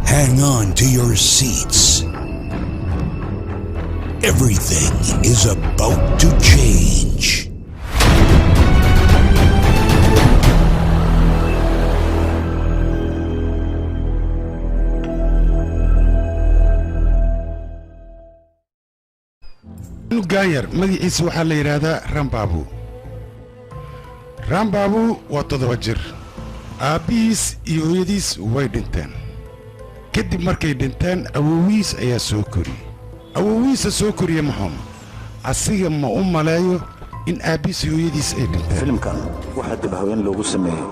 Hang on to your seats. Everything is about to change. gaayar magaciisa waxaa la yiraahdaa Rambabu waa 7 jir aabihiis iyo hooyadiis way dhinteen kadib markay dhinteen awoowiis ayaa soo koriyay awoowiisa soo koriyay maxamed asiga ma u maleeyo in aabihiis iyo hooyadiis ay dhinteen filimkan waxa dib haween loogu sameeyay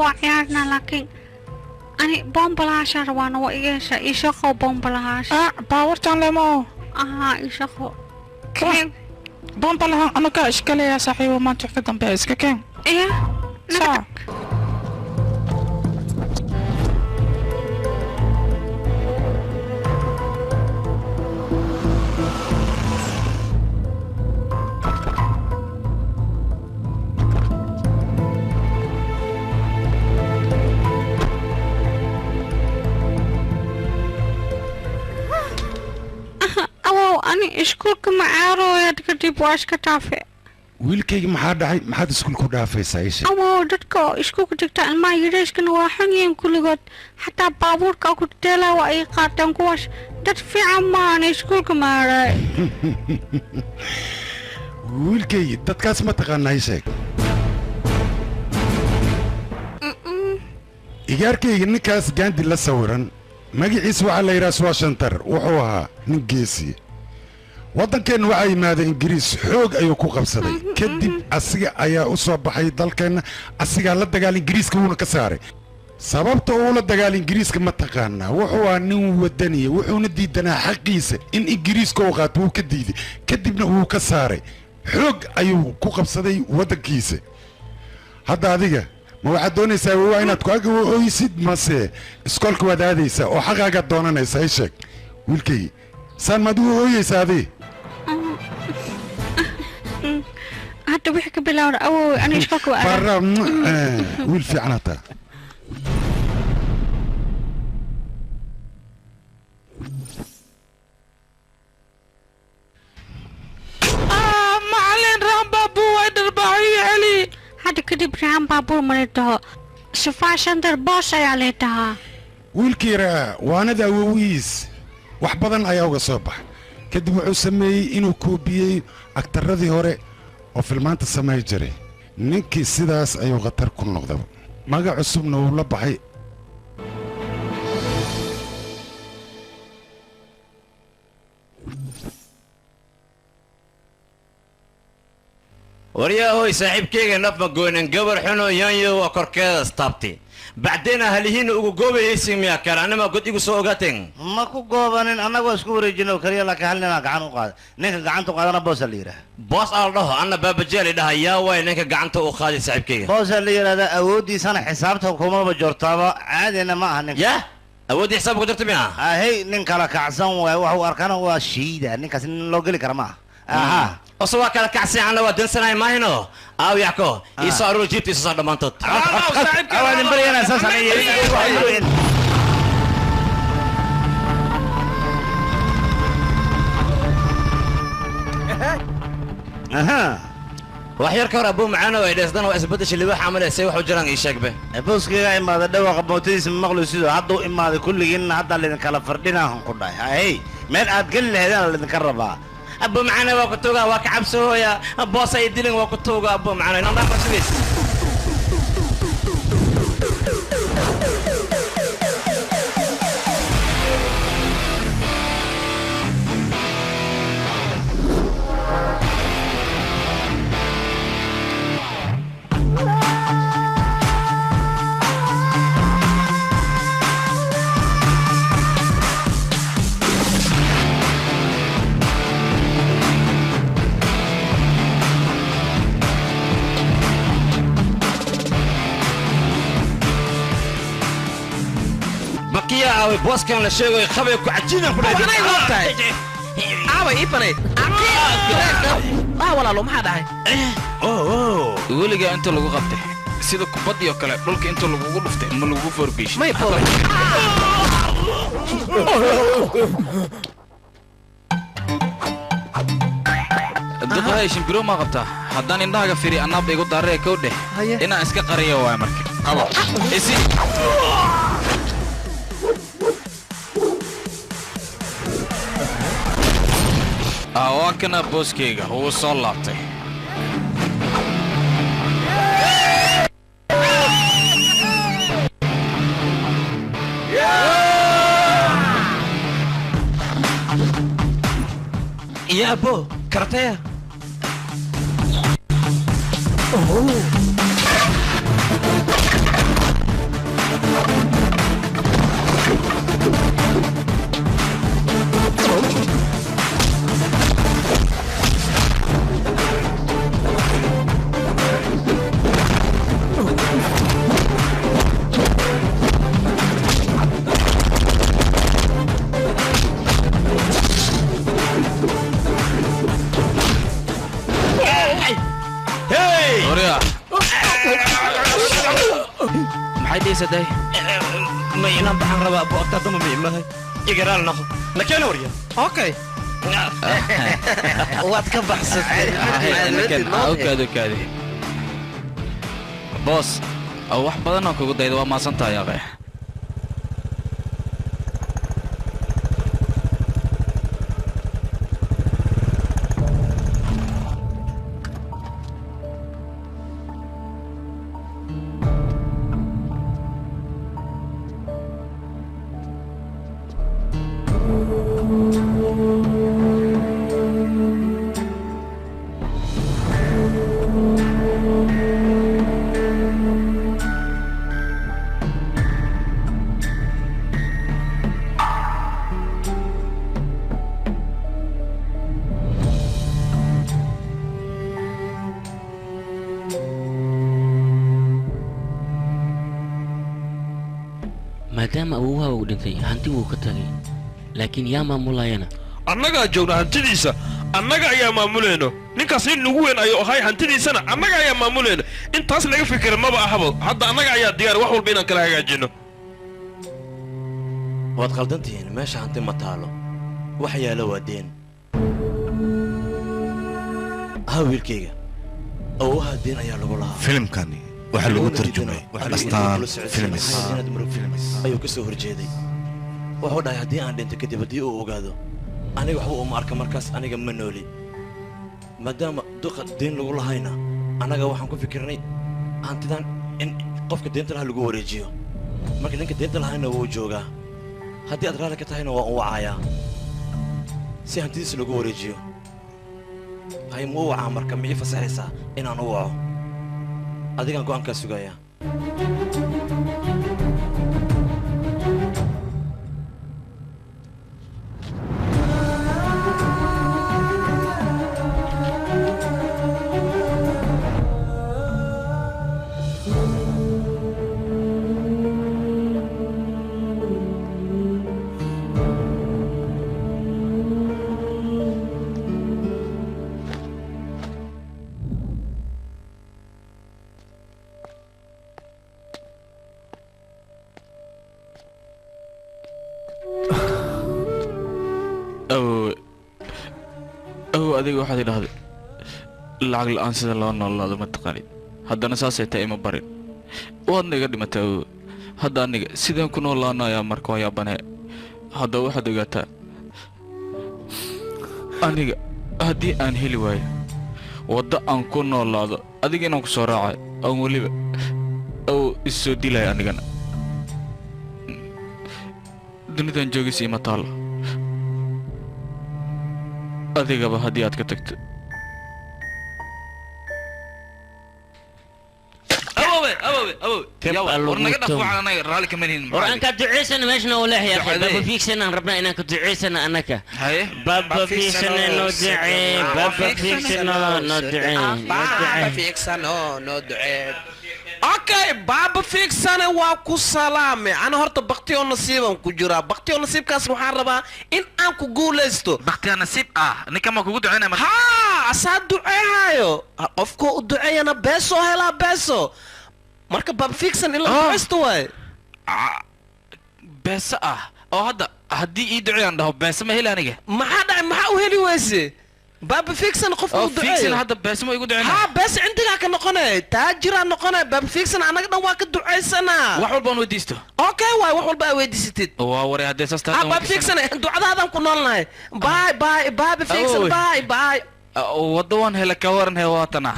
waa ciyaarna laakiin ani bombalaasha rawaana waa igeesha ishaqo bombalaasha باورتان لمو ishaqo بامبا لها أنا كأشكالي يا صاحبي وما تحكي دم بأسك كم إيه صح أنا إشكولك معارو يا دكتور واش كتافة wiilkayga maxaa dhacay maxaad iskuulku dhaafaysaa isha dadka iskuulka digta ilmaha yareeskana waa xunyiin kulligood xataa baabuurka ku teela waa ay qaataan kuwaas dad fiican maana iskuulka maaray wiilkayga dadkaas ma taqaanaa isheeg igaarkayga ninkaas gaandi la sawiran magaciisa waxaa la yidhaha swashantar wuxuu ahaa nin geesi waddankeenna waxaa yimaada ingiriis xoog ayuu ku qabsaday kadib asiga ayaa u soo baxay dalkeenna asigaa la dagaal ingiriiska wuuna ka saaray sababta uu la dagaal ingiriiska ma taqaanaa wuxuu ahaa nin wadaniya wuxuuna diidanaa xaqiisa in ingiriiska uu qaato wuu ka diiday kadibna wuu ka saaray xoog ayuu ku qabsaday waddankiisa hadda adiga ma waxaad doonaysaa waa inaad ku aga ooysid mase iskoolka waad aadaysaa oo xaqaagaad doonanaysaa i sheeg wiilkay saan maad u ooyeysaa adii hadda wixii ka bilowda awow ana iskoolka waa wiil fiican hataa معلن رامبابو وين رباعي علي hadda kadib Rambabu ma leedaho Swashantar boss ayaa leedaha wiilkiira waanada awoowiis wax badan ayaa uga soo baxay kadib wuxuu sameeyey inuu koobiyey aktaradii hore oo filmaanta samay jiray ninkii sidaas ayuu khatar ku noqday magac cusubna uu la baxay ورياهوي صاحب كيغا نفما قوينن قبر حنو يانيو وكوركيدا ستابتي بعدين هليهين ugu goobayaysiin miya kale anama god igu soo ogaateen ma ku goobanin anagu isku wareejino kaliya la ka halnaa gacan u qaad ninka gacanta qaadana boos la yiraahdo boos al dhaho anna baabajeel dhaha yaa way ninka gacanta u qaaday saaxiibkeyga boos la yiraahdo awoodiisana xisaabta kuma jortaaba caadina ma aha ninka ya awoodi xisaabku jirta miya hay nin kala kacsan way wax arkana waa shiida ninkaas loo gali kara ma aha أصلا كلا كعسي عنا ودنسنا ما هنا أو ياكو يصاروا جيبت يصار دمانتوت أول نبري أنا أساسا أها وحير كور أبو معانا ويدرس دنا وأثبتش اللي واحد عمله يسوي حجران يشك به بوس كي إما ذا دوا قبوتيس مغلو سيدو عضو إما ذا كل جن عضا اللي نكلا فردنا هم قداي هاي من أتقل هذا اللي نكربها أبو معنا وقتوغا وكعب سويا بوسا يدلين وقتوغا أبو معنا نضع مسويس بكيا أو بوس كان لشيء يخبي كعجينا كنا أبا إيباني والله لو ما حدا هاي أوه يقول لي أنت اللي قبته sida kubadii oo kale dhulka inta lagu dhuftay ma lagu forbish may bool dadka shimbiro ma qabta haddaan indhahaga firi annaba igu daaray ka dheh inaan iska qariyo waay marka qabo isi waa kana booskeyga uu soo laabtay يا ابو كرتيه سداي ما ينام بحن ربا ابو اكتر دم ما يقرا لنا لكن وريا اوكي واتكبح اوكي بوس او wax badan oo kugu daydo waa maasantahay aqay maadaama awowha uu dhintay hanti wuu ka tagay laakiin yaa maamulayana annaga joogna hantidiisa annaga ayaa maamuleeno ninkaas in ugu weyn ayo ahay hantidiisana annaga ayaa maamuleeno intaas laga fikir maba ahabo hadda annaga ayaa diyaar wax walba inaan kala hagaajino waad qaldantiin meesha hanti ma taalo wax yaala waa deen wiilkayga awowha deen ayaa lagu lahaa filimkani waxa lagu tarjumay astaan filmis ayuu ka soo horjeeday wuxuu dhahay haddii aan dhinto kadib haddii uu ogaado aniga waxba uma arka markaas aniga ma nooli maadaama duqa deen lagu lahayna annaga waxaan ku fikirnay hantidan in qofka deenta lahaa lagu wareejiyo marka ninka deenta lahayna wuu joogaa haddii aad raalli ka tahayna waa u wacayaa si hantidiisa lagu wareejiyo hay ma u wacaa marka ma ii fasaxaysaa inaan u waco adigaan go'aankaa sugayaa adiga waxaad idhaahday lacag la'aan sida loo noolaado ma taqaanid haddana saasay tahay ima barin waadna iga dhimatay awow hadda aniga sideen ku noolaanayaa marka waa yaabanee haddaba waxaad ogaataa aniga haddii aan heli waayo waddo aan ku noolaado adiga inaan ku soo raacay aan weliba awow issoo dilaya anigana dunidan joogis ima taalo adigaba haddii aad ka tagto ورانك دعيسنا ماشنا ولا يا اخي بابا فيكسنا ربنا انك دعيسنا انك بابا فيكسنا ندعي بابا فيكسنا ندعي بابا فيكسنا ندعي اوكي بابا فيكسنا واكو سلامي انا هرت بقتي ونصيبا كجرا بقتي ونصيب كاس waxaan rabaa in aan ku guuleysto baqti nasiib ninka kugu duceynaa ha asaad duceeyo qofku u duceeyana beeso hela beeso marka baaba fiigsan in la ducaysto waaye beesa ah oo hadda haddii ii duceeyaan dhaho beesa ma heli aniga maxaa dhacay maxaa u heli weyse baaba fiigsan qofka u duceeyo fiigsan hadda beesa ma igu duceynaa haa beesa cindigaa ka noqonay taajiraa noqonay baaba fiigsan anaga dhan waa ka ducaysanaa wax walba aan weydiisto okay waay wax walba aa weydiisatid waa waray haddee saas tahay baaba fiigsan ducadaadaan ku noolnahay baay baay baaba fiigsan baay baay wadda waan hela ka waran hee waatana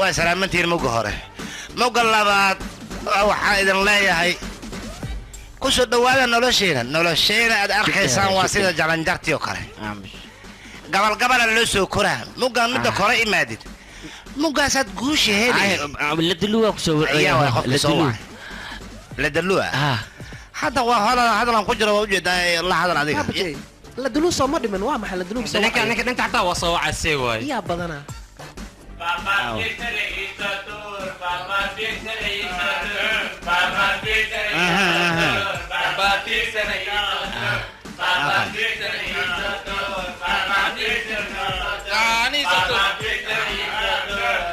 waa salaamantiin mugga hore mugga labaad waxaan idin leeyahay ku soo dhowaada nolosheena aad arkaysaan waa sida jalanjartii oo kale gabalgabala loo soo koraa muggaan midda kore imaadid muggaasaad guusha helayladalua hadda waa hadalan ku jiro waa ujeedaa la hadal adiga ladulu soo ma dhiman waa maxay ladulu soo ninka dhinta xataa waa soo wacasee waay yaa badanaa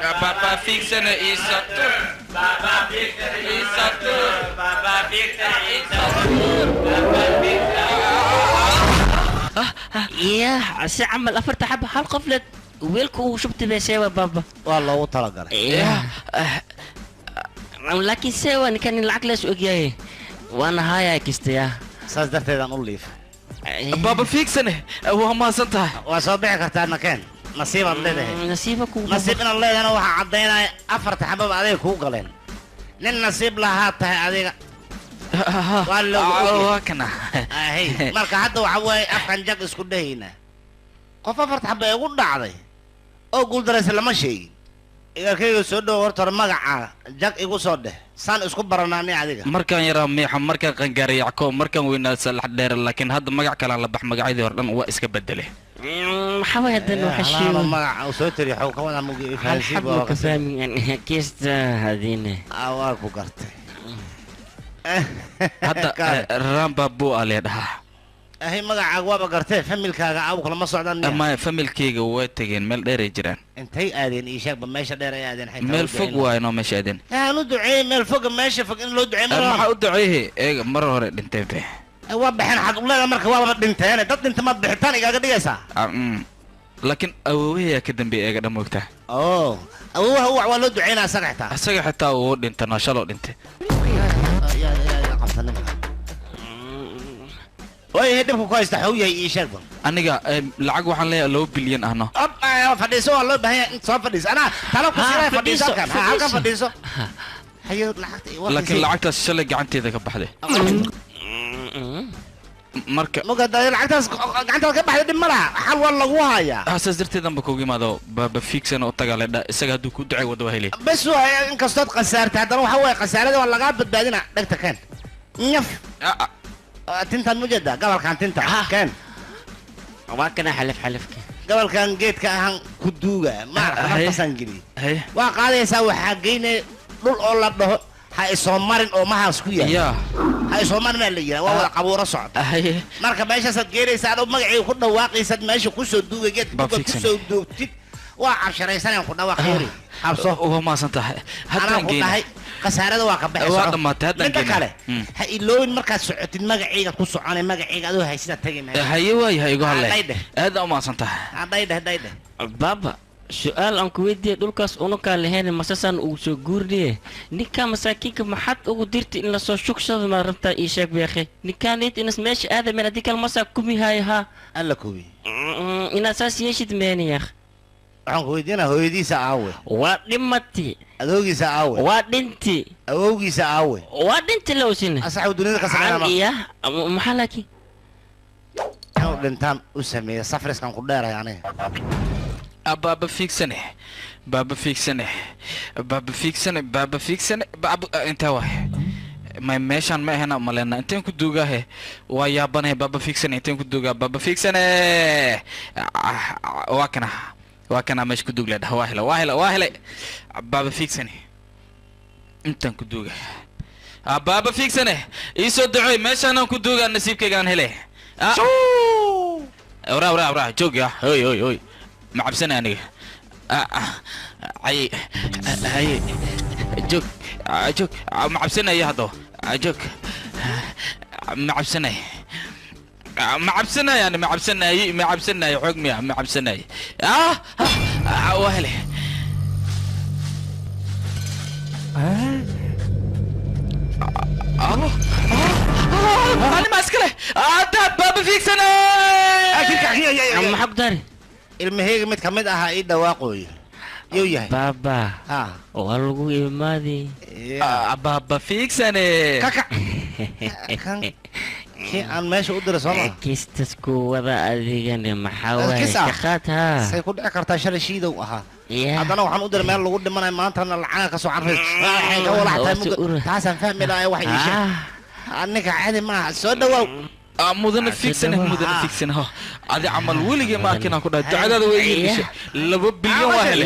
Baba fixana isatur. Baba fixana isatur. Baba fixana isatur. يا عسى عمل أفرت حبة حلقة فلت ويلكو وشبت بسوا بابا والله وطلق لكن سوا كان العقل سوق جاي وانا هاي كستيا صدقت إذا نوليف بابا فيكسنه هو ما صنتها وصبيح كتانا كان نصيب الله ده نصيبك نصيبنا الله أنا واحد عضينا أفرت حبة عليك هو قلنا للنصيب لها هذه والله كنا هي marka hadda waxa way afkan jag isku dhahayna qof afar xabba ay ugu dhacday oo guul daraysa lama sheegin igarkayga soo dhaw horta magaca jag igu soo dheh san isku baranaanay adiga markaan yaraa miixa markaan qangaaraya ko markaan weynaa salax dheer laakiin hadda magac kale la bax magacyadii hor dhan waa iska beddelay maxaa hadan waxa sheegay magaca oo soo tiri xaw ka wada mugi fahansiib waa ka fahmin kiista hadine waa ku gartay hadda ramba buu aleedaha ahay magacaaga waaba gartay familkaaga aw kala ma socdaan ama familkayga way tageen meel dheer ay jiraan intay aadeen ii sheeg ba meesha dheer ay aadeen xayta meel fog waayno meesha aadeen aanu duceey meel fog meesha fog in loo duceey ma u duceeyay eega mar hore dhinteen be waa baxeen xaq u leedahay marka waaba dhinteen dad dhinta ma bixitaan igaaga dhigaysaa laakiin awoowaha ka dambeeyay eega dhamoogta awoowaha waa loo duceynaa asaga xitaa uu dhintana shalo dhintay way hedibku ku haysta xaw yahay ii sheeg aniga lacag waxaan leeyahay 2 bilyan ahno fadhiiso waa loo baahan yahay soo fadhiis ana talo ku siray fadhiiso halka fadhiiso hayo lacagta laakiin lacagtaas shalay gacanteeda ka baxday marka mugaday lacagtaas gacantaada ka baxday dhib malaha xal waa lagu hayaa asaas darteedan ba kugu imaado baba fixan oo tagaaleedha isaga haduu ku ducay wada helay bas waa in kastood qasaartay haddana waxa way qasaarada waa laga badbaadina dhagta kan nyaf tintan mujada gabalkan tinta kan waa kana xalif gabalkan geedka ahan ku duuga ma nafsan gili waa qaadaysaa waxa geynay dhul oo la dhaho ha isoo marin oo mahaas ku yahay ha isoo marin la yiraahdo waa wada qabuuro socda marka meeshaas geeraysaa oo magacii ku dhawaaqaysad meesha ku soo duugay geedka ku soo duugtid waa cabsharaysan ku dhawaaqeeri habso oo ma santahay haddaan geeyay qasaarada waa ka baxaysaa waa dhamaatay haddaan geeyay kale ha iloowin markaad socotid magaciiga ku soconay magaciiga adoo haysida tagay haye way igu hadlay aad u ma santahay dayde baba su'aal aan ku weydiiyay dhulkaas unuka lahayn masasan uu soo guuriyay ninka masaakiinka maxad ugu dirtay in la soo shuksado ma rabtaa ii sheeg beekhay ninkaanid in meesha aadam meel adii kale masaa kubi hayha alla kubi ina saas yeeshid meeniya waxaan ku weydiinaa hooyadiisa aawe waa dhimati adoogiisa aawe waa dhinti awowgiisa aawe waa dhinti lowsine asaxu dunida ka sameeyay maxaa laakiin oo dhintaan u sameeyay safriskan ku dheeray aniga baba fixane baba fixane inta waay ma meeshan ma ahna malena intaan ku duugahe waa yaabanay baba fixane intaan ku duugaa baba fixane waa kana meesha ku duug leedahay waa helay baba fixane intaan ku duuga baaba fiigsane ii soo ducey meeshaanaan ku duugaa nasiibkaygaan hele wraa jooga hoy ma cabsana aniga haye joog ma cabsanaya haddo joog ma cabsanay ma cabsanayo xoog miya ma cabsanayo waa hele أنا ما أسكله أنت بابا فيك سنة عم حقدر المهيج متكمد أها إيه دواقوي يويه بابا والله ماذي بابا فيك سنة كاكا أنا ماشي أقدر أصلا كيستسكو وضع أذيجن محاولة شخاتها سيكون أكرت شر شيء دو أها هذا أنا وحن أقدر مال لقول من ما أنت أنا العاقة سو عارف حاجة ولا حتى تحسن فهم لا واحد يشوف أنك عادي ما سودوا مدن فيكسن ها هذا عمل ولي ما كنا كنا تعال هذا وين لو بليون واحد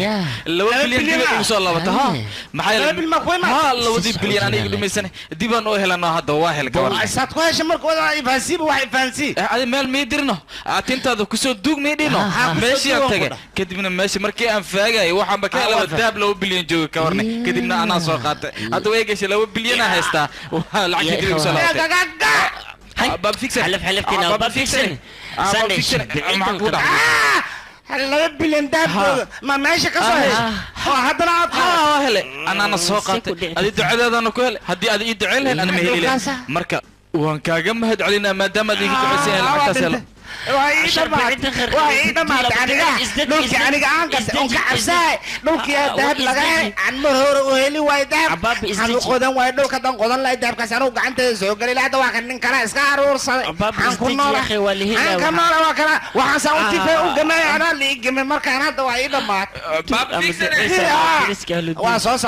لو بليون دي وصل الله بتها محل ها لو دي بليون أنا يقدر مثلا دي بنو هلا هذا واحد كمان سات كويس مرك ولا يفنسي بواحد فنسي هذا مال ميدرنا أنت هذا كسر دوق ميدرنا ماشي أنت كده ماشي مركي أنفاجا واحد بكى لو الذهب لو بليون جو كورني كده من أنا سوقات هذا ويجي لو بليون هستا العكس دي وصل باب فيكسن حلف كنا باب فيكسن معقولة هلا بلين داب ما ماشي كسر هذا أنا سوقت هذه الدعاء أنا كهل هذه الدعاء أنا مهلي مركا وان كاجم هاد علينا ما دام هذه تعسين العكاس وهي ما تعرف لوك يعني عنكس أنك عساي لوك يا دهب لقاه عن مرهور وهلي وايداب عن قدام وايدو كدام قدام لا يدهب كسروا قعنت زوج اللي لا دوا كان كنا إسكارور عن كنا عن كنا وكنا وحساوتي في وجماعة أنا اللي جماعة مركا أنا دوا إيه دمات واسوس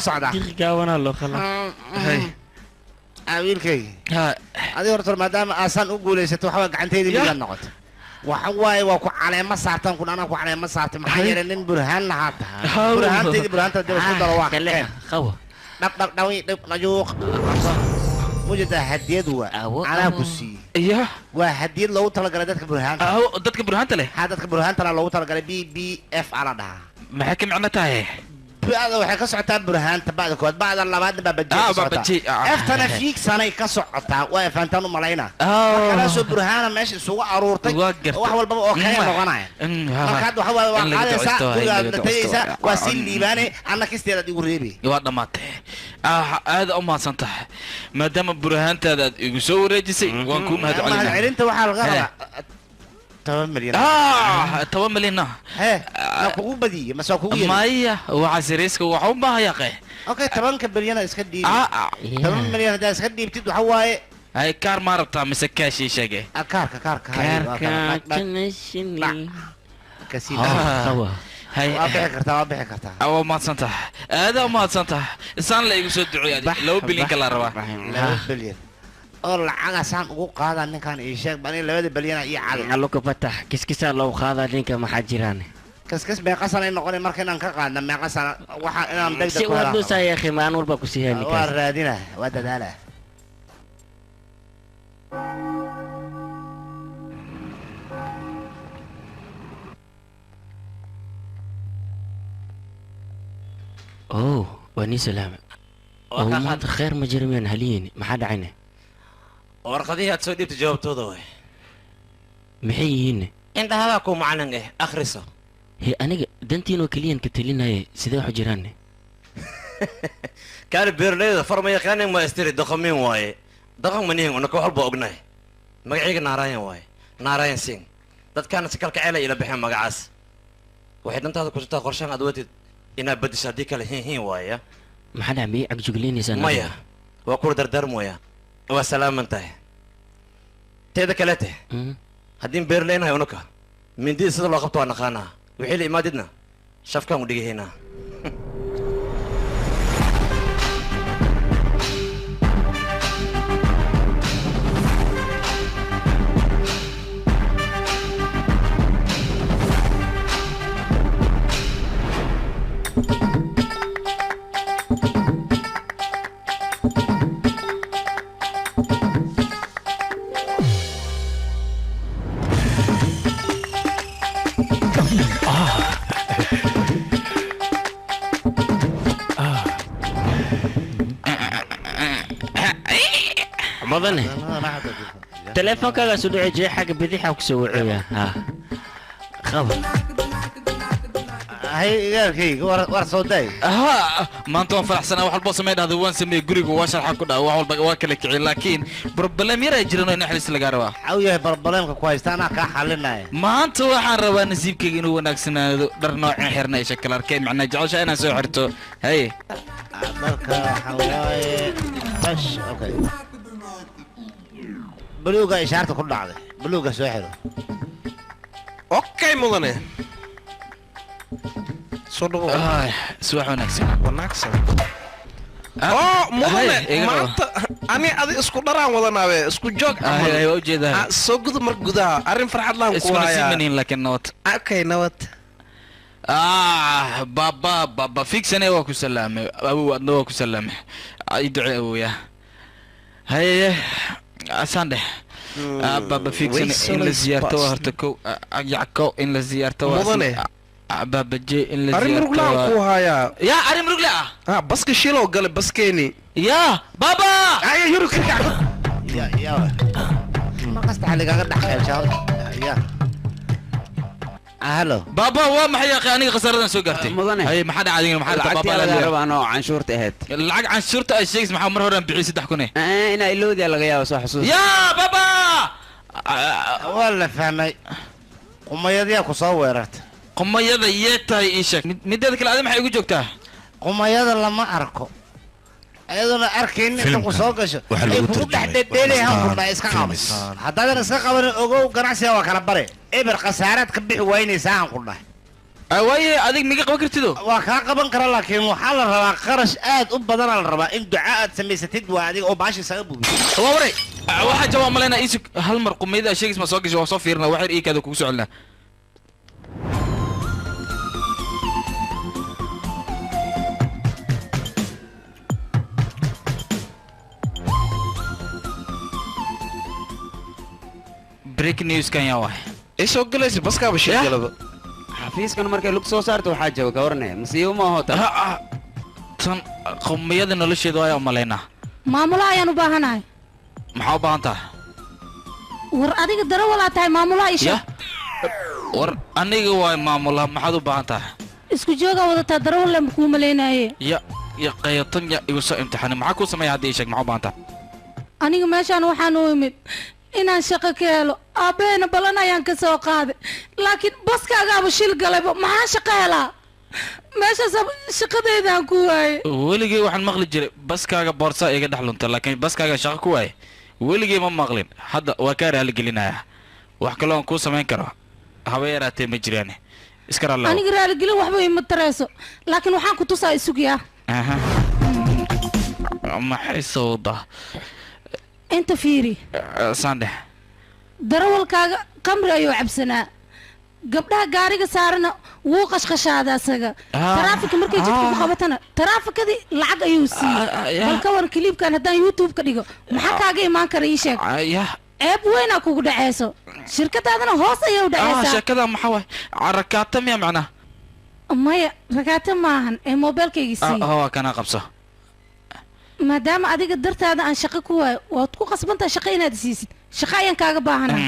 على تيجاونا الله خلاص wiilkay adiga horta maadaama aasan u guulaysato waxa gacanteedii mid la noqoto waxa waaye waa ku caleema saartan ku ana ku caleema saartay maxaa yeelay nin burhaan lahaa burhaanteedii burhaanta dib isku daro waa kale qawo dhaq dhawi dhib najuuq mujada hadiyad waa ana ku sii waa hadiyad loogu talagalay dadka burhaanta leh dadka burhaanta loogu talagalay BBF ala dhaha maxay ka macno tahay بعد waxay ka socotaa burhaanta baad kood baad labaad baabajii aftana fiik sanay ka socotaa way faantaan u malayna kala soo burhaana meesha isugu aruurtay wax walba oo kale noqonaya markaad waxa waa qaadaysa dugaadaysa waa si liibaane anna kisteeda igu reebi waa dhamaatay aad u maadsantahay maadaama burhaantaada igu soo wareejisay waan ku mahad celinaa celinta waxa laga rabaa 10 مليون 10 مليون kugu badiyay ma soo kugu yeeray maya waxa sariiska waxa u baahayaqay okay 10 bilyan iska dhiib 10 milyan hada iska dhiibtid waxa waaye ay kaar maarta mise kaashi sheegay kaarka tanashini kasiida hay waa bixi kartaa aw ma santa aada ma santa isaan la igu soo duceeyay 2 bilyan kala rabaa 2 bilyan oo lacaga saan ugu qaada ninkan ii sheeg bani 2 bilyan iyo cad allo ka fatax kiskisa loo qaada ninka maxaa jiraan كسكس بيقصنا إنه قلنا مركنا نكقعد لما قصنا واحد أنا مدقدق سي ودو ساي أخي ما نور بكوسيها لك ورادنا ودد هلا أوه وني سلام ما خير مجرمين هلين ما حد عينه ورقديها تسودي تجاوب توضوي محيين انت هذا كو معلن ايه اخرسه هي أنا دنتين وكلين كتلين سيدا حجراني كان بيرليد فرما كان ما استري دقمين واي دقم منين انا كو حلبو اوغناي مغعيق ناراين واي ناراين سين dad kana si kalka ceelay ila bixin magacaas waxay dantaada ku jirtaa qorshahan aad wadid ina badisha hadii kale hin waaya maxaa dhacay agjugleenaysan maya waa ku dardarmoya waa salaamantahay teeda kalete hadii beerleenahay unuka mindi sida loo qabto waa naqaanaa wixii la imaadidna shafkaan u dhigaynaa مدني تليفون كذا سوداء جاي حق بديحة وكسوعية ها خبر هاي غيركي ور صوداي ها ما انتم فرحسنا wax walba sameeyay hada waan sameeyay guriga waa sharxa ku dhaw wax walba waa kala kicin laakiin problem yar ay jiraan in xalis laga rabaa aw yahay problemka ku haystaan ka xalinay maanta waxaan rabaa nasiibkayga inuu wanaagsanaado dhar noocin xirnay shakal arkay macna jecesha inaan soo xirto hay marka xawaaye bash okay buluuga ishaarta ku dhacday buluuga soo xiro okay mudane subax wanaagsan mudane maanta ani adi isku dharaan wadanaawe isku joog soo guda mar gudaha arrin farxad laan ku okay nabad baba fixane waa ku salaamay awow adna waa ku salaamay ay ducee awooya haye asande baba fixane in la ziyaarto waa horta kow yacko in la ziyaarto waa بابا جي اللي أريم رجلا كوهايا يا أريم رجلا بس كشيلو قال بسكيني يا بابا أي يروح يا ما قصد عليك أقدر أحكي إن شاء الله يا هلو بابا وما حيا أخي أنا خسرنا سوقرتي هي ما حدا عادين ما حدا بابا لا ربع أنا عن شورتي هاد العق عن شورتي الشيخ محمد مرة بعيسى تحكوني أنا إلودي على غياب صح حسوس يا بابا والله فهمي قميضيا كصورت قميضة يتاي إيشك مدة كل عدم حيجو جوكته قميضة لما أركو أيضا أركين تقول صوغش يقول حتى ديلي هم كنا إسكام حتى أنا إسكام أقول قناعسي وكربري إبر خسارات كبير وين ساهم كنا أوي أديك ميجا قبل كرتدو وكاقبن كرا لكن محل الربا خرج آد بدل الربا إن دعاء تسمي ستيد وادي أو باش يسبب ووري واحد جواب ملنا إيشك هالمر قميضة شيء اسمه صوغش وصفيرنا واحد إيه كذا كوسو علنا بريك نيوز كان يا واحد ايش وقلت بس كاب الشيء قلبه حفيز كان مركي لوك سو صارت وحاجه وكورنه مسيو ما هو تن قميده نولشيدو ayaa maleena maamula ayaan u baahanahay maxaa u baahan tahay war adiga daro wala tahay maamula isha war aniga waa maamula maxaad u baahan tahay isku jooga wadataa daro wala ku maleenaye ya qayatan ya igu soo imtixaan maxaa ku sameeyay hadii sheeg maxaa u baahan tahay aniga meeshaan waxaan u imid inaan shaqo ka helo aabeena balan ayaan ka soo qaaday laakiin baskaagaaba shil galayba maxaa shaqo helaa meeshaas shaqadeydaan ku waaye weligay waxaan maqli jiray baskaaga boorsa iga dhex lunta laakiin baskaaga shaqo ku waaye weligay ma maqlin hadda waa kaa raali gelinayaa wax kaloo aan kuu samayn karo haba yaraatee ma jiraan iska raallo aniga raali gelin waxba ima tarayso laakiin waxaan ku tusaa isugiyaa maxay sawda انت فيري صندح darawalkaaga qamri ayuu cabsanaa gabdhaha gaariga saarana wuu qashqashaadaa asaga taraafika markay jidka ku qabatana taraafikadii lacag ayuu siiyey bal ka war kiliibkan haddaan youtube ka dhigo maxaa kaaga imaan kara ii sheeg ceeb weynaa kugu dhaceyso shirkadaadana hoos ayay u dhaceysaa shirkada maxaa waay rakaata miya macnaa maya rakaata maahan ee moobeelkaygii siiy waa kana qabso maadaama adiga dartaada aan shaqo ku waayo waad ku qasbantahay shaqo inaad siisid shaqo ayaan kaaga baahanahay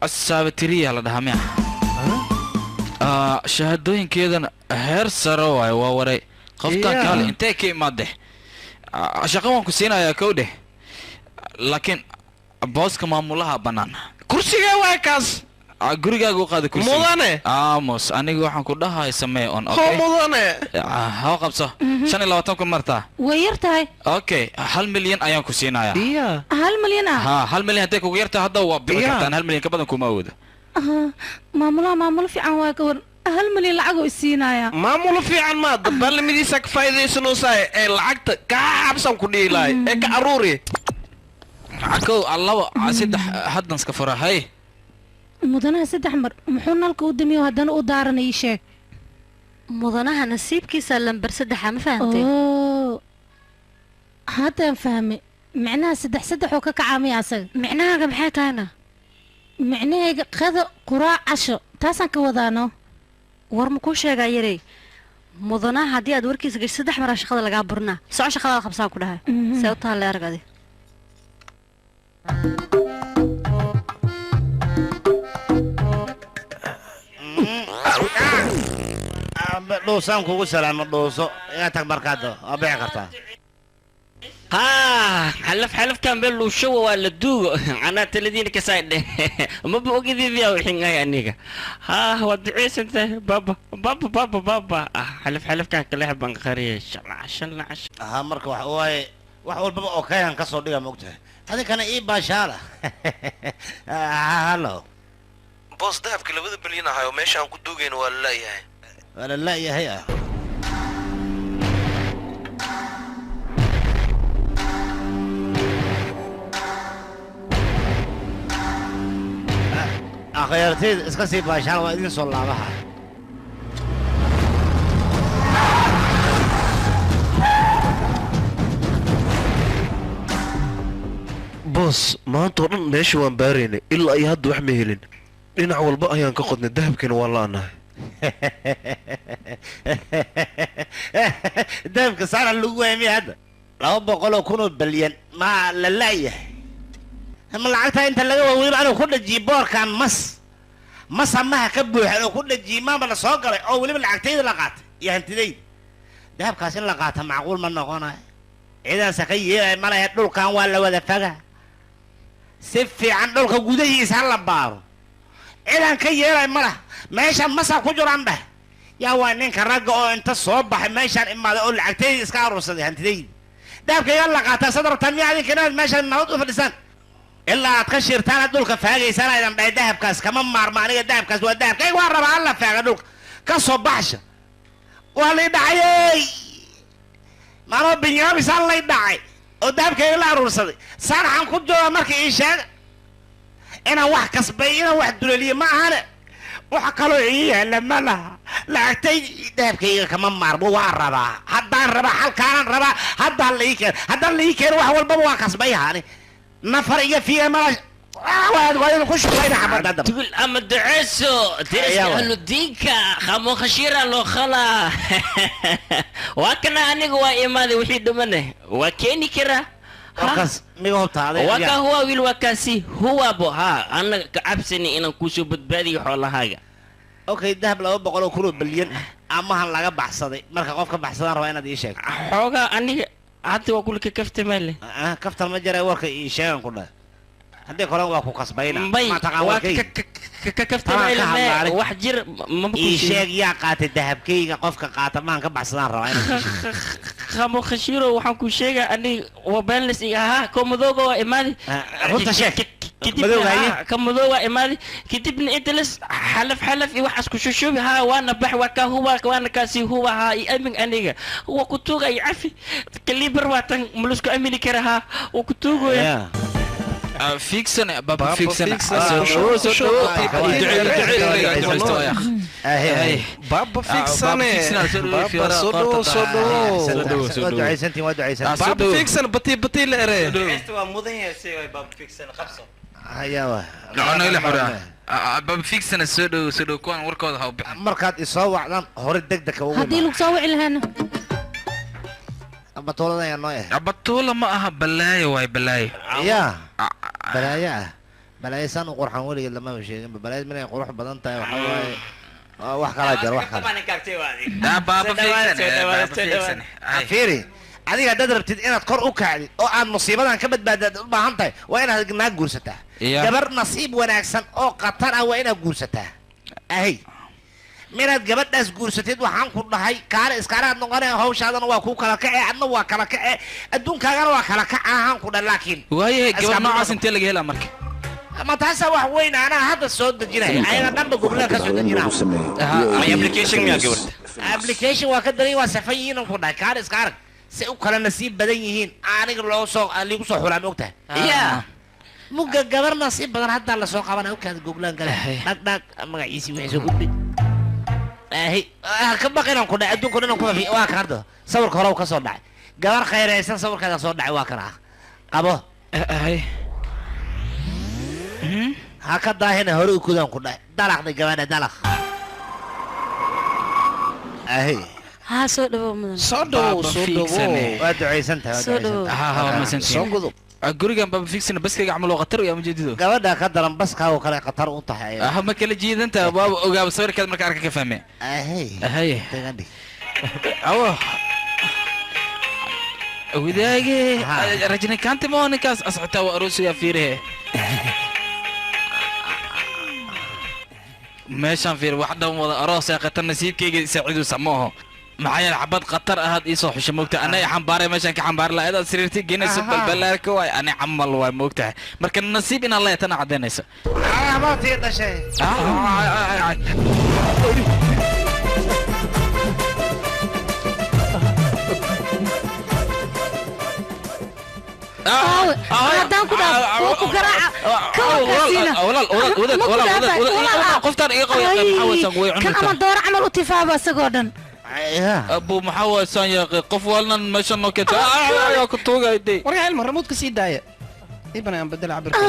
asaabatiriya la dhahaa miya shahaadooyinkeedana heer sare waayo waa waray qoftaan kaale intee ka imaadeh shaqo waan ku siinayaa kow dheh laakiin booska maamulaha bannaan kursiga waa kaas gurigaaga u qaada kursiga mudane aamus aniga waxaan ku dhahay samee on okay mudane ha qabso 25 kun martaa way yar tahay okay 1 milyan ayaan ku siinayaa 1 milyan ha 1 milyan hadday kugu yartahay hadda waa bixi kartaan 1 milyan ka badan kuma awoodo maamul fiican waa ka war 1 milyan lacag oo siinayaa maamul fiican ma dabalmadiisa ka faa'iideysanaysaa ee lacagta ka xabsan ku dhiilay ee ka aruuri kow allaba saddex haddan iska farahay mudanaha 3 mar muxuu nalka u damiyo haddana u daaran ii sheeg mudanaha nasiibkiisa lambar 3 ma fahantay haddaan fahmay micnaha 3 oo ka kacaamay asaga micnahaaga maxay tahayna micnahayga qada quraac casho taasaan ka wadaano war ma kuu sheegaa yarey mudanaha haddii aad warkiisa gasho 3 mar shaqada lagaa burnaa soco shaqada qabsaan ku dhahay see u tahay leergadi dhuusaan kugu salaamo dhuuso inaad tag markaado waa bixi kartaa حلف كان بلو شو ولا دوغ انا تلدين كسايد ما بوقي ذي ذي وحين يعني ها ودعيس انت بابا حلف كان كله بنخري شل ها مرك واي wax walba oo kayaan ka soo dhiga moogtahay hadi kana ii baashaala hallo boos dahabka 2 bilyan ahayo meesha aan ku duugeen waa la laayahay akhayartid iska sii baashaan waa idin soo laabaha boos maanta oo dhan meesha waan baaraynay ilaa ay hadda wax ma helin dhinac walba ayaan ka qodnay dahabkana waa la'anahay dahabka saara lagu waayay hadda 200 bilyan ma la laayahay ma lacagta inta laga weyba anuu ku dhajiy boorkan mas amaha ka buuxan oo ku dhajiy maama la soo galay oo weliba lacagtayda la qaatay iyo hantidayda dahabkaas in la qaata macquul ma noqonayo ciidaansa ka yeelay malaha dhulkan waa la wada faga si fiican dhulka gudahiisa la baaro ciidan ka yeelay malaha meeshan masa ku jiraan dhah yaa waa ninka ragga oo inta soo baxay meeshan imaada oo lacagtayda iska arursaday hantidayda dahabka yaa la qaata sadartan miyaadin kanaad meeshan nabad u fadhisan ilaa aad ka shirtaan dhulka faagaysaan aydan dhahay dahabkaas kama maarma aniga dahabkaas waa dahabkayga waa rabaa alla faaga dhulka ka soo baxsha waa lay dhacayey maanoo binyaamisaan lay dhacay oo dahabkayga la aruursaday saanaxan ku jooga marka ii sheega inaan wax kasbay inaan wax duleliye ma ahane waxa kaloo ii yaala ma laha lacagtay dahabkayga kama maarmo waa rabaa haddaan rabaa halkaanan rabaa haddaan la ii keeno wax walbaba waa kasbay haani نفر إيجا فيها ما وين كوش وين حبض هذا تقول أما دعسو درس أهل الدينكا خمو خشيرا لو خلا وكنا أنا جوا إمادي وحيد منه وكيني كرا وكاس ميهو تعالى وكا هو ويل وكاسي هو بها أنا كعبسني إن كوشو بدبادي حول حاجة أوكي الذهب لو بقولوا كله بليون أما هلا بحصدي مركب قف بحصدان رواينا دي شيء حوجا أني عادي وأقول لك كفت مالي كفت المجرى ورك إيشان كله هدي كلام واقو قصبينا ما تقاوى كفت مالي وحجر ما بكون إيشان يا قات الذهب كي قفك قات ما نكب حصدان رواينا خمو خشيرو وحنكو شيء أني وبالنس ها كم ذوقه إيماني رد شيك كمدوغا إيماني كتبني إنتلس حلف يوحس كشوشوب ها وانا بح وكا هو وانا كاسي هو ها يأمن أنيجا وكتوغا يعفي كليبر واتن ملوسكو أميني كرها وكتوغا فيكسن بابا فيكسن بابا فيكسن بابا فيكسن بطي لأري بابا فيكسن خبصة ايوه انا اللي حرام بابا فيكسن سدو كون وركود هاو مركات يصوع لان هور دقدق هدي لو صوع لهنا بطولة يا نويه بطولة ما أها بلاي واي بلاي يا بلاي سان قرحان ولي لما مشي بلاي من يقرح بدن تاي وحواي wax kala jar wax kala baba fiican fiiri adiga dad rabtid inaad kor u kacdid oo aad musiibadan ka badbaadad u baahan tahay waa inaad naag guursataa gabar nasiib wanaagsan oo qatar ah waa inaad guursataa ahay miraad gabadhaas guursatid waxaan ku dhahay kaale iskaaraad noqonay hawshaadana waa ku kala kacay adna waa kala kacay adduunkaagana waa kala kacaan ku dhan laakiin waayahay gabar noocaas intee laga helaa marka ما تحسب واحد وين أنا هذا الصوت دجينا أنا نبى قبل لك الصوت دجينا أي أبليكيشن يا جورد أبليكيشن وكذا وسفيين وكذا كارس كارك سأقول نصيب بديهين أنا لو سوق اللي يوصل حول وقته يا مو جبر نصيب بدل حتى على سوق أنا وكذا قبل لك نك ما يسوي ويسوي قبل هي كم بقينا كنا أدون كنا نكون في واقع هذا صور كراو كسر داعي جبر خير إنسان صور كذا صور داعي واقع أبو هاي هكذا هنا هروي كذا كنا دلق نجوانا دلق أهي ها soo dhawow mudan soo dhawow waa ducaysantahay soo dhawow ma santiin soo gudub gurigan baba fiigsana baskayga camal oo khatar yaa mujeedido gabadha ka daran baska oo kale khatar u tahay ma kala jiidanta baaba ogaaba sawirkeed marka arka ka fahmee ahay awo wadaage rajnikanti ma ninkaas asxata waa aroosiga fiirihe meeshaan fiir wax dhan wada aroos ee qatar nasiibkayga saaciidu samooho maxaa yeelay xabad qatar ahaad ii soo xusha moogta anay xambaaray meeshaan ka xambaar la ayada sariirtii geenaysa balbalaarka waay anay camal waay moogtahay marka nasiib inaan la yeetana cadeynaysa maatii dhashay haddaan ku dhaaf oo ku garaaca qoftaan iga qawaya maxaa waysan way kan ama dooro camal u tifaaba isagoo dhan abu maxaa waysan yaaqi qof walnan meeshan noo keenta ayaa ku tuugayday war yaa ilmo remote ka sii daaya ibana aan bedel cabirka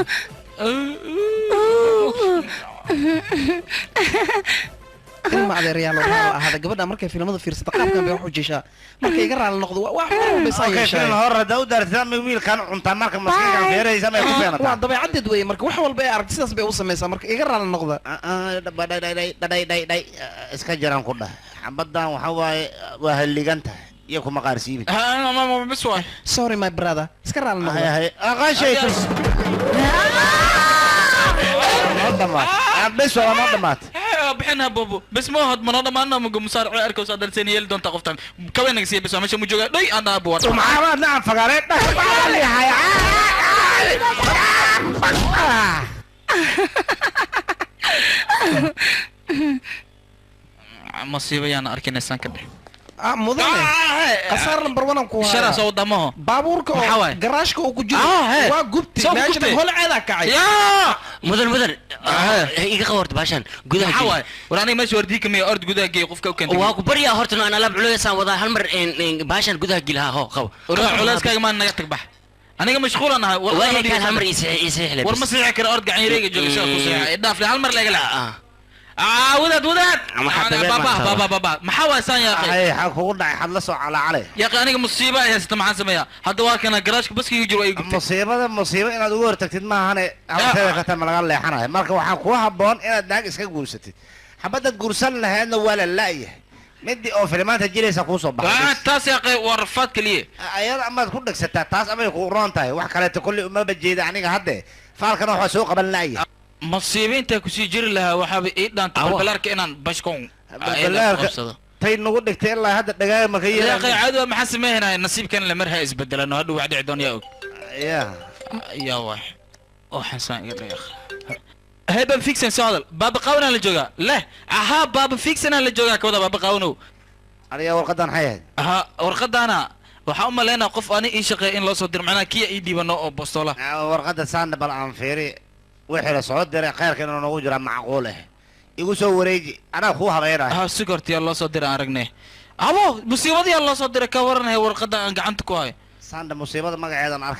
ilma adeeryaal oo ahaada gabadha markay filimada fiirsata qaabkan bay wax u jeeshaa markay iga raali noqdo wax walba yeeshay hor hada u dartaa wiilkan cunta marka maskiinkan feeraysa ma ku feenata waa dabeecaddeed weeye marka wax walba ay aragti sidaas bay u samaysaa marka iga raali noqda iska jiraan ku dhah xabadan waxa waaye waa halligan tahay iyo kuma qaarsiibin bas waay sorry my brother iska raali noqda aqashaytus بس ولا ما ضمات بحنا بابو بس ما هاد من هذا ما أنا مقوم مصارع أركو صادر سنة يل دون تقفتن كوينك سي بس مش موجود دوي أنا أبو ومعاه نعم فقرت بالي هاي مصيبة أنا أركي نسان كده mudane qasaar number 1 ku haya shara soo damaho baabuurka oo garaashka uu ku jiro waa gubti meesha holceeda kacay mudan iga qawarta baashan gudaha xaway war aniga meesha wardii kamay ord gudaha geey qofka u keentay waa ku bariya horta aan alaab culeysaan wada hal mar baashan gudaha gilaha ho qaw culeyskaaga ma naga tagbax aniga mashquul aan ahay waa kan hal mar isii war ma sii kara ord gacanyareega joogaysa ku sii dhaaf hal mar laga la وداد بابا ما حواسان يا اخي اي حكو دحي حد لا سو على يا اخي انا مصيبه هي maxaan sameeyaa hadda waa kana garaashka baska ii jiro ay gubtay musiibo inaad ugu hortagtid ma ahane awteeda ka tan laga leexanayo marka waxa ku haboon inaad naag iska guursatid xabada guursan lahaydna wala laayahay midii oo filmaanta jiraysa ku soo baxay taas ya qey warfaad kaliye ayada amaad ku dhagsataa taas amay ku roon tahay wax kale ta kulli uma bajeeda aniga hadde faalkan waxa soo qaban laayahay مصيبين تكسي جري لها وحابي إيدان تبلارك إنان بشكون بلارك تين نقول لك تين الله هذا الدقائق ما كي يا أخي عادوا ما حسب ما هنا النصيب كان لمرها يزبدل إنه هذا وعد عدون يا واحد أو حسان يا أخي هاي باب فيكسن سؤال باب قونا اللي جوجا لا أها باب فيكسن اللي جوجا كذا باب قونو عليا ورقدان حياة أها ورقدانا وحوم لنا قف أنا إيش إن الله صدر معنا كي إيدي بنو بوستولا ورقد سان بالعنفيري وحنا صعود دري خير كنا نوجر معقوله يقول سو وريجي انا اخوها غيره ها سكرتي الله صدر ارغني ابو مصيبتي الله صدر كورن هي ورقدا ان غعنت كو هاي ساند مصيبه مغعيدان ارك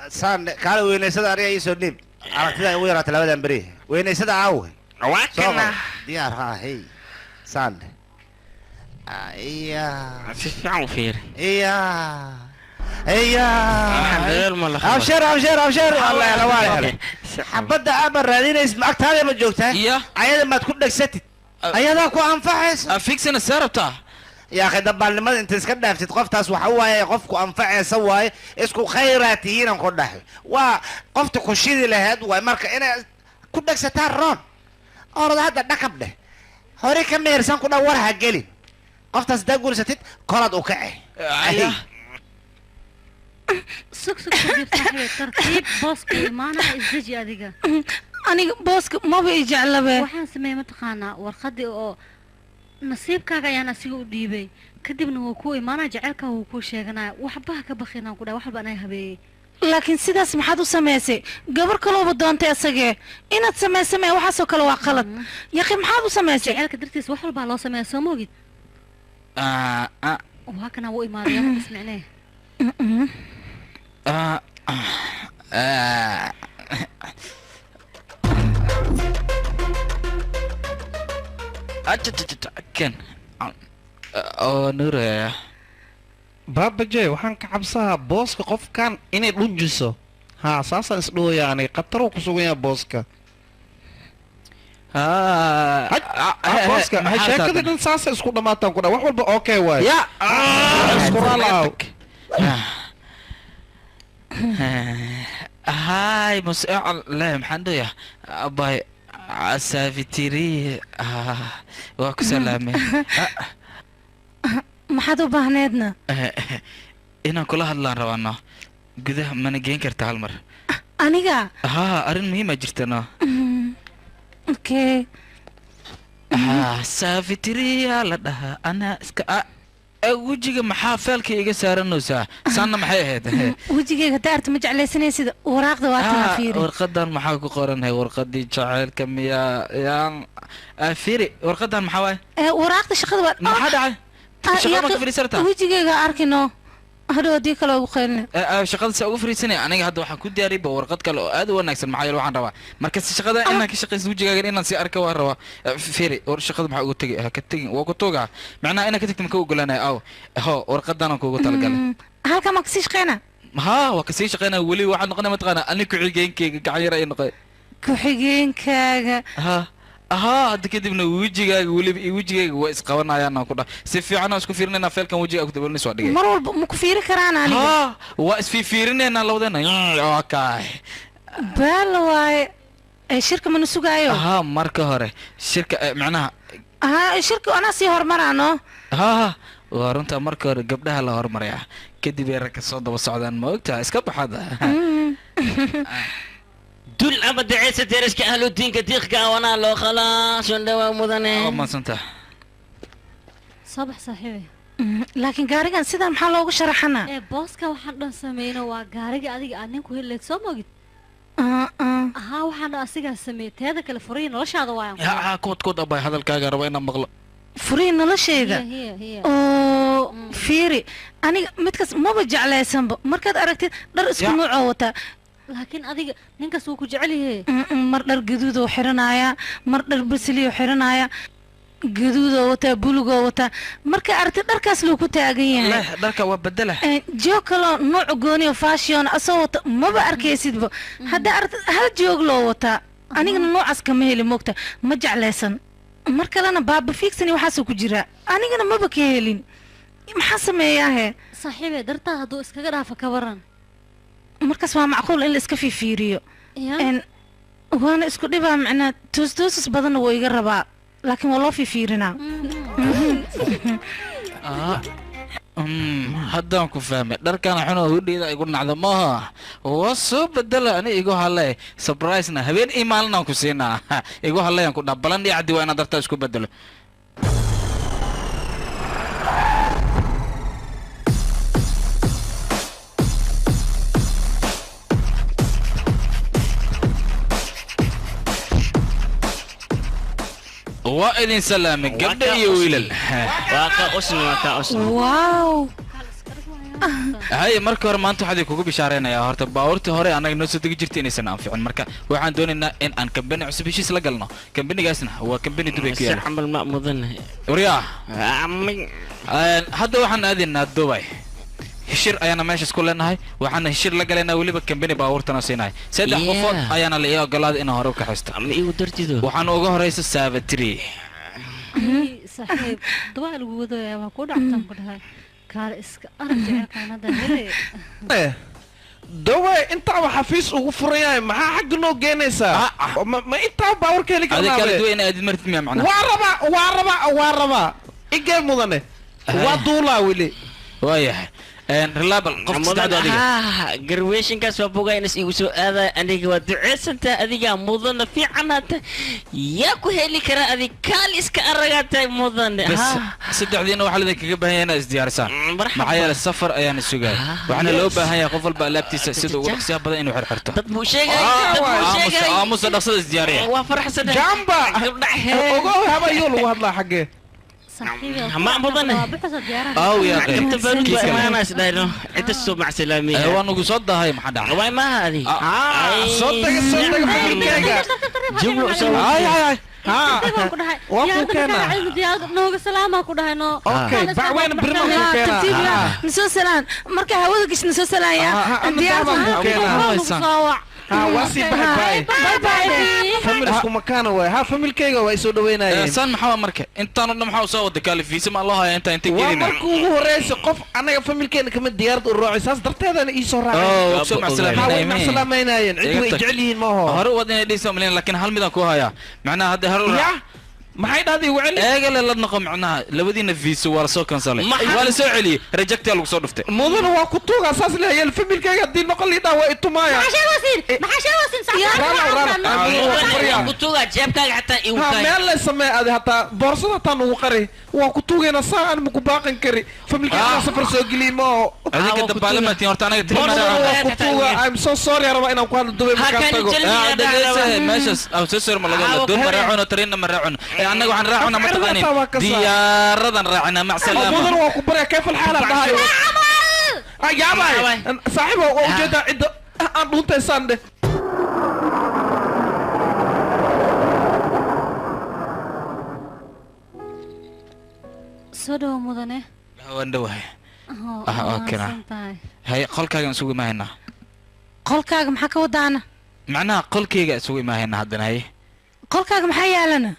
ساند قال وينيسدا اريا يسو ديب aragtida ugu yaraatay labadan bari weynaysada aawe waakana diyaar ha hey sand iya fiican fiir iya abshir الله يا لوالي حبدا ابا رادينيس معك هذا ما جوجتها ايدا ما تكون دغستid ايدا ku anfacaysa fixina sarabta يا اخي دبالنimada inta iska dhaaftid qoftaas waxa waaye qofku anfacaysa waaye isku khayraatihiin ku dhaxay waa qofta ku shidi lahayd waa marka inay ku dhagsataa roon orada hadda dhakab dheh hore ka meersan ku dhawar ha gelin qoftaas dagursatid kolad u kacay سك ترتيب بوسك معنا إزدجي أديك أنا بوسك ما بيجي على به وحنا سمي متقانا ورخدي أو نصيب كاغا يا نسيو ديبي كدبنا وكوي معنا جعلك وكو شيغنا وحبها كبخينا كدا وحب أنا هبي لكن سيداس ما حدو سميسي قبر كلو بدونتي أساقي إنا تسمي وحاسو كلو وقلت يا أخي ما حدو سميسي جعلك درتيس وحل بالله سميسي موجد وهكنا وإي ماريا تسمعناه كان waa nuuraya baabaje waxaan ka cabsahaa booska qofkan inay dhujiso haa saasaan isdhowayaanay khatar ku sugan yahay booska booska sheekada dhan saasa isku dhamaataan ku dha wax walba okay waay ya isku raalaaw هاي مسأل لا محندويا باي عسافتيري واكو سلامي maxaad u baahneedna inaan kula hadlaan rabaano gudaha mana geen karta hal mar aniga haa arrin muhiima jirtano okay saafitiriya la dhahaa anaa iska wejiga maxaa feelka iga saaranaysaa saanna maxay ahayd wejigayga daarta ma jeclaysanaysid waraaqda waa taa fiiri warqadan maxaa ku qoranhay warqadii jacaylka miyaa yaan fiiri warqadan maxaa waay waraaqda shaqada waa maxaa dhacay shaqada ma ka fariisartaa wejigayga arkino hadhow haddii kale ugu qaylina shaqada se ugu fariisanaya aniga hadda waxaan ku diyaariyba warqad kale oo aad u wanaagsan maxaa yeele waxaan rabaa marka shaqada inaan ka shaqaysto wejigaagan inaan sii arka waan rabaa fiiri war shaqada maxaa ugu tegi ka tegin waa ku toogaa macnaha inaad ka tagta maka ogolanaya aw ho warqadan aan kuugu talagalay halkaa ma kasii shaqeyna ها وكسي شقينا ولي واحد نقنا متقنا أنا كحجين كي كعيرة ينقي كحجين كاجا ها هذا كده من وجهك ولي وجهك وإسقاطنا يا ناقودا سيف عنا اسكو فيرنا نافل كم وجهك أكتب لنا سؤال دقيقة مرة مكفير كرانا عليه ها واسفي فيرنا أنا لو دنا أوكي بالواي الشركة من السوق أيوه ها ماركة هره شركة معناها ها الشركة أنا سيهر مرانو ها وارنت ماركة قبلها لا هر مريا كده بيرك الصوت والصعدان ما وقتها اسكب هذا دول أبد عيسى تريش كأهل الدين كتيخ وانا لو خلاص وندوا مدني ما سنته صباح صاحبي لكن gaarigan sida maxaa loogu sharaxana booska waxaan dhan sameeyno waa gaariga adiga aan ninku heleed soo mogid waxaan asiga sameeyay teeda kale furiin noloshaada waayaan ها كود أباي هذا الكاغا ربا إنا مغلق furiin noloshayda oo fiiri aniga midkaas maba jeclaysanba markaad aragtid dhar isku nuucoo wataa laakiin adiga ninkaas wuu ku jecel yahay mar dhar gaduudoo xiranaya mar dhar basaliyo xiranaya gaduudoo wataa bulugoo wataa marka aragtid dharkaas loo ku taagan yahay لا دارك وبدله joog kaloo nuuc gooniyo fashion asoo wata maba arkaysidba haddaa aragtid hal joog loo wataa anigana noocaas kama heli moogta ma jeclaysan mar kalena baaba fiigsani waxaasoo ku jira anigana maba ka helin maxaa sameeyaahe saaxiibe dartaa hadduu iskaga dhaafo ka waran markaas waa macquul in la iska fiifiiriyo waana isku dhibaa macnaa toostoosis badanna wuu iga rabaa laakiin waa loo fiifiirinaa haddaan ku fahmay dharkana xunoo hudheyda igu nacda maaha waa soo bedela ani igu hale surprisena habeen ii maalinaan ku siinaa igu halayaan ku dhaa balan iyo caddi waa inaan dartaa isku bedelo وإذن سلام قبل يويلل واقع أسن واو هاي مركور ما أنتو حدي كوكو بشارين يا هرت باورت هوري أنا نوصل تيجي جرتين سنة في عن مركا وعن دوننا إن أن كمبني عصب شيء سلقلنا كمبني جاسنا هو كمبني دبي كيان عمل مأمودن وريا عمي هذا وحنا هذه دبي هشير أنا ماشي سكولنا هاي وحنا هشير لقلنا ولي بكمبني باورتنا سيناي سيد حفظ أنا اللي يا قلاد إنه هروك حست عمي ودرتي دو وحنا وجه رئيس السابتري صحيح دواء الوجود يا ما كود عتام كده كار إسك أرجع كان ده دواء أنت وحفيز وفريا ما حق نو جينيسا ما أنت باور كلك هذا كله دوين أدي مرت ميا معنا واربا إيجا مدنه ودولا ولي وياه رلابل قفت تعدو أديك قرويشن كاس وابوغا ينس يوسو هذا أديك ودعيس أنت أديك مضن في عنات ياكو هيلي كرا أديك كاليس كأرغات مضن بس سد عدينا واحد ذيك قبها هنا ازديار سان معايا السفر أيان السجاي وحنا لو بها هي قفل بقى لابتي سد ورقصيها بدأ إنه حرحرته تطبو شيء مصر نقصد ازديارية وفرح سد جنبا أوه هذا يقول والله حقه ما مضن أو يا أخي أنت بارد ما أنا سدايرو أنت السوق مع سلامي هو نقول صدق هاي محدا واي ما هذه صدق جملة سوي waan ku dhahay Waa yaa ku keenaa. cilmi diyaad nooga salaama ku dhahay no Okay, bacween birma ku keenaa. nasoo salaan marka hawada gash nasoo salaan yaa waa sii baxay familku makaana waay ha familkayga waa isoo dhaweynayeen san maxaa marka intaan dhan maxaa soo wada kalifiisa ma loo haya inta waa gelina markii ugu horeysa qof anaga familkeena kamid diyaarad u raacay saas darteedana ii soo raacay macsalaameynayeen cid way jecel yihiin maaho hore wad inay dhiso malin laakiin hal midaan ku haya macnaha hadda hore maxay dhahday waceli eegale la noqo macnaha labadiina fiiso waa la soo kansalay waa la soo celiyey reject lagu soo dhuftay mudana waa ku tuuga saas leeyay familkayga hadii noqon liidhaa waa itumaaya ku tuuga jeebkaaga xataa igu tahay meel la samee adi hataa boorsada hataa nugu qari waa ku tuugayna saa aan maku baaqan kari familkayga safar soo geliyey maaho adiga dabaalamatiin horta anaga boorsada waa ku tuuga I'm so sorry araba inaan ku hadlo dubay markaan tago meeshas aw soo sor ma laga doon maraacono tareen maraacono annaga waxaan raacona ma taqaanin diyaaradan raacina mac salaama mudan waa ku barya kayf alxaal dhahay ayaabay saaxiibo oo ujeeda cid aan dhuntay sande soo dhawo mudane waan dhawahay okay hay qolkaaga isugu imaahayna qolkaaga maxaa ka wadaana macnaha qolkayga isugu imaahayna haddana hay qolkaaga maxaa yaalana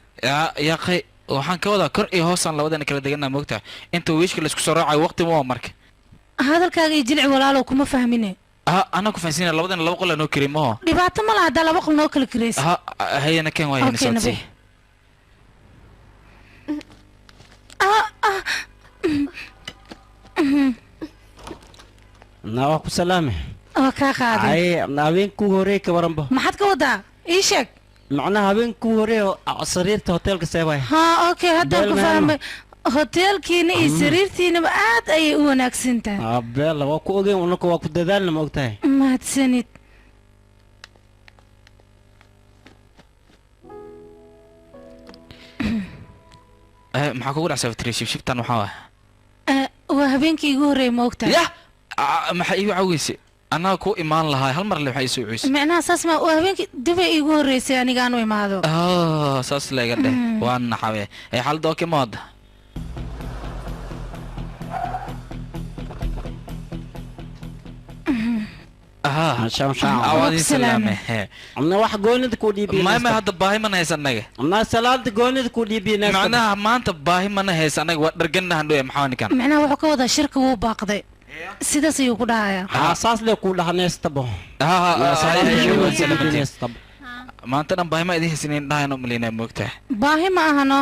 yaa qay waxaan ka wadaa kor iyo hoosaan labadana kala deganaa moogtaa inta wiishka la isku soo raacayo waqti ma marka hadalkaaga iyo jilic walaalow kuma fahmine anaa ku fahansiina labadana laba qol noo kari maho dhibaato ma laha haddaa laba qol noo kala karaysa hayana keen waa hayna socodsi naa ku salaame waa kaa qaaday ay habeenkii horey ka waranba maxaad ka wadaa ii sheeg macnaha habeenkii hore sariirta hoteelka seebay okay haddaan ku fahmay hoteelkiina iyo sariirtiinaba aad ayay u wanaagsan tahay beela waa ku ogeyn unaka waa ku dadaalna ma ogtahay mahadsanid maxaa kugu dhacsaa fatri shibshibtan waxaa waa habeenkii igu horreeyay ma ogtahay yah maxaa iigu caweysay annaga ku imaan lahaa hal mar le waxay soo ceysay micnaha saas ma waa habeenkii dibay iigu horreysay aniga aan u imaado saas leega dheh waa naxawe xaalada oke ma wadda wax goonida ku dhiibiyay hadda baahi mana haysa anaga salaada goonida ku dhiibiyay macnaha maanta baahi mana haysa anaga waa dharganahan dhowe maxaa ninkan micnaha wuxuu ka wadaa shirka wuu baaqday sidaas ayuu ku dhahayaa saas le ku dhahaneystabo maanta dhan baahi ma idin haysanin dhahayan umaleynaa moogtahay baahi ma ahano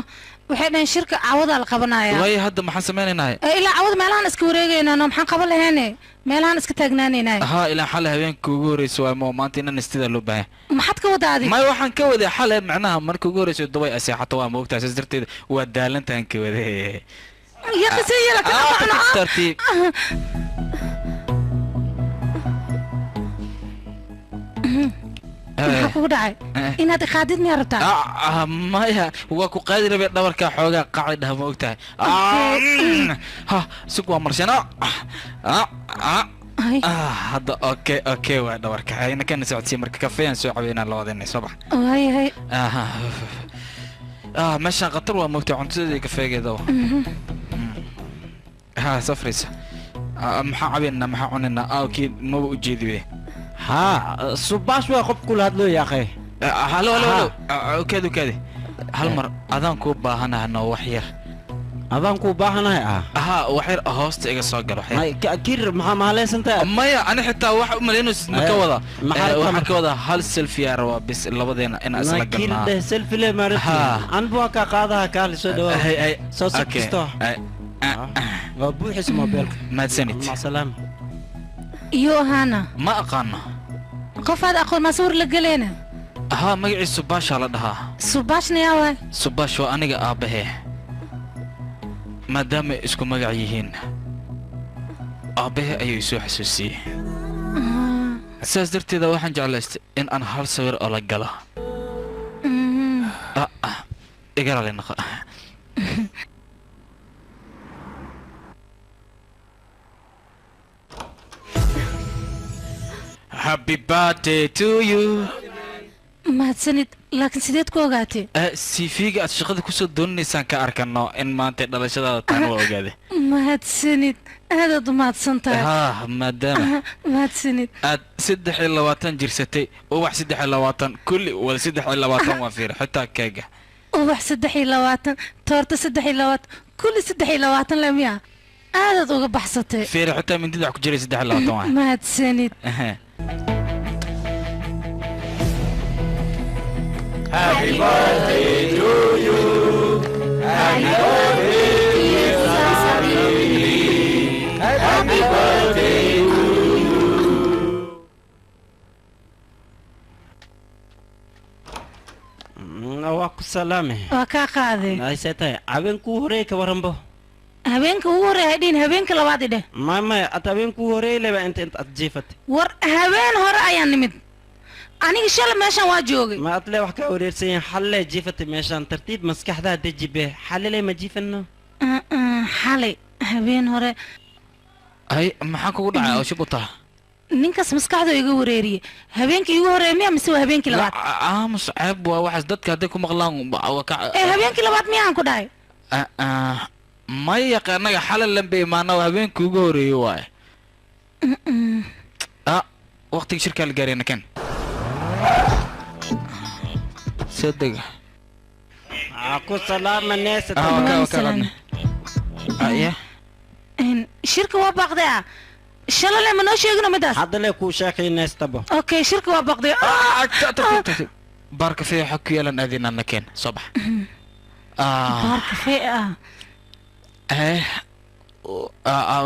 waxay dhahayn shirka cawadaa la qabanaya waayo hadda maxaan samaynaynaa ilaa cawada meelahaan iska wareegaynano maxaan qaban lahayne meelahaan iska taagnaanaynay ilaa xale habeenka ugu horeysa waa moo maanta inan istida loo baahan maxaad ka wadaa adig may waxaan ka waday xale macnaha marka ugu horeysa dubay aseexato waa moogtahay saas darteeda waa daalantahan ka waday tartiib maxaa kugu dhacay inaad iqaadid miyaa rabtaa maya waa ku qaadi rabee dhabarkaa xoogaa qacay dhaha ma ogtahay sug waa marshano hadda okay waa dhabarka inakana socodsiya marka kafeeyaan soo caweynaa labadeena soo bax waayahay meeshaan khatar waa moogtahay cuntadeeda iyo kafeegeeda safraysa maxaa caweynaa maxaa cunaynaa kii maba ujeedibe subash waa qof kula hadloo yaaqay halo kaadi hal mar adaan kuu baahanahno wax yar adaan kuu baahanahay wax yar hoosta iga soo galo kir maxaa mahaleysantay maya ani xitaa waxa u malayno ka wada waxaan ka wada hal selfie rabaa bis labadeena inaan isla galnaa kir selfie le maarata anbu ka qaadaha kaali soo dhawaad soo sakisto waa buuxis mobilka mahadsanid salaam iyo ahaana ma aqaano qofaad aqoon ma sawir la galeena magaciisa subaasha la dhahaa subaashna yaa waay subaash waa aniga aabbahe maadaama isku magac yihiin aabbahe ayuu isoo xasuusiyey sidaas darteeda waxaan jeclaystay in aan hal sawir oo la galo igarale noqo Happy birthday to you. mahadsanid laakiin sideed ku ogaatay CV-ga aad shaqada kusoo doonaysaan ka arkano in maanta dhalashadaada taan waa ogaade mahadsanid aadaad u mahadsantahay maadaama mahadsanid aad 23 jirsatay ubax 23 kulli wada 23 waa fiir xitaa keega ubax 23 toorta 23 kulli 23 lamiya aadaad uga baxsatay fiir xitaa mindida wax ku jiray 23 waa mahadsanid Happy birthday to you. Happy birthday, dear Sally. Happy birthday to you. Waa ku salaame. Waa ka qaaday. Ay seetay habeenku hore ka waranbo. Habeenka ugu horeeyay hadhiin habeenka labaad idhe. Ma at habeenku hore leba inta jiifatay. War habeen hore ayaan nimid. aniga shalay meeshan waa joogay ma adle wax ka wareersan xalle jiifatay meeshan tartiib maskaxda dajibe xalle ma jiifano xalay habeen hore ay maxaa kugu dhacay oo shubta ninkaas maskaxda iga wareeriyay habeenkii igu horeeyay miya mise habeenkii labaad muscab waa waxas dadka haday ku maqlaan habeenkii labaad miyaan ku dhahay ma yaqaanaga xalay lambe maana habeenkii ugu horeeyay waay waqtiga shirka la gaarayna kan صدق اكو سلام الناس ايه شركه وباقدة شلا لما نو شيغنا مداس هذا اللي كو شاكي الناس تبو اوكي شركه وباقدة بارك في حكي يلا نادينا نكين صباح بارك في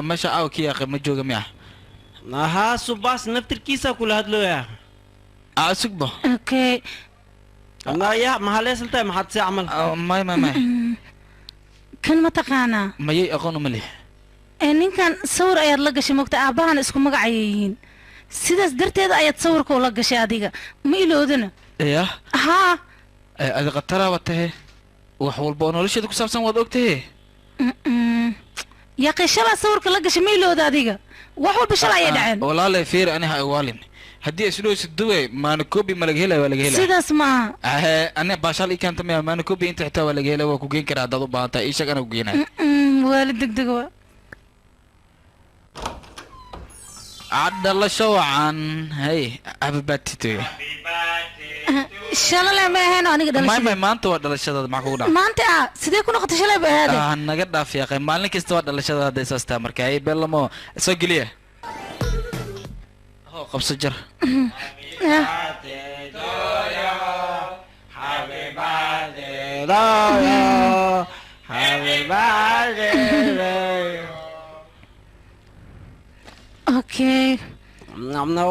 ماشي اوكي يا اخي ما جوجا مياه ها سباس نفتر كيسا كل هادلو يا اسكبه اوكي انا يا ما هليس انت ما حد يعمل ما كان ما تقانا ما يي اقون مليح ان كان صور اياد لا غشي مقتا اباhan isku magacayeeyeen sidaas darteeda ayad sawirka ula gashay adiga ma iloodana ya ha adiga qatara watahay wax walba nolosheeda ku saabsan waad ogtahay ya qishala sawirka la gashay ma ilooda adiga wax walba shalay ay dhaceen walaalahay fiir aniga ay waalin haddii islo sidoo ma na koobi ma laga helay waa laga helay sidaas ma ana baashal i kaanta ma na koobi inta xitaa waa laga helay waa ku geen karaa dad u baahanta ii shaqana ku geenay waalid degdeg waa عدل شوعان هي عبباتي shalay ma ahayn aniga dhalashada ما maanta waa dhalashada maxaa kugu dhacay maanta sidee ku noqotay shalay ba ahayd naga dhaaf yaaqay maalin kasta waa dhalashada haday saastaa marka ay beelamo soo geliya هو قبص الجر اوكي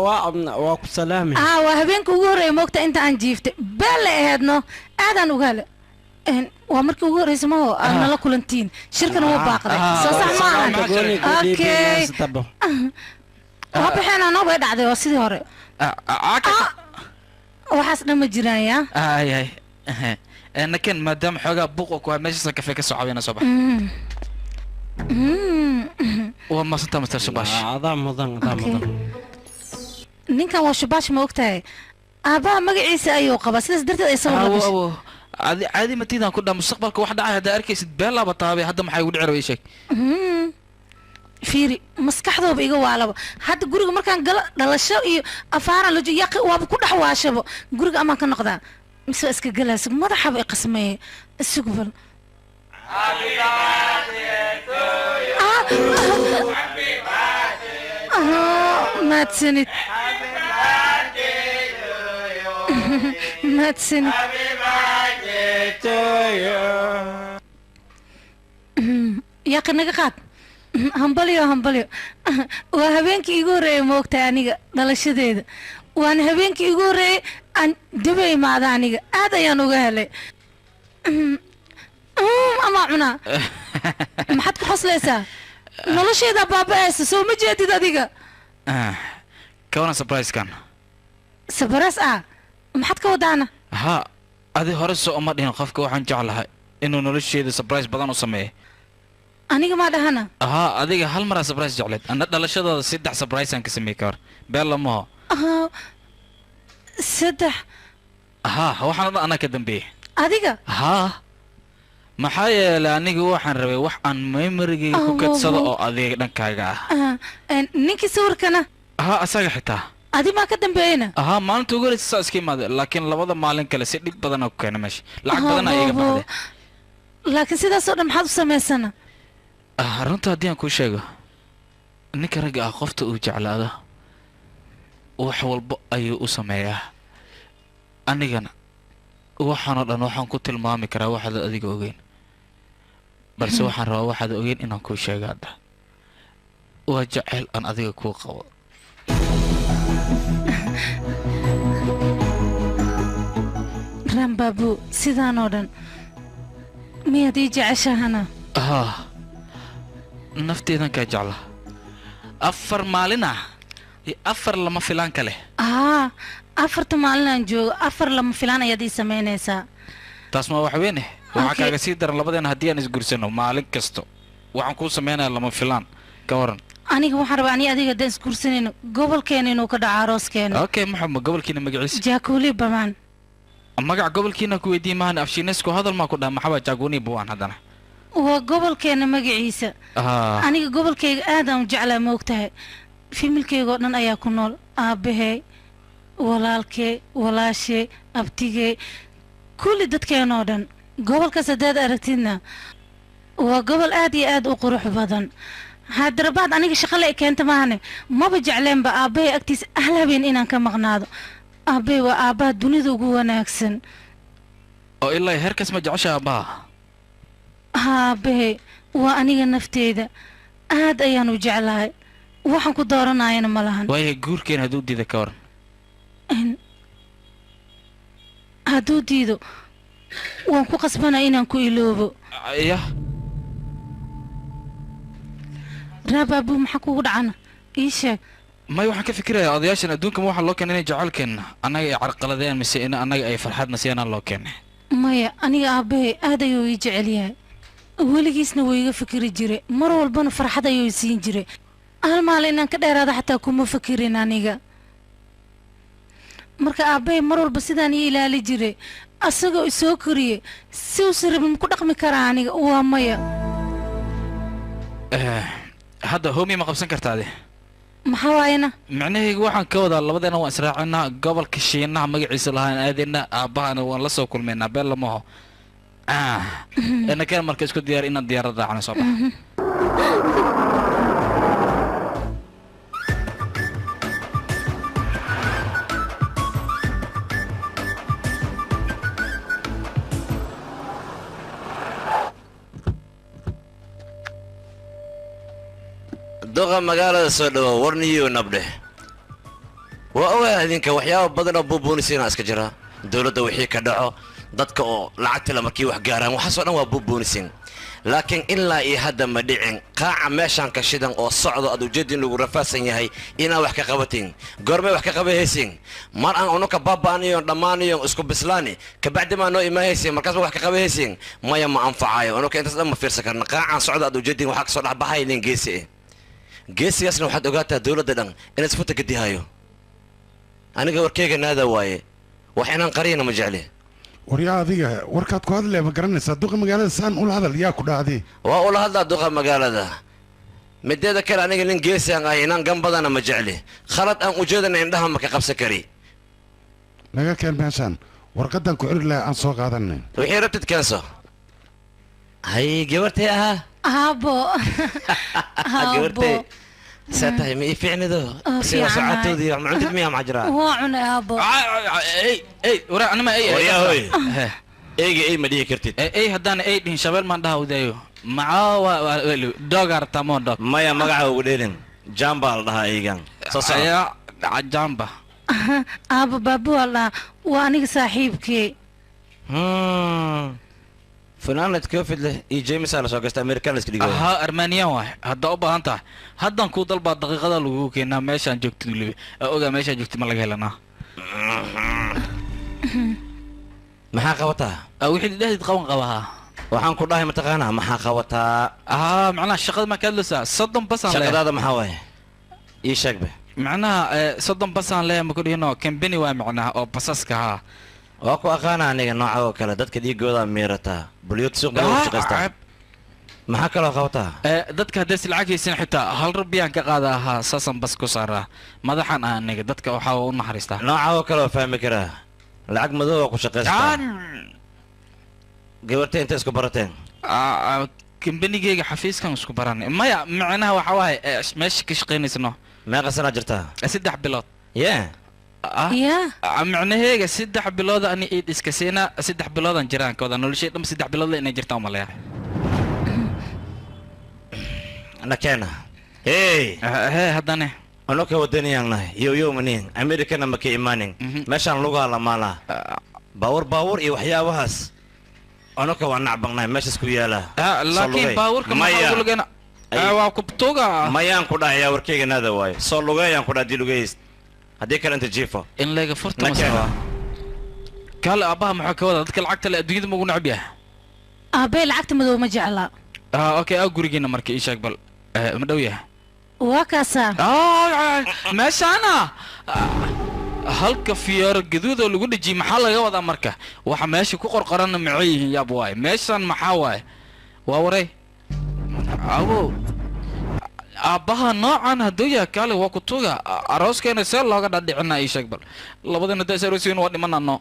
waa ku salaami waa habeenka ugu horeeyay moogta inta aan jiiftay beel la ahaydno aadaan ugaale waa markii ugu horreysay ma oo aan nala kulantiin shirkana waa baaqday soo sax ma aha okay وابحنا نوبة دعدي وسيدي هوري وحاس دم جيران يا اي انا كان مادام حوغا بوقك وماشي سكفيك صعبين صباح وما صنت مستر شباش عظام نين كان وشباش ما وقتها ابا مقعيسه ايو قبا سيدس درتد اي صور عادي ما تيدان كلها مستقبلك واحد هذا اركيس بيلا بطابي هذا ما حيود عربي شيك fiiri maskaxdooba iga waalaba hadda guriga markaan galo dhalasho iyo afaara la yaqi waaba ku dhaxwaashabo guriga amaan ka noqdaa mise iska galaas madaxaba i qasmeeye isugu bal maadsanid maadsanid yaqi naga qaad hambalyo waa habeenkii igu horeeyay moogtay aniga dhalashadeeda waana habeenkii igu horeeyay aan daba imaada aniga aad ayaan uga helay amaa cunaa maxaad ku qoslaysaa nolosheeda baaba-aysa soo ma jeedid adiga kawana surprisekan sabras maxaad ka wadaana ha adi hore soo uma dhihin qofka waxaan jeclahay inuu nolosheeda surprise badan u sameeyo aniga ma dhahana adiga hal mar surprise jecleed ana dhalashadooda 3 surprise aan ka sameeyay kar beel lamo 3 ها waxaan dhan anaa ka dambeeyay adiga haa maxaa yeelay anigu waxaan rabay wax aan memory-gayga ku kadsado oo adiga dhankaaga ah ninkii sawirkana haa asaga xitaa adi maa ka dambeeyna haa maalinta ugu horeysa saa iska imaaday laakiin labada maalin kale si dhib badan ku keena meesha lacag badan ayaa iga baxday laakiin sidaasoo dhan maxaad u samaysana runta haddii aan kuu sheego ninka ragga ah qofta uu jeclaado wax walba ayuu u sameeyaa anigana waxaanoo dhan waxaan ku tilmaami karaa waxaad adiga ogeyn balse waxaan rabaa waxaad ogeyn inaan kuu sheego hadda waa jacayl aan adiga kuu qabo rambaabu sidaanoo dhan miyaad ii jeceshahana haa nafteedan kaa jecla 4 maalin ah iyo 4 lama filaan ka leh afarta maalin aan joogo 4 lama filaan ayaad ii samaynaysaa taas ma wax weyn waxaa kaaga sii daran labadeena haddii aan isgursano maalin kasto waxaan kuu samaynayaa lama filaan ka waran aniga waxaan rabaa ani adiga haddaan isgursanayno gobolkeena inuu ka dhaco arooskeena okay maxamed gobolkiina magaciisa jaakuli bamaan magac gobolkiina ku weydiin maahan afshiineysku hadal maa ku dhaha maxaba jaaguni buwaan haddana waa gobolkeena magaciisa aniga gobolkayga aadaan u jeclaa ma ogtahay familkaygaoo dhan ayaa ku nool aabahey walaalkee walaashee abtigee kulli dadkeenoo dhan gobolkaas haddaad aragtidna waa gobol aad iyo aad u qurux badan haddarabaad aniga shaqale e keenta maahane maba jecleenba aabbahay agtiisa ahal habeen inaan ka maqnaado aabbahay waa aabbaha dunida ugu wanaagsan oo ilaa heerkaas ma jecesha aabbaha aabbahay waa aniga nafteyda aad ayaan u jeclahay waxaan ku dooranayana ma lahan waayahay guurkeen hadduu diida ka waran hadduu diido waan ku qasbanaa inaan ku iloobo yah raabaabu maxaa kugu dhacana ii sheeg may waxaan ka fikirayaa odayaashan adduunka ma waxaa loo keenay inay jacaylkeenna annaga ay carqaladeen mise in annaga ay farxadna siyanaan loo keenay maya aniga aabbahay aad ayuu ii jecel yahay weligiisna wuu iga fikiri jiray mar walbana farxad ayuu siin jiray hal maalin inaan ka dheeraada xataa kuma fikirin aniga marka aabbahay mar walba sidaan ii ilaali jiray asagoo isoo koriyey si uusa rabin ku dhaqmi karaa aniga waa maya hadda hoomi ma qabsan kartaade maxaa waayana micnahayga waxaan ka wadaa labadeena waan israacinaa gobolka shiinaha magaciisa lahaan aadayna aabbahana waan la soo kulmaynaa been lamaho inakeen marka isku diyaar inaan diyaarad raacno soo baxa doqa magaalada soo dhawo warniyo nabdheh waa ogaa idinka waxyaaba badan oo buubuunisiina iska jira dowladda wixii ka dhaco dadka oo lacagtila markii wax gaaraan waxaasoo dhan waa buubuunisin laakiin ilaa iyo hadda ma dhicin qaaca meeshaan ka shidan oo socdo aad ujeedin lagu rafaasan yahay inaan wax ka qabatin goormay wax ka qabahaysin mar aan unuka baaba'aniyon dhammaaniyon isku bislaani kabacdi maa noo imaahaysin markaas ma wax ka qabahaysin maya ma anfacayo unuka intaas dhan ma fiirsan karna qaacaan socdo aad ujeedin waxaa kasoo dhexbaxay nin geesi geesigaasna waxaad ogaataa dowladda dhan inaad isfuta gadihayo aniga warkeyga naada waaye wax inaan qariyana ma jecle waryaa adiga warkaad ku hadlee ma garanaysaa duqa magaalada saan ula hadal yaa ku dhacday waa ula hadlaa duqa magaalada mideeda kale aniga nin geesi aan ahay inaan gambadana ma jecle khalad aan ujeedana indhaha ma ka qabsan kari naga keen meeshaan warqadan ku ciri lahaa aan soo qaadanay wixii rabtid keenso hay gabartay ahaa aabo gabartay ساتاي مي فعندو سيو ساعتو دي ما عندك ميا معجرا واعنا يا ابو اي ورا انا ما اي يا هوي اي ما دي كرتيد اي هدان اي دين شبل ما دها ودايو معا دوغار تامو دوغ مايا مغا وديرين جامبال دها ايغان يا جامبا ابو بابو والله واني صاحبكي فنانة كوفيد له اي جيمس على سوق امريكان اسك دغه ها ارمانيا واي هدا u baahan tahay hadan ku dalba daqiiqada lagu keenaa meeshan joogto libi oga meeshan joogto ma laga helana maxaa qabataa wixii dhahdid qaban qabaha waxaan ku dhahay mataqaana maxaa qabataa macnaha shaqada ma kaadlasa 30 basan leh shaqadaada maxaa waay ii sheeg be macnaha 30 basan leh ma ku dhino company waa macnaha oo basaska ha waa ku aqaana aniga nooca oo kale dadka dhiigooda miirataa bulyood suuq u shaqaystaa maxaa kaloo qabataa dadka haddays lacagaysan xitaa hal rubiyaan ka qaada ahaa saasan bas ku saaraa madaxan ah aniga dadka waxaa u naxariistaa nooca oo kale oo fahmi karaa lacag madow oo ku shaqaystaa gabarta inta isku barateen kambanigeyga xafiiskan isku baranay maya macnaha waxa waaye meesha ka shaqaynaysano meeqa sanaa jirtaa 3 bilood yeah macnaheega 3 bilood ani iid iska siina 3 biloodan jiraan kooda noloshay dham 3 bilood inay jirtaan umaleeya ana keena hey haddana ano ka wadaniyaan nahay yo manin americana ma ka imaanin meeshaan lugaa la maalaa baawur iyo waxyaabahaas ano ka waa nacbaqnahay meeshaas ku yaala laakiin baawurka maxaa ugu lugana waa kubtuga mayaan ku dhahayaa warkeyga naada waayo soo lugeeyaan ku dhaha dii lugeys haddii kale inta jiifo in layga furta masawa kaale aabbaha maxaa ka wada dadka lacagta le adduunyada ma ugu necab yahay aabbay lacagta madow ma jecla okay gurigeena marka ii sheeg bal ma dhow yahay waa kaasaa meeshaana halka fiyoor gaduud oo lagu dhejiyey maxaa laga wadaa marka waxa meesha ku qorqoranna maxay yihiin yaab waaye meeshan maxaa waaye waa waray abo aabbaha noocan hadduu yahay kaale waa kutuga arooskeena see looga dhadhicinaa ii sheeg bal labadana da aroosiin waa dhimanano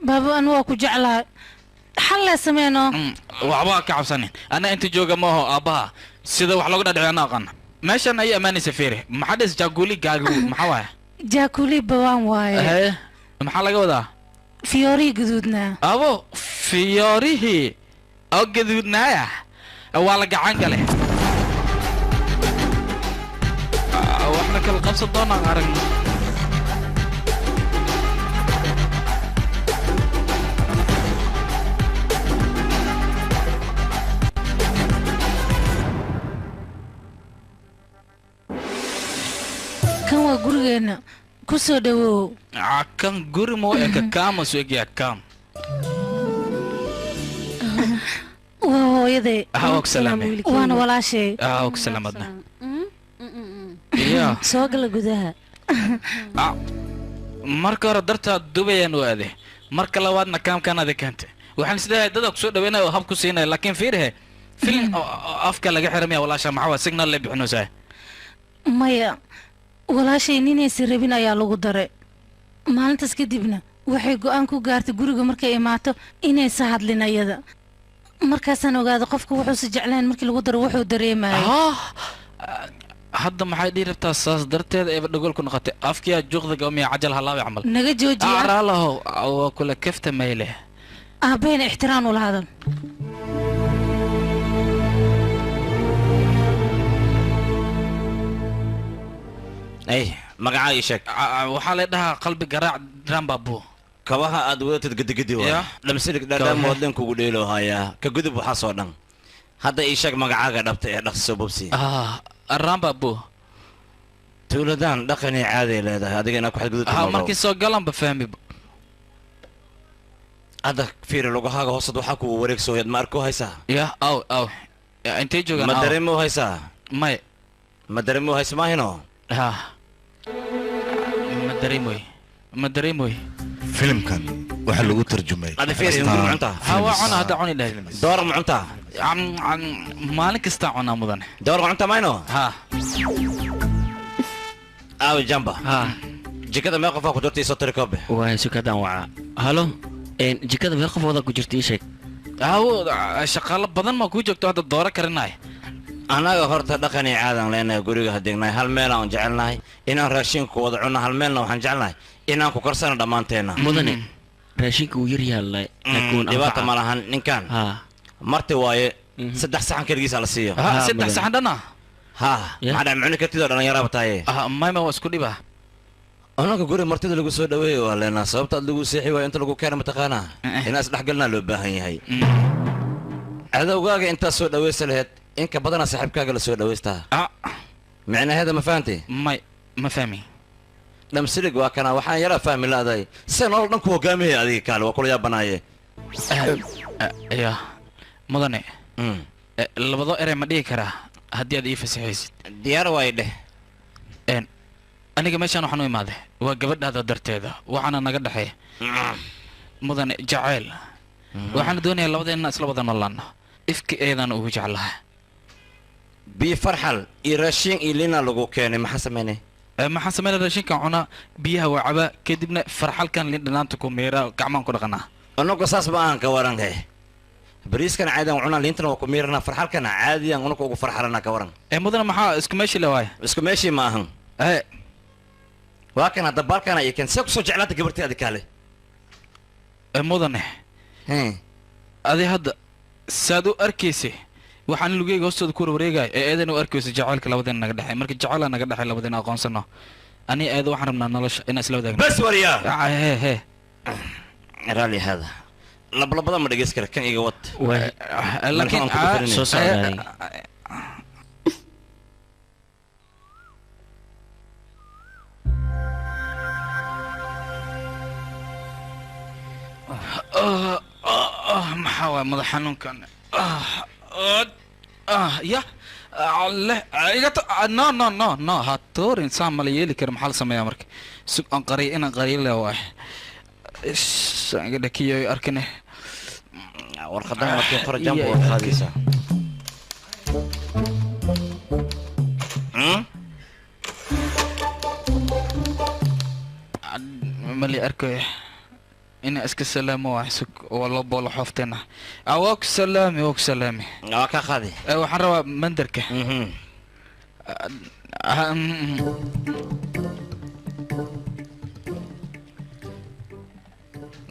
baaba anu waa ku jeclahay xalle sameeno waxba ka cabsanin ana inta jooga maaho aabbaha sida wax looga dhadhicina aqana meeshan ay amaanaysa feere maxaa dhis jaaguli gaagu maxaa waaye jaakuli bawaan waaye maxaa laga wadaa fiyoorihii gaduudnaa abo fiyoorihii oo gaduudnaaya waa la gacan gale waxna kala qabsan doonaan aragna kan waa gurigeena ku soo dhawow kan guri moo eka kaama soo egyaa kaam waa hooyaday waana walaashay og salaamadna soo gala gudaha marka hore dartaa dubayaan u aade marka labaadna kaamkaanaada keentay waxaan isleeyahay dada ku soo dhaweynaya oo hab ku siinaya laakiin fiirhe filin afka laga xiramaya walaasha maxaa waa signal la bixinaysaa maya walaashay ninaysa rabin ayaa lagu daray maalintaas kadibna waxay go'aan ku gaartay guriga markay imaato inaysa hadlin ayada markaasaan ogaada qofku wuxuusa jeclayn markii lagu daro wuxuu dareemayo hadda maxay dhii rabtaa saas darteeda eeba dhagol ku noqotay afkiyaa juuqda gawmiya cajal halaabi camal naga joojiya araalahow waa kula kafta mayle aabbayna ixtiraan ula hadal ay magacaa ii sheeg waxaa la dhahaa qalbi garaac rambabu kabaha aad wadatid gadigadi waa dhamsilig dhaadhamood dhan kugu dheeloo hayaa ka gudub waxaasoo dhan hadda ii sheeg magacaaga dhabta ee dhaqsi soo bobsi rambabu tuuladaan dhaqanii caaday leedahay adiga inaa ku xadgudubta markii soo galanba fahmi hadda fiiri lugahaaga hoosad waxaa kugu wareegsooyaad ma arko haysaa aw intay joogaan ma dareemo haysaa may ma dareemo haysa maahino ma dareemoy filimkan waxaa lagu tarjumay door ma cuntaa maalin kastaa cunaa mudan door ma cuntaa mayno aawi jamba jikada mee qofaa ku jirta isoo tiri koobe waay sukadaan wacaa halo jikada mee qof wada ku jirta ii sheeg shaqaalo badan maa kuu joogto hadda dooro karinaay annaga horta dhaqanii caadaan leenahay guriga hadeegnahay hal meelaan jecelnahay inaan raashinku wada cunno hal meelna waxaan jecelnahay inaan ku karsano dhammaanteenna mudane raashinka uu yar yaallay dhibaata ma lahan ninkan marti waaye 3 saxan keligiisa la siiyo 3 saxan dhana maxaa dhac mucni kartidoo dhallinyaraaba tahaye mayma waa isku dhiba annaga guri martida lagu soo dhaweeyo waa leenaa sababta aad lagu seexi waayo inta lagu keena mataqaanaa inaa isdhexgalnaa loo baahan yahay cadowgaaga intaad soo dhawaysa laheed inka badanaa saaxiibkaaga la soo dhawaystaa micnaheeda ma fahanti ma fahmi dhamsilig waa kana waxaan yaraa fahmi la'dahay se nolol dhan ku hogaamiyay adiga kaale waa kula yaabanaaye ya mudane labadoo erey ma dhigi karaa haddii aad ii fasaxaysid diyaar waay dheh aniga meeshaan waxaan u imaaday waa gabadhaada darteeda waxaana naga dhexeeya mudane jacayl waxaan doonayaa labadeenna isla wada noolaano ifka eedan ugu jeclaha bii farxal iyo raashin iyo lina lagu keenay maxaa sameynay maxaan sameynay raashinkan cunaa biyaha waa cabaa kadibna farxalkan lin dhanaanta ku meera gacmaan ku dhaqanaa anagu saas ma aan ka waran bariiskan caadiyan cunaa liintana waa ku meerana farxalkana caadiyan anagu ugu farxalana ka waran mudane maxaa isku meeshii la waaya isku meeshii ma ahan waa kana dabaalkana iyo kan soo jeclaata gabartii adi kaale mudane adi hadda saad u arkaysay waxaan lugeyga hoostooda ku wareegay ee eedan u arkayso jacaylka labadeena naga dhexay marka jacayla naga dhexay labadeena aqoonsano ani eedo waxaan rabnaa nolosha inaan isla wadaagno bas wariyaa he raalli hada lablabada ma dhageys kara kan iga wad laakiin soo socday maxaa waay madax xanuunkan ya no ha toorin saa mala yeeli kara maxaa la sameeyaa marka sug aan qariyo inaan qariyo le waay saan iga dhakiyo arkane warqadaha markii qora jambo waa qaadaysaa mali arkayo ina iska salaamo waa sug oo la boolo xoofteena awook salaami waa ka qaadi waxaan rabaa mandarka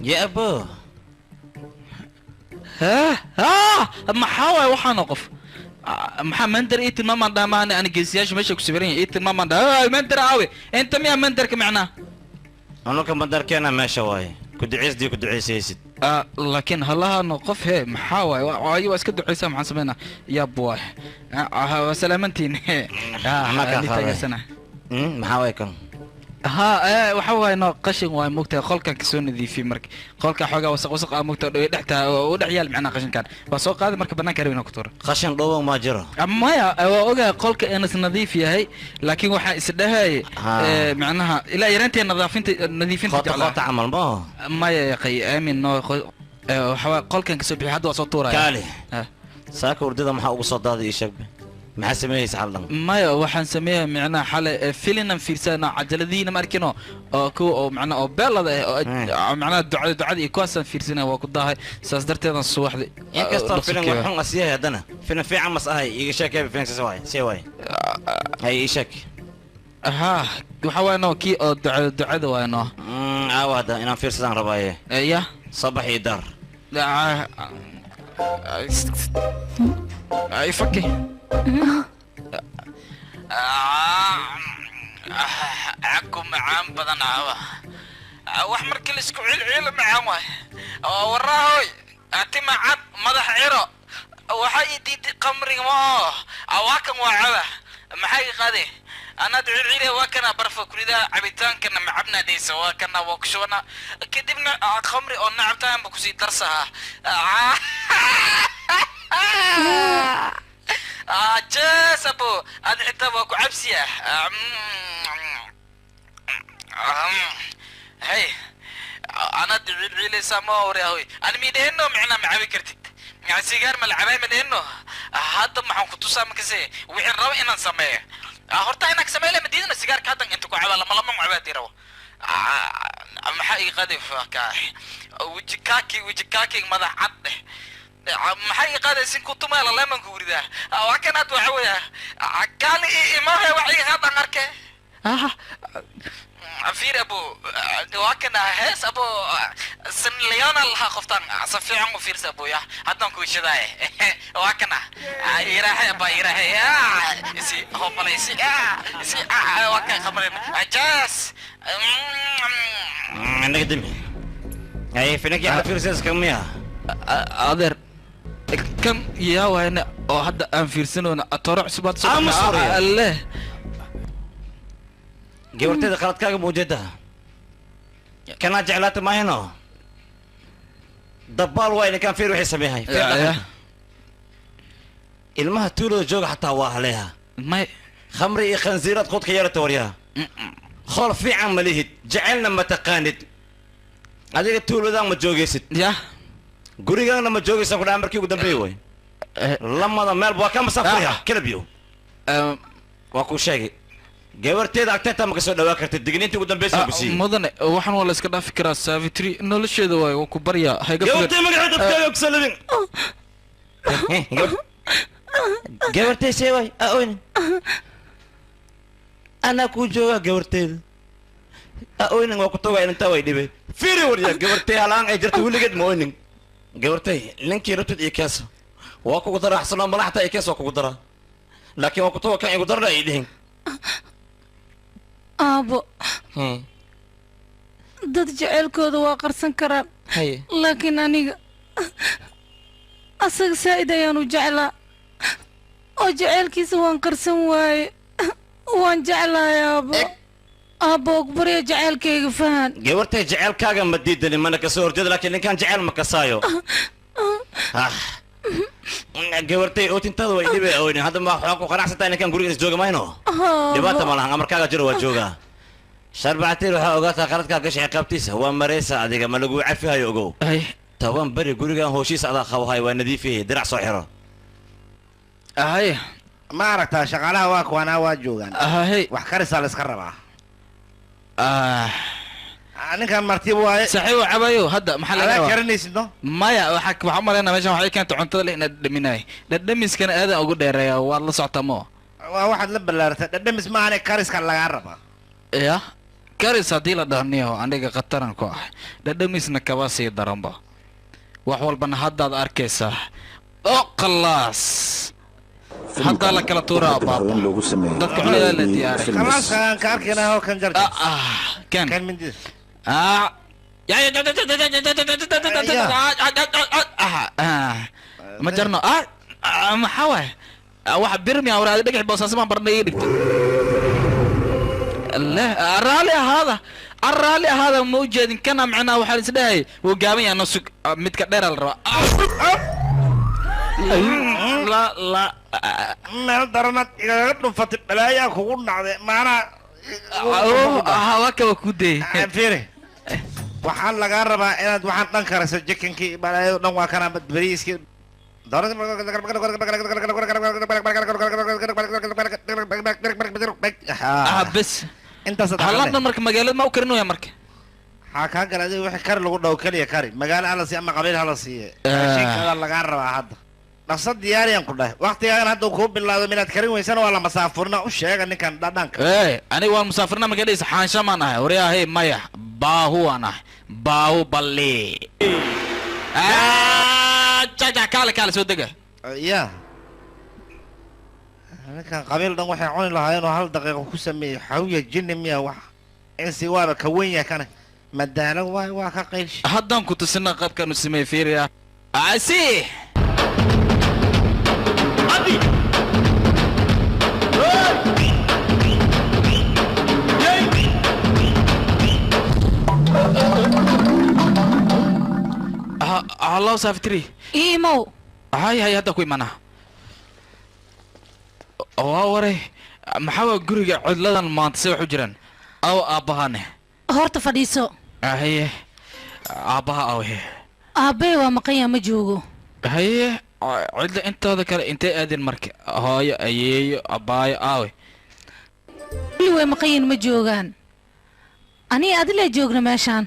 ya abo maxaa waay waxaana qof maxaa mandar ii tilmaamaan dhamaan ana geesiyaasha meesha ku sawiran yahay ii tilmaamaan dhaa mandar aawe inta miyaa mandarka macnaa anuka mandarkeena meesha waaye ku duceysaysid laakiin halahaano qof he maxaa waay waayo waa iska duceysaa maxaan sameynaa yaab waay waa salaamantiin maxaa waay kan waxa waay no qashin waay moogtahay qolkan kasoo nadiifiyey marka qolka xoogaa wasaq moogtaa dhowe dhextaa u dhex yaal macnaa qashinkan waa soo qaaday marka banaanka rabin ku tuura qashin dhowow ma jiro maya waa ogaa qolka inas nadiif yahay laakiin waxaa isdhahay macnaha ilaa yarantii nadiifinta jeclaa camal ma maya yaqay aamin no waxaa qolkan kasoo bixiyay hadda waa soo tuuraya kaali saaka urdada maxaa ugu soo daaday ii sheeg maxaa sameeyaysa xal dhan maya waxaan sameeyaa macnaha xale filinan fiirsana cajaladiina ma arkino oo kuwa oo macnaha oo beelada ah macnaha ducada iyo kuwaasaan fiirsanaya waa ku daahay saas darteedaan subaxdi inkastoo filan waxun asiyahay haddana filan fiican mas ahay iga sheekayba filankaas waay see waay hay ii sheeg waxa waay no kii oo ducada waay no aawa hadda inaan fiirsadaan rabaaye ya sabax iyo daar ay fakki عكو معان بدن عوا وحمر كل اسكو عيل معان واي وراهوي اتي معاد مدح عيرو وحي دي قمري ما اواكن وعوا محي قادي انا دعي عيلي واكنا برفا كريدا عبيتان كنا معبنا دي سوا كنا وكشونا كدبنا خمري او نعبتان بكسي درسها جاس ابو انا حتى واكو عبسيه هي انا دعي لي سماوري هوي انا ميدهنو معنا معبي كرتد مع سيجار ملعباي مدهنو هذا ما حن كنتو سام كسي وحين راب ان سميه هورتا انك سميه لما ديدنا سيجار كادن انت كو عبا لما عبادي رو maxay qadif wiji kaaki madax cad maxay qaadaysin ku tumaala leeman ku wiridaa waa kan aad waxa weeyaa kaali imaha waxay hadan arke fiir abo waa kan hees abo san leona laha qoftan safiican u fiirsa abo ya hadan ku shidaay waa kana iraahay aba iraahay isi hobalaysi isi waa kan khamreen ajas عندك دمي اي فينك يا فيرسس كم يا adeer kan yaa wayna oo hadda aan fiirsanoona atoro cusbaad soo alle gabarteeda qaladkaaga muujeedaa kana jeclaata maahino dabaal waa inay kan fiir wixii sameeyay ilmaha tuulada jooga xataa waa haleeha may khamri iyo khansiirad qodka yarata waryaa خول في عمليه جعلنا ما تقاند adiga tuuladaan ma joogaysid ya gurigaana ma joogaysan ku dhaca markii ugu dambeeyey way lamada meel waa ka masaafuriya kalabiyo waa ku sheegay gabarteeda agteeta ma ka soo dhawaa kartid digniintii ugu dambeysay ku siiyey mudane waxaan waa la iska dhaafi karaa Savitri nolosheeda waay waa ku baryaa hayga gabartee magaceeda dadkaaga ku salabin gabartee see waay aoyn anaa kuu joogaa gabarteeda aoynin waa ku togaa intaa way dhibeen fiiri warya gabartee halaan ay jirta weligeed ma oynin gabartay ninkii rabtid iyo keesa waa kugu daraa xasanoo madaxta iyo kees waa kugu daraa laakiin waa ku toga kan igu darna ay dhihin aabo dad jaceylkooda waa qarsan karaan laakiin aniga asaga saa'id ayaan u jeclaa oo jaceylkiisa waan qarsan waaye waan jeclahay aabo ogbarya jaceylkayga fahan gabartay jaceylkaaga ma diidani mana kasoo horjeeda laakiin ninkaan jeceyl ma kasaayo gabartay ootintaada way dhibe oynin hadda ma waxaa ku qanacsantahay ninkaan gurigiis jooga mayno dhibaata ma lahan amarkaaga jiro waa joogaa sharbacatiir waxaa ogaataa qaladkaa gashay ciqaabtiisa waa maraysa adiga ma lagu cafihayo ogow toban beri gurigan hooshiisa adaa qabahay waa nadiifiye dirac soo xiro ahay ma aragtaa shaqaalaha waa kuwanaa waa joogaan wax karisaa la iska rabaa ninkan martiib waaye saxiib cabayo hadda maxaa laga rabaa karinaysid no maya waxa umaleynaa meeshan waxay keentay cuntada leh inaad dhaminaay dhadhamiskana aadan ugu dheereeya waad la socotaa moo waa waxaad la ballaartay dhadhamis maahane kariska lagaa rabaa ya karis haddii la dhahniyo aniga khataran ku ah dhadhamisna kaba sii daranba wax walbana haddaad arkaysaa oo khalaas haddaa la kala tuuraa baaba dadka cunada la diyaaray khalaaskaan ka arkaynaa oo kan jarjar kan mindis ma jarno maxaa waay waxa birmi awraadi dhagax boosaasmaan barna ii dhigtay raalli ahaada ma u jeedin kana macnaa waxaa isdhahay wuu gaaban yahay nusug midka dheera la rabaa meel daranad igaga dhufatay balaayaa kugu dhacday maanaa waa kawa ku day fiiri waxaa lagaa rabaa inaad waxaan dhan karayso jikinkii balaayadu dhan waa kana bariiskii bes halladna marka magaalada ma u karinaya marka waxaa kaa gala adiga wixii kari lagu dhaw keliya kari magaalo hala siiye ama qabiil hala siiye raashinkaada lagaa rabaa hadda dhaqso diyaariyaan ku dhahay waktigaagan hadduu kuu bilaado minaad karin weysana waa la masaafurna u sheega ninkan dhadhanka aniga waan musaafirna magaaladiisa xaansha maan ahay waryaahey maya baahu waan ahay baahu balli kaale soo dega ya ninkan qabiil dhan waxay cuni lahaayeen oo hal daqiiqo ku sameeyey xawiya jinni miya wax insi waaba ka wen yahay kane madaalo waay waa ka qaylshi haddaan ku tusina qaabkaan u sameeyey fiiriya asi hallo Savitri imow hay hadda ku imanaa waa waray maxaa waa guriga cidladan maanta si wax u jiraan aw aabbahane horta fadhiiso haye aabbaha awhe aabbee waa maqanya ma joogo haye cidla intooda kale intay aadeen marka hooyo ayeeyo abbaayo aawe weli way maqanyin ma joogaan aniga adilaa joogna meeshaan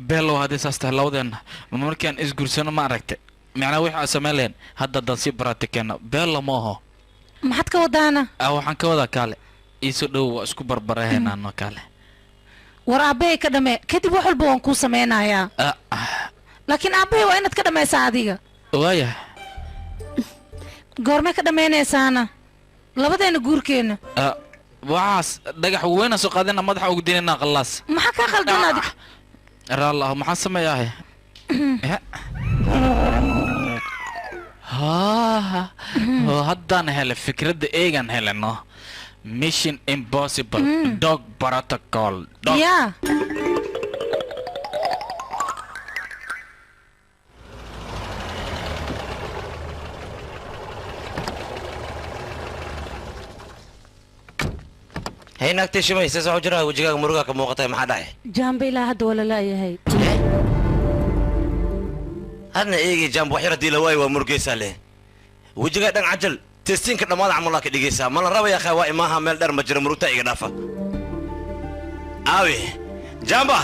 beellow haddii saas tahay labadeenna markaan isgursano ma aragtay macnaa wixii aan samayn lahayn hadda haddaan sii baraatikeena beella ma aho maxaad ka wadaana waxaan ka wadaa kaale iisoo dhow waa isku barbarahaynano kaale war aabbahay ka dhamee kadib wax walba waan kuu samaynayaa laakiin aabbahay waa inaad ka dhammaysaa adiga waaya goormee ka dhammaynaysaana labadeena guurkeenna waxaas dhagax weyna soo qaadina madaxa ugu dinayna qallaas maxaa kaa qaldan adiga raallahu maxaan sameeyahay haddaan hele fikradda eegan heleno mission impossible dog protocol yeah. هي ناقتي شمي سيسا وجرها وجهها مرقها كموقتها ما حدا جنبي لا هاد ولا لا يهي أنا إيجي جنب وحيرة دي لواي ومرقيسة له وجهها دن عجل تستين كنا ما عمل لك دقيسة ما الربا يا خوائي ما همل در مجرى مروتا إيجي دافا آوي جنبه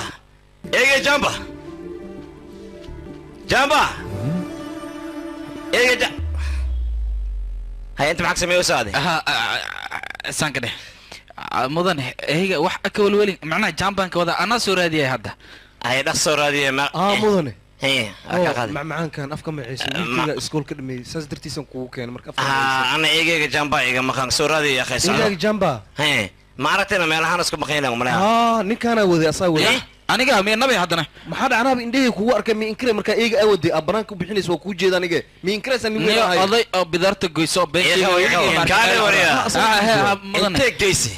إيجي جنبه جنبه إيجي هاي أنت معك سمي وسادي سان كده مدن هي wax ka walwalin macna jambanka wada ana soo raadiyay hadda ay dhax soo raadiyay ma mudane هي أكاد معان كان أفكار معيش إسكول كدمي ساس درتيسن كوكين مرك أنا إيجي جنبا إيجي مكان سورادي يا أخي إيجي جنبا هي ما عرفتنا ما لها نسكب مخيلة ومنها نكانا وذي أصاوي أنا جا مين نبي هذا ما حدا أنا بإنديه كوا أركب مين كره مرك إيجي أودي أبرانك بحنيس وكوجي ده نيجي مين كره سمي ولا هاي الله بدرت جيسو بنتي كان وريا أنت جيسي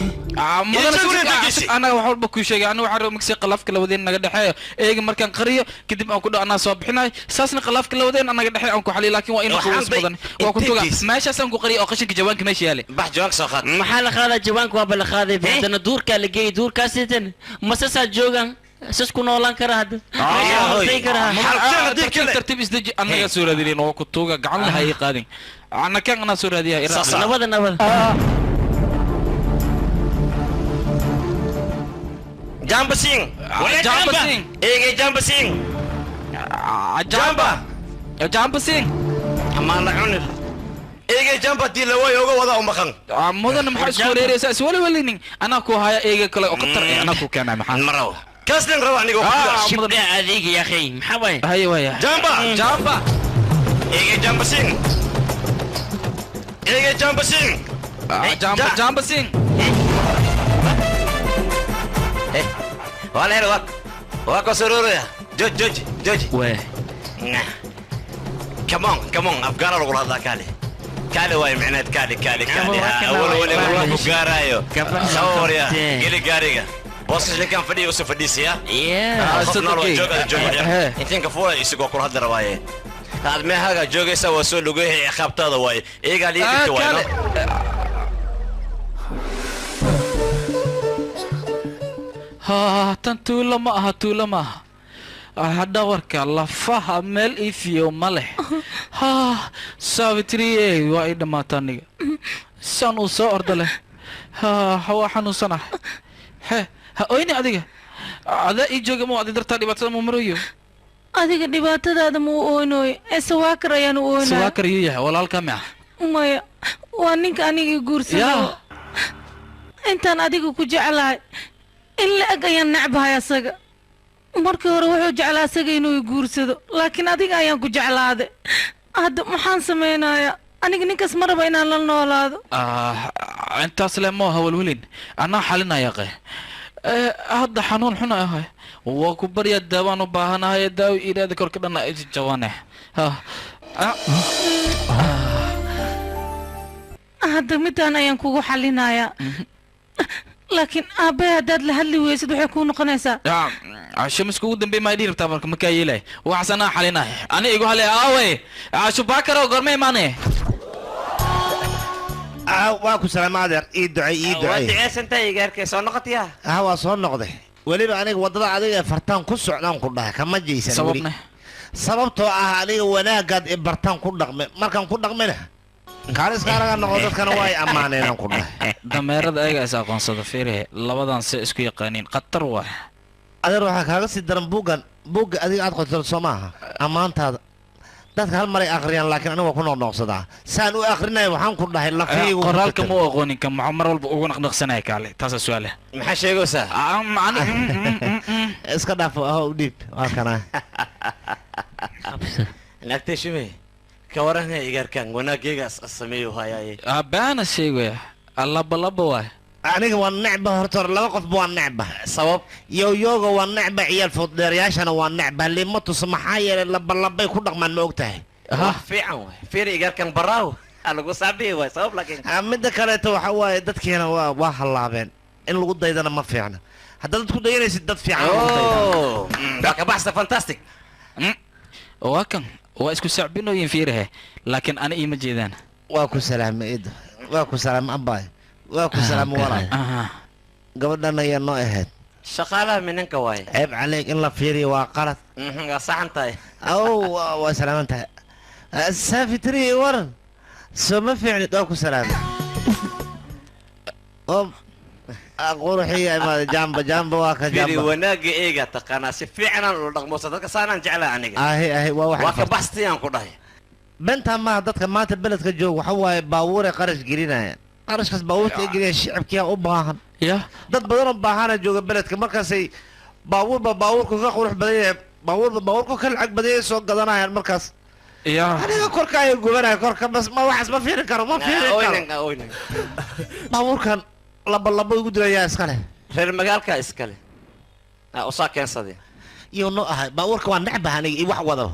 أنا وحول بكوشة أنا وحول مكسي قلاف كلا ودين أنا قد حيا إيه مركان قرية كده أكون أنا صابحنا ساسنا قلاف كلا ودين أنا قد حيا أنكو حلي لكن وين خلاص بدن وكنت ماشي أسمع قرية أو قشنك جوانك ماشي يالي بح جوانك ساخات محل خالة جوانك وابل خاذي بعدنا دور كالجي دور كاسيتن مساسات جوان أساس كنا ولا كرهد ترتيب إزدج أنا يا سورة دي لأنه كنتوجا قعنا هاي قادين أنا كان أنا سورة دي نبض جامب سين جامب سين إيه جامب سين جامب سين أما لعنة إيه جامب دي لو يوجا وضع مكان مدن محس كوريري ساس ولا أنا كو هاي إيه كلا أكتر أنا كو كان محل مرة كاسلين رواني جو شبنا عليك يا أخي محبي هاي ويا جامبا إيه جامب سين إيه جامب سين جامب سين ولا هير واك سرور يا جوج وين كمان أفكار الغول هذا كالي واي معنات كالي أول ولا بقارايو صور يا قلي قاريقة بص اللي كان فدي وسف فديسيا انت كفوله يسقوا كل هذا روايه هذا ما هذا جوجي سوى سو لغه خبطه واي ايه قال لي توينو ها تنتو لما هذا ورك الله فهم الإفيو ملح ها سافيتري وايد ما تاني سانو صار دله هوا حنو سنة أين أديك؟ هذا إيجوج مو أدي درت دبعة ممريو. أديك دبعة هذا مو أونوي سواكر يا نو سواكر يا ولا الكاميرا. ما وانك أني يقول يا أنت أديك كجعلها إلا أجي النعبها يا سجى. مركو روحه جعلها سجى إنه يقول سدو لكن أديك أيام كجعلها هذا محن سمينا يا أنا كنيكس مرة بين لنا ولا أنت أصلا ما هو الولين أنا حالنا يا أخي هذا حنون حنا يا أخي وكبر يدوان وباهنا يداو إلى ذكر كده نايج جوانه هذا متى أنا ينكو حالنا يا لكن أبي هداد لهاللي ويسد وحيكون قنيسة عشان مسكو دم بما يدير بتابرك مكايله وحسنا حالنا أنا يقول عليه أوي عشان باكر وقرمي مانه واكو سلام هذا يدعي ودعي سنت يجارك سو نقطيا waa soo noqday waliba aniga wadada adiga fartaan ku socdaan ku dhahay kama jeeysan sababna sababtoo ah aniga wanaagad ee bartaan ku dhaqmay markaan ku dhaqmayna kaaliskaaga noqdo dadkana way amaaneen ku dhahay dameerada ayaga is aqoonsada fiiree labadan si isku yaqaaniin qatar waa adeer waxa kaaga si daran buuga adiga aad qoto Soomaha amaantaada dadka hal maray akhriyaan laakiin anigu ku noqnoqsadaa saan u akhrinayo waxaan ku dhahay lafiigu qoraalka ma aqoonin kan mar walba ugu naqnaqsanay kaale taas su'aal maxaa sheegaysaa iska dhaaf oo dib waa kana naagtay shimay ka waran igarkan wanaagayga sameeyo hayay baana sheegaya alla balaba waa aniga waan necba horta laba qof waan necba sabab yoga waan necba ciyaal fuddeeyaashana waan necba limatu samaxay labalabay ku dhaqmaan ma ogtahay fiican way fiiri igarkan baraaw alagu saabiyo way sabab laakiin midda kale waxa waaye dadkeena waa halaabeen in lagu daydana ma fiicna hadda dadku dayanaysid dad fiican waa ka baxsa fantastic waa kan waa isku sacbinooyin fiirahe laakiin ana ima jeedaan waa ku salaamay waa ku salaam abay waa ku salaam walaal gabadhan ayaa noo ahayd shaqaalaha minanka waaye ceeb caleeg in la fiiriyo waa qalad waa saxan tahay aw waa salaaman tahay saafitri waran soo ma fiicnid oo ku salaamay quruxiya imaada jamba waa ka firi wanaaga eega taqaanaa si fiicanaan ula dhaqmoosa dadka saanaan jeclaa aniga ahi waa ka baxstayaan ku dhahay bentaa maaha dadka maanta beledka joog waxa waaye baabuuray qarash gelinaya qarashkaas baabuurta ay gelinaya shicibkiyaa u baahan dad badanoo baahana jooga beledka markaasay baabuurku ka qurux badan yahay baabuurku ka lacag badan yahay soo gadanayaan markaas aniga korka ay gubanaya korka bas ma waxaas ma fiirin karo baabuurkan laba igu dilayaa iskale reer magaalka iskale usaa keensadee iyo noo ahay baabuurka waa necbaha aniga iyo wax wado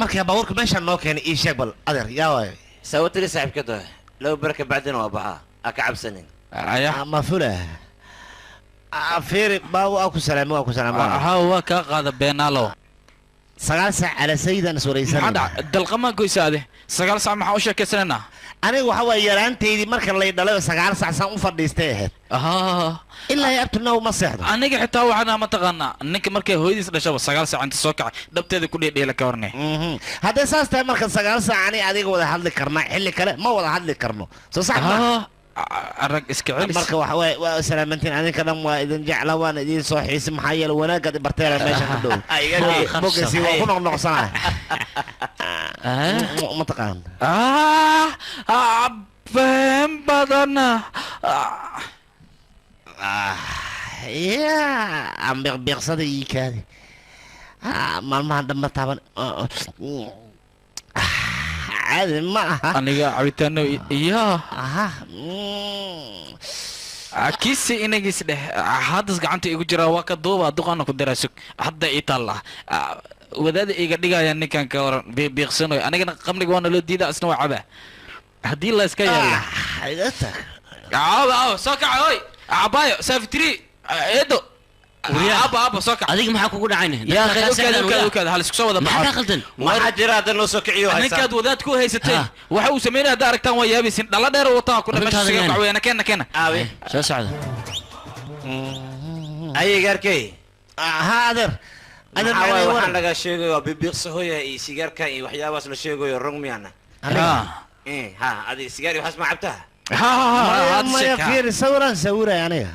markaa baabuurka meeshaan noo keenay ii sheeg bal adeer yaa waayo sawatiri saaxiibka dohe laba barka bacdina waa baxaa ka cabsanin ma fula fiiri baabu waa ku salaamay waa kaa qaada beenaalo 9 saac ala saydan suuraysanaa dalqama goysaade 9 saac maxaa u sheekaysananaa aniga waxa way yaraanteydii marka la dhalay 9 saac saan u fadhiistay ahayd ilaa ay abtuna ma seexdo aniga xitaa waxaan ma taqaanaa ninka markay hooyadiis dhashaba 9 saac inta soo kacay dhabteeda ku dheedheela ka warnay hadday saas tahay marka 9 saac ani adiga wada hadli karnaa xilli kale ma wada hadli karno soo sax ma arag iska celis marka waxa way waa salaamantiin adinka dhan waa idin jecla waan idin soo xiisi maxaa yeelay wanaagga barteela meesha ka dhow bogasi waa ku noqnoqsanaa ma taqaan been badana am biqsada ii kaadi maalmahan damba taaban caadi ma aha aniga cabitaano kiisi inagiis dheh haddas gacanta igu jiraa waa ka duuba duqaana ku diraa sug hadda ii taalla wadaada iga dhigaya ninkan ka waran biiqsanayo anigana qamriga waana loo diidaa isna waa cabaa haddii la iska yeelo soo kaca hoy abaayo saafitri eedo aba soo kaca adiga maxaa kugu dhacayna yaa hal isku soo wada maxaa qaldan waxaa jira hadda noo soo kiciyo haysa ninkaad wadaad ku haysatay waxa uu sameeyay hadda aragtaan waa yaabisin dhalla dheer wataa ku dhamasho siga qacweena keena aabe soo socda ayay gaarkay adeer waxaan laga sheegayo bibiqso hooya iyo sigaarka iyo waxyaabaas la sheegayo rong miyana adiga sigaar iyo waxaas ma cabtaa maya fiiri sawiraya aniga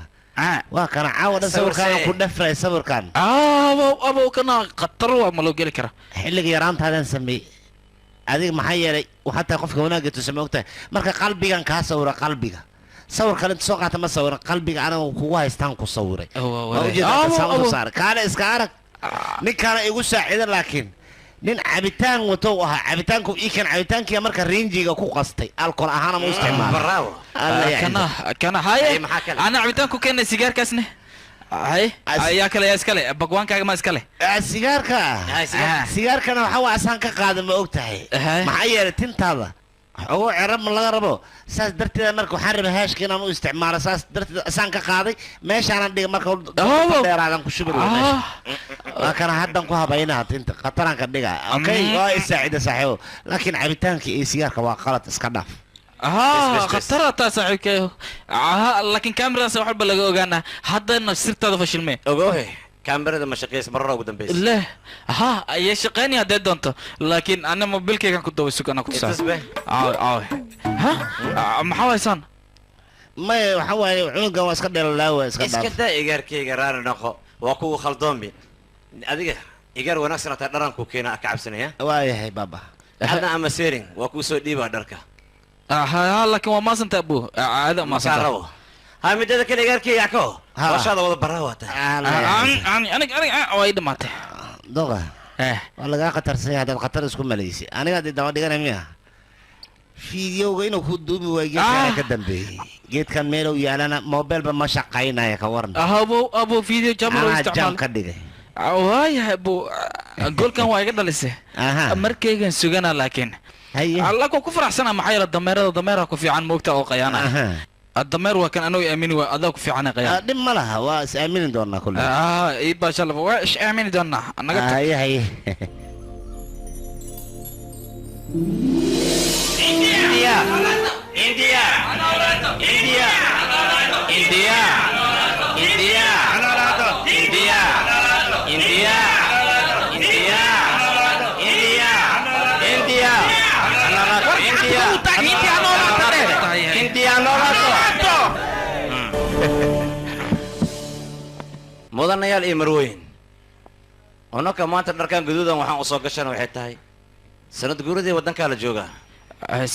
waa kana caawa dhan sawirkaan ku dhafray sawirkaan abow kana khatar waa ma loo geli kara xilliga yaraantaadan sameey adiga maxaa yeelay xataa qofka wanaagga tusama ogtahay marka qalbigan kaa sawira qalbiga sawir kale inta soo qaata ma sawiran qalbiga aniga kugu haystaan ku sawiray kaale iska arag ninkaana igu saacida laakiin nin cabitaan wato ahaa cabitaanku ikan cabitaankiya marka rinjiga ku qastay alcohol ahaan ma isticmaalo kana haye ana cabitaanku keenay sigaarkaasne hay ayaa kale iskale bagwaankaaga ma iskale sigaarkana waxa waa asaan ka qaada ma ogtahay maxaa yeelay tintaada xogo cerab ma laga rabo saas darteeda marka waxaan rabay haashka inaan u isticmaalo saas darteeda asaan ka qaaday meeshaanan dhiga marka dheeraadan ku shubir waa kana haddan ku habaynaa tinta khataraan ka dhiga okay waa isaacida saaxiibo laakiin cabitaanka iyo sigaarka waa qalad iska dhaaf khatara taa saaxiibkayo laakiin kaamiradan wax walba laga ogaanaa haddana sirtaada fashilmee ogohe كاميرا ما شقيس مرة قدام بيس لا يا شقاني هذا دونتو لكن أنا موبيلك كان كنت بسوق أنا كنت ساعة محاوي سان ما محاوي عنق واسكت الله واسكت اسكت إيجار كي قرار نخو وأكو خلطون بي أديك إيجار ونكسر تدران كوكينا أكعب سنة واي هاي بابا أنا أما سيرين وأكو سودي بدركا لكن وما سنت أبوه هذا ما سنت هاي مدة كده إيجار كي يعكو وش هذا وضع براوته أنا وايد ماته دوغا والله قا قطر سي هذا القطر اسكو ماليسي أنا قاعد دوا ديغنا ميا فيديو غينو خدوبي واي كدنبي جيت كان ميلو يالانا موبايل بما شقاينا يا كورن ابو فيديو جاملو استعمال جام كدغه واي ابو قول كان واي دلسه markaygan sugana laakiin alla ku faraxsana maxay dameerada ku fiican moogta oo qayana الضمير وكان أنا يأمني وأذاك في عنا قيام. دم لها وأمين دونا كلها. يبقى شاء الله وإيش أمين دونا. أنا قلت. هي. إنديا. mudanayaal iyo marweyn unaka maanta dharkan gaduudan waxaan usoo gashan waxay tahay sanad guuradii waddankaa la joogaa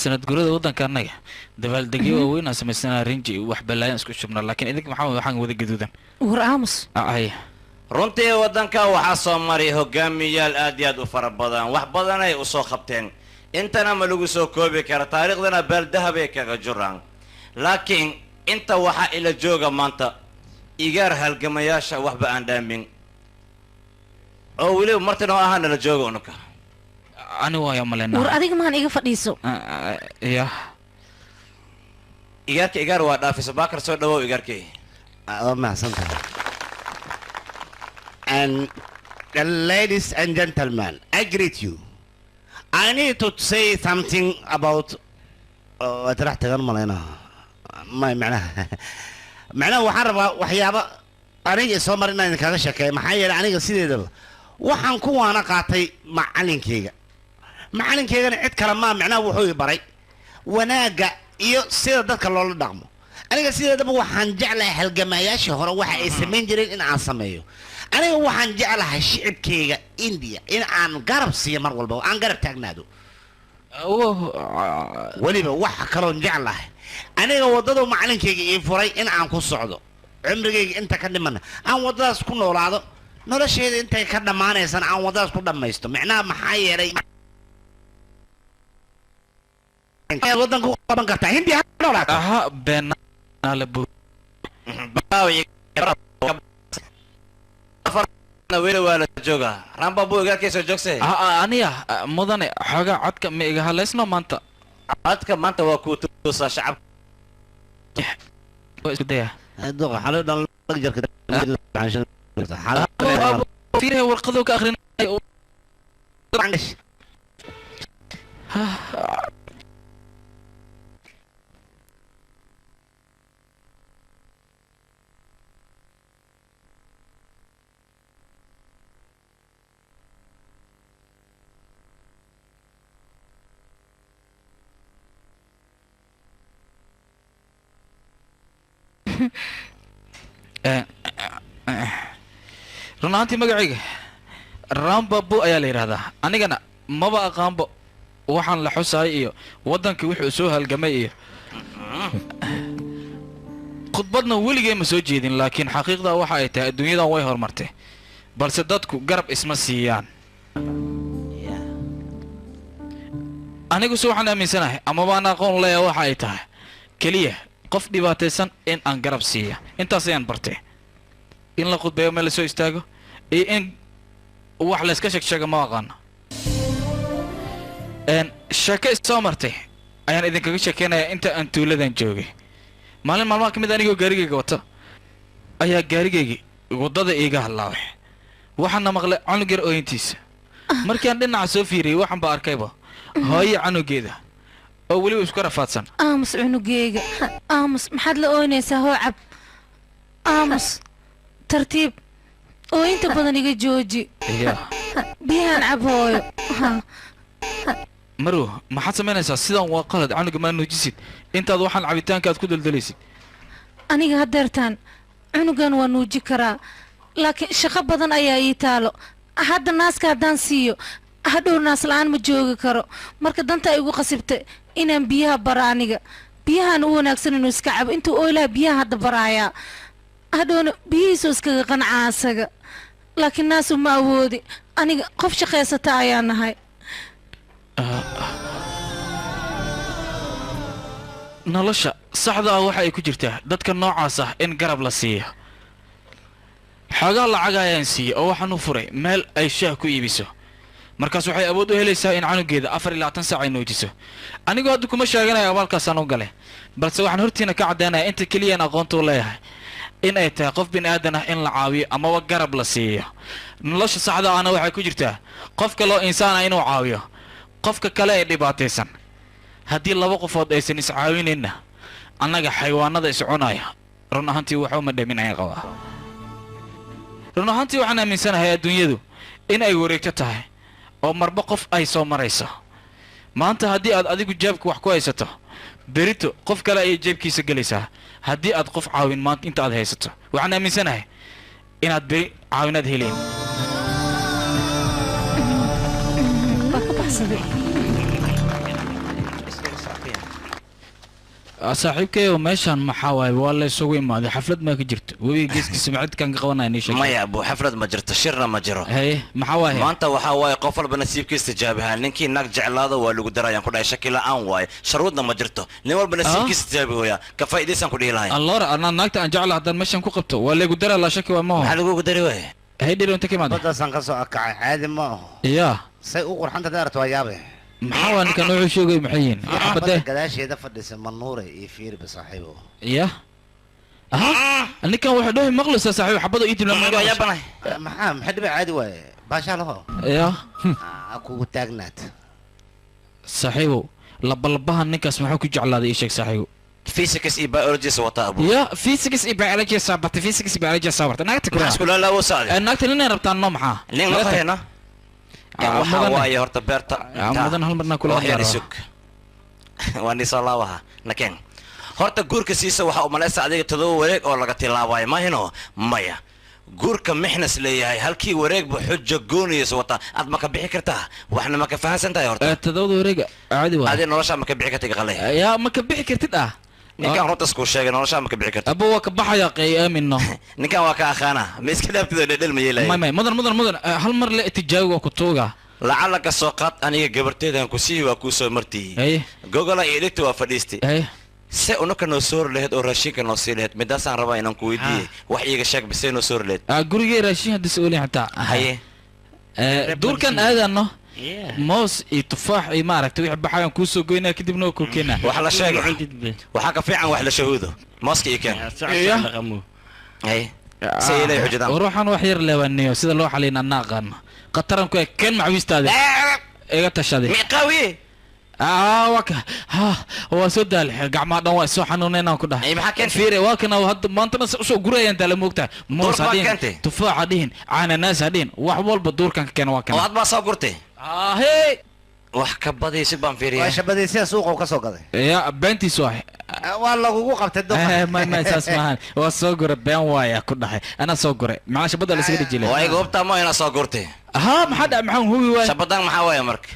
sanad guurada waddanka annaga dabaaldegyo waaweyn aan samaysanaa rinji wax balaayan isku shubnaa laakiin idinka maxaa waxaan wada gaduudan war aamus ay runtii waddanka waxaa soo maray hogaamiyayaal aad iyo aad u fara badan wax badan ay usoo qabteen intana ma lagu soo koobi kara taariikhdana baaldahabay kaga jiraan laakiin inta waxaa ila jooga maanta igaar halgamayaasha waxba aan dhaamin oo weliba martina oo ahaa nala jooga unuka ani waayo malena war adiga maan iga fadhiiso ya igaarka igaar waa dhaafiso baakar soo dhawow igaarkii waa mahadsantahay and ladies and gentlemen I greet you I need to say something about waad rax tagan malaynaa macnaha waxaan rabaa waxyaaba aniga soo mar inaan idinkaga sheekeeyo maxaa yeelay aniga sideedaba waxaan ku waana qaatay macalinkeygana cid kale maa macnaha wuxuu i baray wanaagga iyo sida dadka loola dhaqmo aniga sideedaba waxaan jeclahay halgamayaashii hore waxa ay samayn jireen in aan sameeyo aniga waxaan jeclahay shicibkeyga India in aan garab siiyo mar walba aan garab taagnaado weliba waxa kaloon jeclahay aniga waddada macalinkeyga ii furay in aan ku socdo cumrigeyga inta ka dhimana aan waddadaas ku noolaado nolosheeda intay ka dhammaanaysana aan waddadaas ku dhammaysto macnaha maxaa yeelay waddanka u qaban kartaa hindi ha noolaato aha beenaale bu weli waa la joogaa ramba buu igaarkiisa joogse aniya mudane xoogaa codka ma iga halaysno maanta codka maanta waa kuu tuusaa shacabka isku daya doqa xalo dhan lag jarka fiiraya warqaduu ka akhrinayo run ahaantii magacayga rambabu ayaa la yidhaahdaa anigana maba aqaanbo waxaan la xusaay iyo waddanka wuxuu soo halgamay iyo khudbadna weligay ma soo jeedin laakiin xaqiiqda waxa ay tahay adduunyadan way horumartay balse dadku garab isma siiyaan aniguse waxaan aaminsanahay amaba aan aqoon leeya waxa ay tahay keliya qof dhibaataysan in aan garab siiya intaas ayaan bartay in la khudbeeyo meel lasoo istaago iyo in wax layska sheegsheega ma aqaano sheeko isoo martay ayaan idinkaga sheekeynayaa inta aan tuuladan joogay maalin maalmaha ka mid anigoo gaarigayga wata ayaa gaarigaygii waddada iiga hadlaabay waxaana maqlay canug yar ooyintiisa markii aan dhinaca soo fiiriyey waxaan ba arkayba hooyo canugeeda oo weliba isku rafaadsan aamus cunugeyga aamus maxaad la ooynaysaa hoo cab aamus tartiib ooyinta badan iga jooji biyahaan cab hooyo marow maxaad samaynaysaa sidan waa qalad canuga maa nuujisid intaad waxaan cabitaanka aad ku daldalaysid aniga hadeertaan cunugan waa nuuji karaa laakiin shaqo badan ayaa ii taalo hadda naaska haddaan siiyo hadhow naas la-aan ma joogi karo marka danta ay igu qasibtay inaan biyaha bara aniga biyahaan u wanaagsan inuu iska cabo intuu ooylaha biyaha hadda baraayaa hadhowna biyihiisoo iskaga qancaa asaga laakiin naasu ma awoodi aniga qof shaqaysata ayaa nahay nolosha saxda ah waxa ay ku jirtaa dadka noocaas ah in garab la siiyo xoogaa lacag ayaan siiyey oo waxaan u furay meel ay shaah ku iibiso markaas waxay awood u helaysaa in canugeeda 24 saac ay nuujiso anigoo hadda kuma sheeganaya abaalkaasaan u galay balse waxaan hortiina ka caddaynaya inta keliyaan aqoonta u leeyahay in ay tahay qof bin aadan ah in la caawiyo amaba garab la siiyo nolosha saxda ahna waxay ku jirtaa qofka loo insaan ah inuu caawiyo qofka kale ee dhibaataysan haddii laba qofood aysan iscaawinayna annaga xayawaanada iscunaya run ahaantii waxuma dhaminaya qabaa run ahaantii waxaan aaminsanahay adduunyadu in ay wareegto tahay oo marba qof ay soo marayso maanta haddii aad adigu jeebka wax ku haysato berito qof kale ayay jeebkiisa gelaysaa haddii aad qof caawin maanta inta aad haysato waxaan aaminsanahay inaad beri caawinaad heleen saaxiibkeeyo meeshaan maxaa waaye waa la isugu imaaday xaflad maa ka jirto webiga geeskiisa macadkaan ka qabanaya nii sheeg maya buu xaflad ma jirto shirna ma jiro haye maxaa waaye maanta waxaa waaye qof walba nasiibkiisa tijaabihaa ninkii naag jeclaado waa lagu darayaan ku dhahay shaki la'aan waaye sharuudna ma jirto nin walba nasiibkiisa tijaabi hooyaa ka faa'iidaysan ku dhihi lahayn alloora anaa naagta aan jecla haddaan meeshaan ku qabto waa laygu daraa laa shaki waa maaho maxaa lagugu dari waaye hay dhiro inta ka imaada baddaasaan ka soo akacay caadi ma aho yaa say u qurxanta daarta waa yaabe maxaa waa ninkan wuxuu sheegay maxay yihiin badda gadaasheeda fadhisa manuure iyo fiiriba saaxiibo ya ninkan wuxuu dhahay maqlaysaa saaxiibo xabada ii dibla maxaa dhiba caadi waaye baashaa laho ya kugu taagnaad saaxiibo labalabahan ninkaas maxaa ku jeclaaday ii sheeg saaxiibo physics iyo biology wata abu ya physics iyo biology sabata physics iyo biology sabata naagta kula isku la lawo saade naagta ninay rabtaan no maxaa nin ma fahena waxaa waaye horta beerta mudan hal marna kula hadlaysug waa nisoo laabaha nakeen horta guurka siisa waxaa u malaysa adiga todoba wareeg oo laga tilaabayo mahino maya guurka mixnas leeyahay halkii wareegba xujo gooniyaysa wata aad ma ka bixi kartaa waxna ma ka fahansan tahay horta todoba wareeg caadi waa adi nolosha ma ka bixi kartid qalay yaa ma ka bixi kartid ninkan runta isku sheegay nolosha ma ka bixi kartid abo waa ka baxaya qiyaamino ninkan waa ka akhaana ma iska dhaabtido dhedhel ma yeelay may mudan hal mar la itijaabi waa ku tuuga lacala ka soo qaad aniga gabarteedan ku sii waa ku soo martiyay gogola iyo dhigta waa fadhiistay se unaka noo soor lahayd oo raashinka noo sii lahayd midaasaan rabaa inaan ku weydiiyey wax iiga sheeg bisee noo soor lahayd gurigee raashin haddii se olin xataa haye duurkan aadano moos iyo tufaax iyo maaragtay wixii baxayaan kuu soo goynaa kadibna waa kuu keenaa wax la sheego waxaa ka fiican wax la shahuudo mooska iyo keen haye se ilay xujadaan ruuxan wax yar leewaaniyo sida loo xaliin annaa aqaano qataranku ee keen macwiistaada iga tashaday miqawi waka waa soo daal gacmaha dhan waa soo xanuunaynaan ku dhahay fiire waa kana hadda maantana usoo gurayaan taala moogtaa moos hadhihin tufaax hadhihin cananaas hadhihin wax walba duurkan ka keena waa kana waad baa soo gurtay hey wax ka badaysid baan fiiriyaa waa shabadaysiya suuqa ka soo gaday ya beentiisu ah waa lagugu qabtay ma saas maahan waa soo gura been waaya ku dhahay anaa soo guray maxaa shabada la isaga dhijilay waa iga hubtaa ma inaa soo gurtay maxaa hubi waay shabadan maxaa waaya marka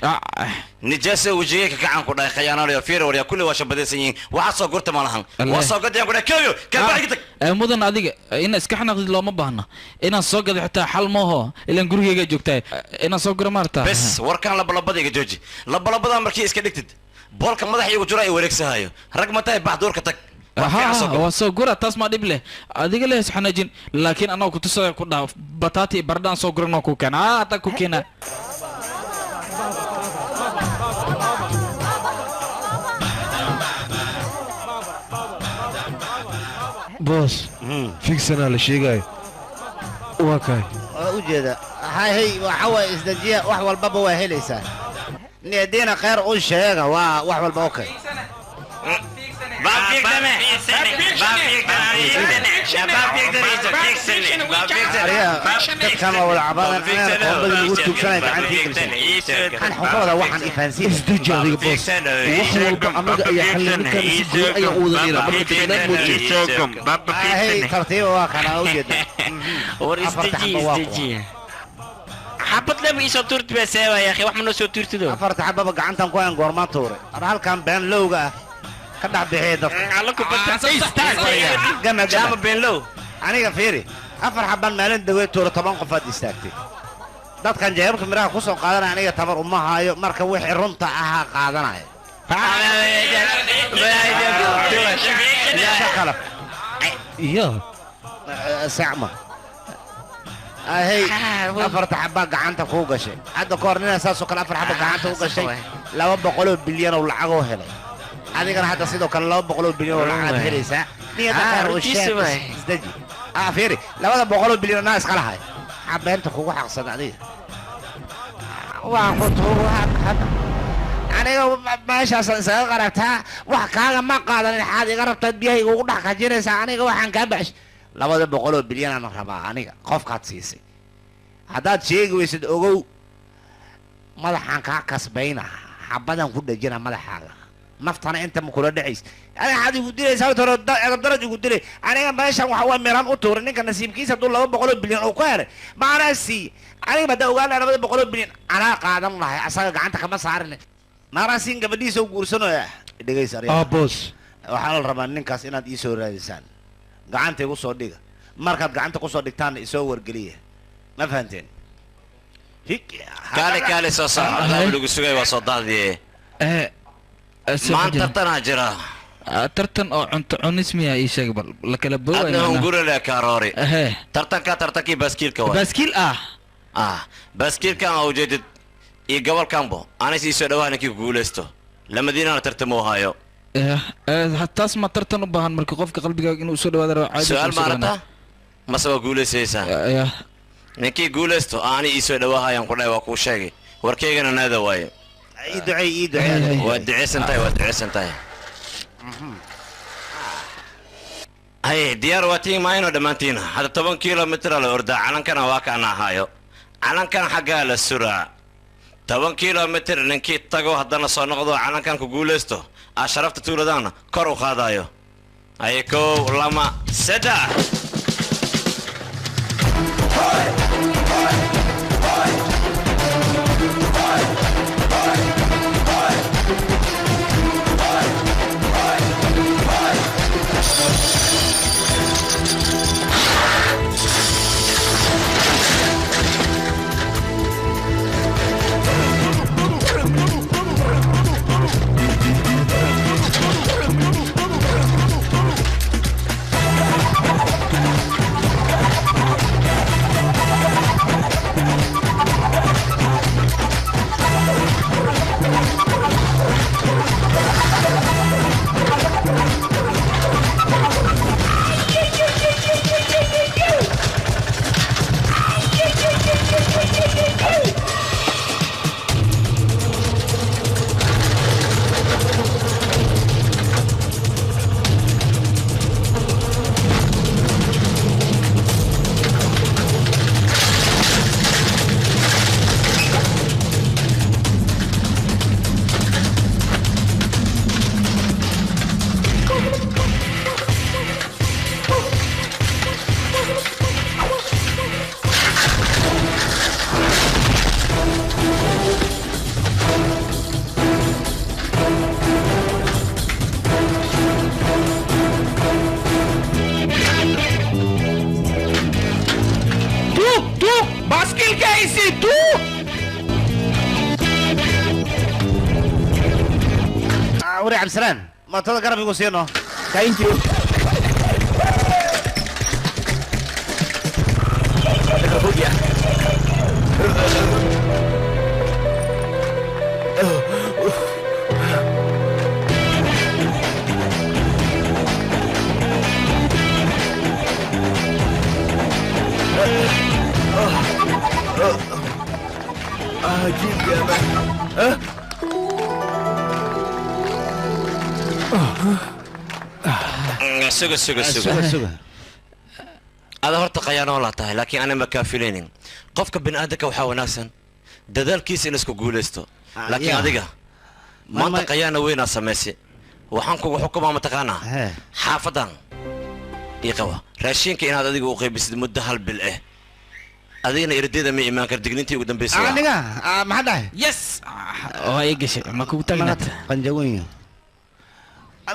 nijaasa wajigay ka kacan ku dhahay khayaanaalayo fiir warya kulli waa shabadaysan yihiin waxaa soo gurta ma lahan waa soo gadayaan ku dhahay keeyo kalbaxigtag mudan adiga ina iska xanaaqdid looma baahna inaan soo gaday xitaa xal mooho ilaan gurigeyga joogtaa inaan soo gura maarta bes warkaan labalabada iga jooji labalabadaa markii iska dhigtid boolka madax igu jira ay wareegsahayo rag ma tahay bax duurka tag waa soo gura taas maa dhib leh adiga leh isxanaajin laakiin anaa ku tusaya ku dhaaf bataati bardhaan soo guran oo ku keena hataa ku keena boos figsanaa la sheegayo waa kaay waa ujeeda hay waxa waaye isdajiya wax walbaba waa helaysaa niyadiina khayr u sheega waa wax walba okay dadkan waa wada cabaadan anaana qoobada lagu tuugsanaya gacantii gelsan waxaan xukooda waxaan ifaansiin isdaji adiga boos wax walba annaga ayaa xallin ninkaan si goon ayaa u wada dhiira marka deganaad moojiyo tartiiba waa kana ujeeda war isdaji xabad lama ii soo tuurti baa seeba ya akhi wax ma noo soo tuurtido afarta xababa gacantan ku hayn goormaan tuuray ar halkan been lowga ah ka dhex bixiyay dadka beenlow aniga fiiri afar xaban maalin daweed tuura 10 qofaad istaagtay dadkan jeebka miraha ku soo qaadanaya aniga tabar uma haayo marka wixii runta ahaa qaadanaya iyo sacma هي أفرت حبة قعنتك هو قشة هذا كورنينا أساسه كان أفر حبة قعنتك هو قشة لا بقولوا بليون ولا عقو هلا هذه كان حتى سيدو كان لا بقولوا بليون ولا عقو هلا سا نية تكار وشيء زدجي فيري لا هذا بقولوا بليون ناس قال هاي حبة أنت هو حق صدق عليه وأخذ هو هذا أنا ماشي أصلا قرأتها وحكاها ما قال أنا حادي قربت بيها يقول لك هجرس أنا وحن كبش labada boqol oo bilyan aan rabaa aniga qofkaad siisay haddaad sheegi weysid ogow madaxaan kaa kasbayna xabadan ku dhajina madaxaaga naftana inta ma kula dhacays aniga xad igu dilaysaa hore daraj igu dilay aniga meeshan waxa waa meelaan u tuuray ninka nasiibkiisa hadduu 200 bilyan oo ku helay maanaa sii aniga bada ogaana 200 bilyan anaa qaadan lahay asaga gacanta kama saarin naarasiin gabadhiisa u guursanooya dhegaysa boos waxaa la rabaa ninkaas inaad ii soo raadisaan gacanta igu soo dhiga markaad gacanta ku soo dhigtaan isoo wargeliya ma fahanteen kaale soo socda lagu sugay waa soo daadiyay maanta tartanaa jira tartan oo cunto cunis miyaa ii sheeg bal la kala booway adna hungurale karoori tartankii baaskiilka waa baaskiil baaskiilkan oo ujeedid iyo gobolkanbo aanay sii soo dhawaa ninkii guulaysto lamadiinana tartamo hayo taas ma tartan u baahan marka qofka qalbigaaga inuu soo dhawaado caadi su'aal maarata mase waa guulaysaysaa ninkii guulaysto aanay ii soo dhawaahayaan ku dhahay waa kuu sheegay warkaygana naada waaye ii ducey waa duceysan tahay hay diyaar waa tiin maayno dhammaantiina hadda 10 kilomitir la ordaa calankana waa kaana ahaayo calankan xaggaa la suraa 10 kilomitir ninkii tago haddana soo noqdo calankan ku guulaysto sharafta tuuladaana kor u qaadayo ay 1 2 3 وري عبد السلام ما تقرب يقول سينو ثانك يو عجيب يا مان suga ada horta qayaanoo la tahay laakiin ana ma kaafileynin qofka bini'aadamka waxaa wanaagsan dadaalkiisa in isku guulaysto laakiin adiga maanta qayaana weynaa samaysay waxaan kugu xukumaa mataqaanaa xaafadan ii qaba raashinka inaad adiga u qaybisid muddo 1 bil ah adigana irdeeda ma imaan kar digniintii ugu dambeysay aniga maxaa dhahay yes oo ay gashay ma kugu tagnaa qanjaweyn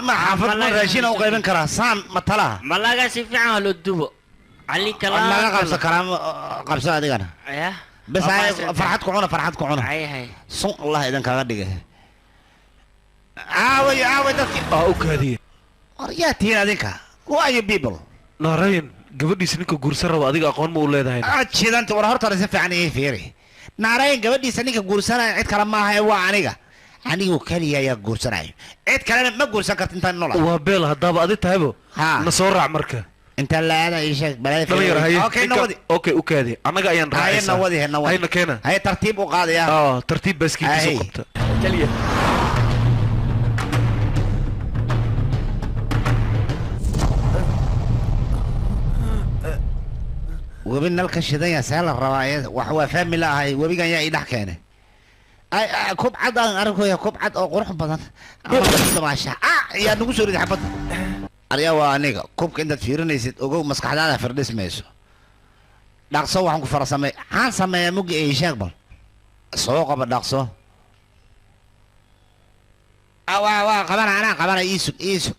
ما حافظ ما راشين او قيبن كرا سام مطلع ما لاغا سي فيعان لو دوبو علي كلام ما قبص كلام قبص ادي انا ايه بس هاي فرحتكم عنا هاي صن الله اذا كاغا دغه عاوي دك اوكادي ورياتين اديك واي بيبل نارين gabadhiis ninka guursan rabo adiga aqoon ma u leedahay aadshidanta war horta si fiican ii fiiri naareen gabadhiisa ninka guursanaya cid kale ma aha waa anigu kaliya ayaa guursanayo cid kalena ma guursan karta intaan nool waa beel hadaba adi tahaybo na soo raac marka inta laana ii sheeg balay okay ukaadi anaga ayaan raacayna hayna keena hay tartiib u qaadaya tartiib baskiisa qabta kaliya wabin nalka shidaya sala rawaayad wax waa family ahay wabigan yaa idhax keenay كوب عد أنا أعرفه يا كوب عد أو قرح بدن ما شاء يا نقول لي حبط أريا وانيجا كوب كنت تفيرني يسد أجو مسك حدا فردس ميسو داقصو وحنك فرسمي عن سمي مج إيه شغبل سوق بداقصو أوا قبنا إيسو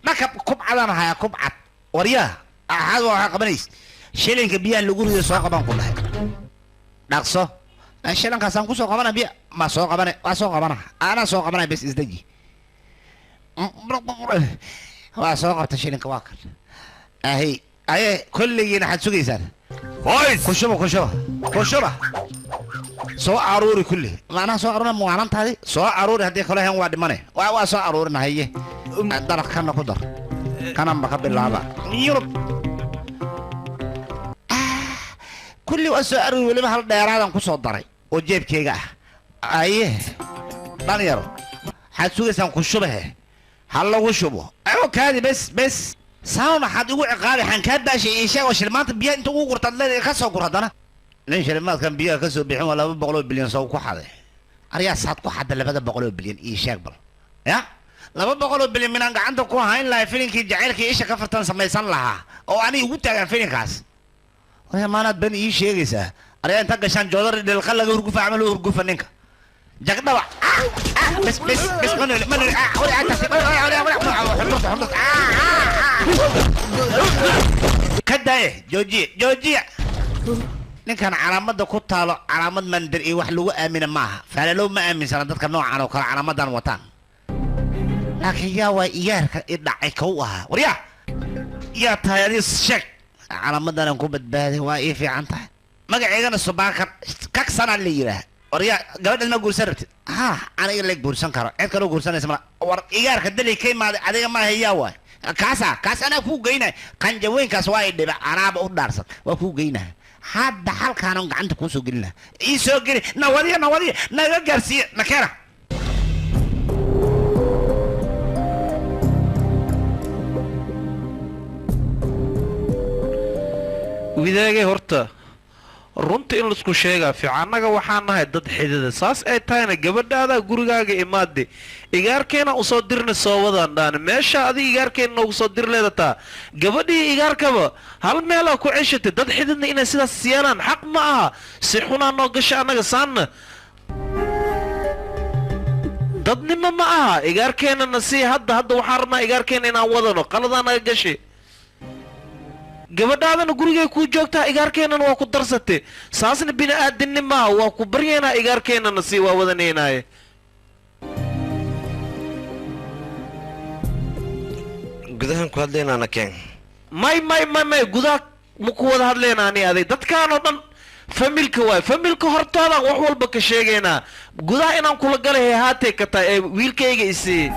ما كوب عدنا هيا كوب عد وريا هذا قبنيس شيلين كبيان لقول سوق قبنا كلها داقصو شيلين كاسان كوسو قبنا بيا ما سوق قبنا أنا سوق قبنا بس إزدجي سوق تشيلين كواكر أهي كل يجينا حد سوق يسال فايز كشوبة سواء عروري كله معنا سواء عرورنا موانان تادي سواء عروري هدي كله هم واد منه سواء عرورنا هي درك كنا قدر كنا مقبل لعبة يوروب كل وسواء عروري ولا محل ديران كوسو دري وجيب كيجا أيه دانيرو حد سوق يسال كشوبة هلا وشوبه أيوة كادي بس ساونا حد يقول عقابي حنكاد شيء شيء وشلمات بيا انت وقرت الله كسو قرتنا لين شلمات كان بيا كسو بيحون ولا بقولوا بليون سو كحده اريا ساعد كحده لبدا بقولوا بليون اي شاقبل يا لما بقولوا بليون من عندك كو هاين لا فيلينكي جعلك ايش كفرتن سميسان لها او اني ugu taagan فيلينكاس ويا ما بن اي شيغيسا اريا انت قشان جودر للخلق هرغف عمل هرغف نينك جقدوا بس من كده جوجي ninkan calaamada ku taalo calaamad mandir iyo wax lagu aamina maaha faalo ma aaminsana dadka noocan oo kala calaamadan wataan laakiin yaa waa iyaarka idhacay kow ah wariya yaa taayadii sheeg calaamadan ku badbaaday waa ii fiican tahay magaceegana subaakar kaksana la yiraahdo wariya gabadhan ma guursan rabtid aniga la guursan karo cid kale guursanaysa ma war iyaarka dalay ka imaaday adiga ma hayaa waay kaas ana ku geynay qanjaweenkaas waa ay dhiba anaaba u dhaarsan waa ku geynay hadda halkaan gacanta ku soo gelina ii soo geli nawadiya naga gaarsiiya nakera widaagay horta runta in laisku sheegaa fiican annaga waxaan nahay dad xidida saas ay tahayna gabadhaada gurigaaga imaade igaarkeena u soo dirna soo wadaan dhaan meesha adiga igaarkeena noogu soo dir leedataa gabadhii igaarkaba hal meelaa ku ceshatay dad xididna inay sidaas siyaanaan xaq ma aha si xunaa noo gasha annaga saanna dadnimo ma aha igaarkeenana si hadda waxaan rabnaa igaarkeena inaan wadano qaladaa naga gashay gabadhaadana gurigay kuu joogtaa igaarkeenana waa ku darsatay saasna bini aadinni maaha waa ku baryaynaa igaarkeenana sii waa wadanaynaaye gudahan ku hadlaynaana keen may gudaha ma ku wada hadlaynaani aday dadkaanoo dhan familka waay familka hortoodaan wax walba ka sheegaynaa gudaha inaan kula galay haatay ka tahay ee wiilkayga isii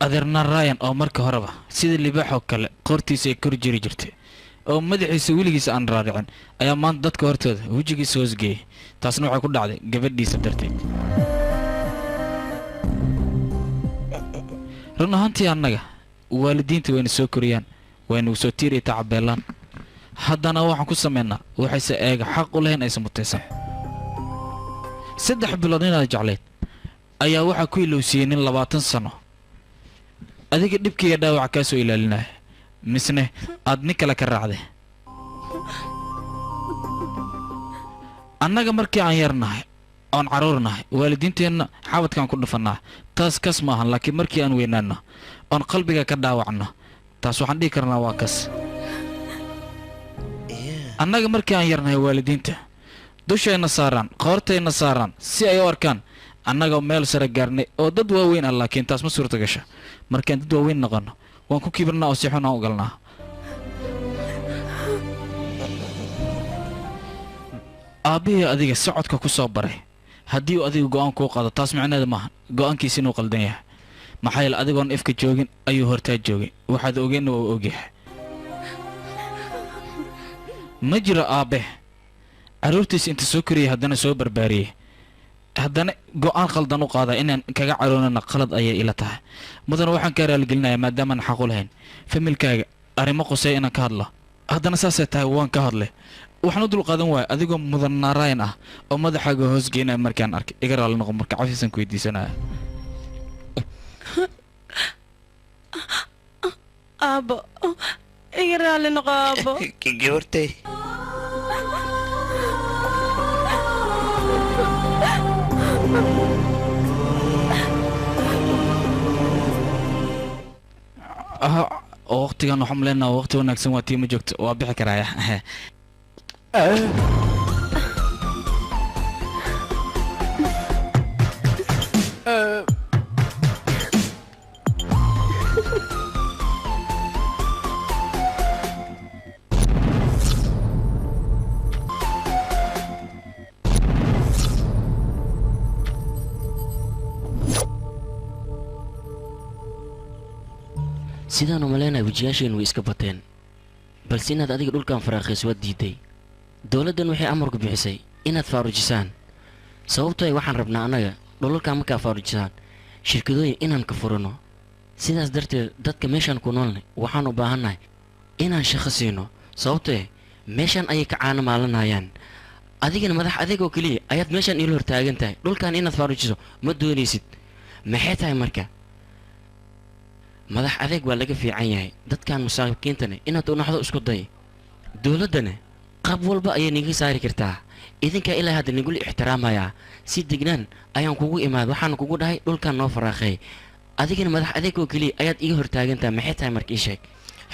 adeerna ryan oo marka horeba sida libaaxoo kale qoortiisa ay kor jiri jirtay oo madaxiisa weligiisa aan raaricin ayaa maanta dadka hortooda wejigiisa hoosgeeyay taasna waxay ku dhacday gabadhiisa darteed run ahaantii annaga waalidiinta wayna soo koriyaan wayna soo tiiriya tacabeelaan haddana waxaan ku samaynaa waxayse eega xaq u lahayn aysan mutaysan 3 bilood inaad jeclayd ayaa waxaa ku ilowsiiyey nin 20 sano adiga dhibkiiga dhaawac kaa soo ilaalinaya misne aad nin kale ka raacday annaga markii aan yarnahay oon caruurnahay waalidiinteenna xabadkaan ku dhufannaa taas kas ma ahan laakiin markii aan weynaanno oon qalbiga ka dhaawacno taas waxaan dhihi karnaa waa kas annaga markii aan yarnahay waalidiinta dushayna saaraan qoortayna saaraan si ay u arkaan annaga meel sare gaarnay oo dad waaweyn ah laakiin taas ma suurta gasha markaan dad waaweyn noqono waan ku kibirnaa oo si xun aan u galnaa aabbihii adiga socodka ku soo baray haddii uu adiga go'aan kuu qaado taas macnaheeda maaha go'aankiisa inuu qaldan yahay maxaa yeele adigoon ifka joogin ayuu hortaa joogay waxaad ogeenna waa ogyahay ma jiro aabbe carruurtiisa inta soo koriyay haddana soo barbaariyey haddana go'aan khaldan u qaadaa inaan kaga caroonana qalad ayay ila tahay mudana waxaan kaa raaligelinayaa maadaamaan xaq u lahayn familkaaga arrimo qosay inaan ka hadlo haddana saasay tahay waan ka hadlay waxaan u dulqaadan waaya adigoo mudan naarayn ah oo madaxaaga hoos geynaya markaan arkay iga raalli noqon marka cafiisan ku weydiisanaya aabo iga raalli noqo aabo gabartay oo waqtigan waxaan maleynayaa waqti wanaagsan waa tii ma joogto waa bixi karaya sidaan u maleynayaa wejiyaasheennu way iska bateen balse inaad adiga dhulkan faraaqayso waad diiday dowladdan waxay amarku bixisay inaad faarujisaan sababtoo ay waxaan rabnaa annaga dhulalkan markaa faarujisaan shirkadooyin inaan ka furano sidaas darteed dadka meeshaan ku noolnay waxaan u baahannahay inaan shaqo siino sababtoo meeshaan ayay ka caano maalanayaan adigana madax adeegoo keliya ayaad meeshaan iila hortaagan tahay dhulkan inaad faarujiso ma doonaysid maxay tahay marka madax adeeg waa laga fiican yahay dadkan masaakiintana inaad u naxdo isku day dowladdana qab walba ayay niga saari kartaa idinkaa ilaa hadda nigula ixtiraamayaa si degnaan ayaan kugu imaad waxaana kugu dhahay dhulkan noo faraaqay adigana madax adeeg oo keliya ayaad iga hortaagantaha maxay tahay marka ii sheeg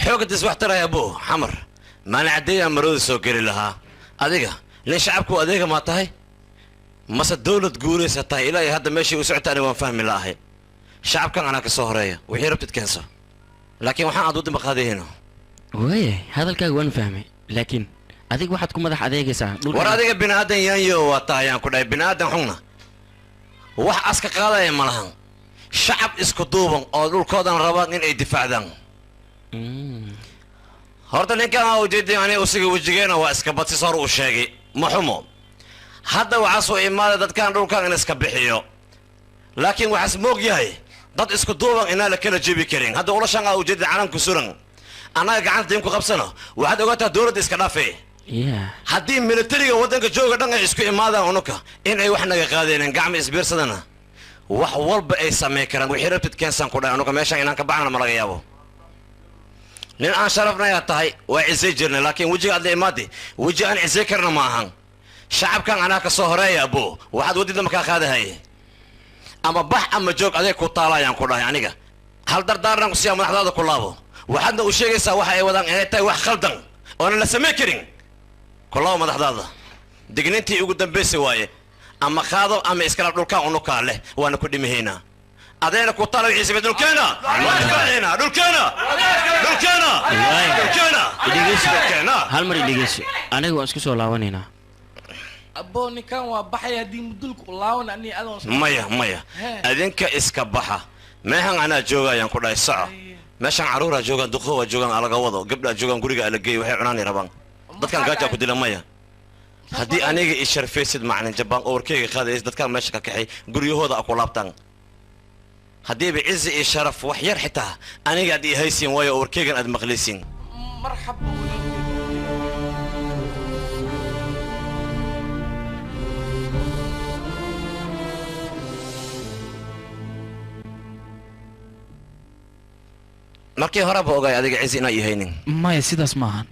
xoogadiis wax taraya buu xamar maalin caddeeyaa marooda soo geli lahaa adiga nin shacabku adeega maa tahay mase dowlad guuraysa tahay ilaa iyo hadda meeshii u socotaani waan fahmi la'ahay shacabkan anaa ka soo horeeya wixii rabtid keenso laakiin waxaan aad u damba qaadayno waaye hadalkaaga waan fahmay laakiin adiga waxaad ku madax adeegaysaa war adiga bini'aadan yaanyo waa tahay aan ku dhahay bini'aadan xugna wax aska qaadaya ma lahan shacab isku duuban oo dhulkoodan rabaan in ay difaacdaan horta ninkan aa ujeedin ani usiga wejigeena waa iska badsis hor uu sheegay ma xumo hadda waxaa soo imaaday dadkan dhulkan in iska bixiyo laakiin waxaas moog yahay dad isku duuban inaan la kala jebi karin hadda ulashan aa ujeedin calanku suran annaga gacanta diin ku qabsano waxaad ogaataa dowladda iska dhaafay haddii militariga waddanka jooga dhan ay isku imaadaan unuka in ay wax naga qaadeenin gacma isbiirsadana wax walba ay samayn karaan wixii rabtid keensan ku dhahay unuka meeshaan inaan ka baxana ma laga yaabo nin aan sharafnayaa tahay waa cisay jirnay laakiin wejiga adla imaadi weji aan cisay karna ma ahan shacabkan anaa ka soo horeeya abo waxaad waddida makaa qaadahay ama bax ama joog adeeg ku taalayaan ku dhahay aniga hal dardaaran ku siyaa madaxdaada ku laabo waxaadna u sheegaysaa waxa ay wadaan inay tahay wax khaldan oonan la samayn karin ku laabo madaxdaada digniintii ugu dambaysay waaye ama qaado ama iskala dhulkaan unukaa leh waana ku dhimihaynaa adayna ku tala wixiisiba dhulkeena hal mar idhegeyso aniga waan isku soo laabanaynaa aboo ninkan waa baxay haddii mudulka u laawan ani adoon maya adinka iska baxa meehan anaa joogayaan ku dhahay soco meeshaan carruuraa joogaan duqowaa joogaan alaga wado gabdhaa joogaan guriga ala geey waxay cunaani rabaan dadkan gaajaa ku dila maya haddii aniga ii sharfaysid macnin jabaan oo warkeyga qaadays dadkan meesha ka kaxay guryahooda a ku laabtaan haddiiba cizi iyo sharaf wax yar xitaa aniga aad ii haysiin waayo oo warkeygan aad maqlaysiin marxaba markii horeba ogaay adiga cizi inaa ii haynin maya sidaas maahan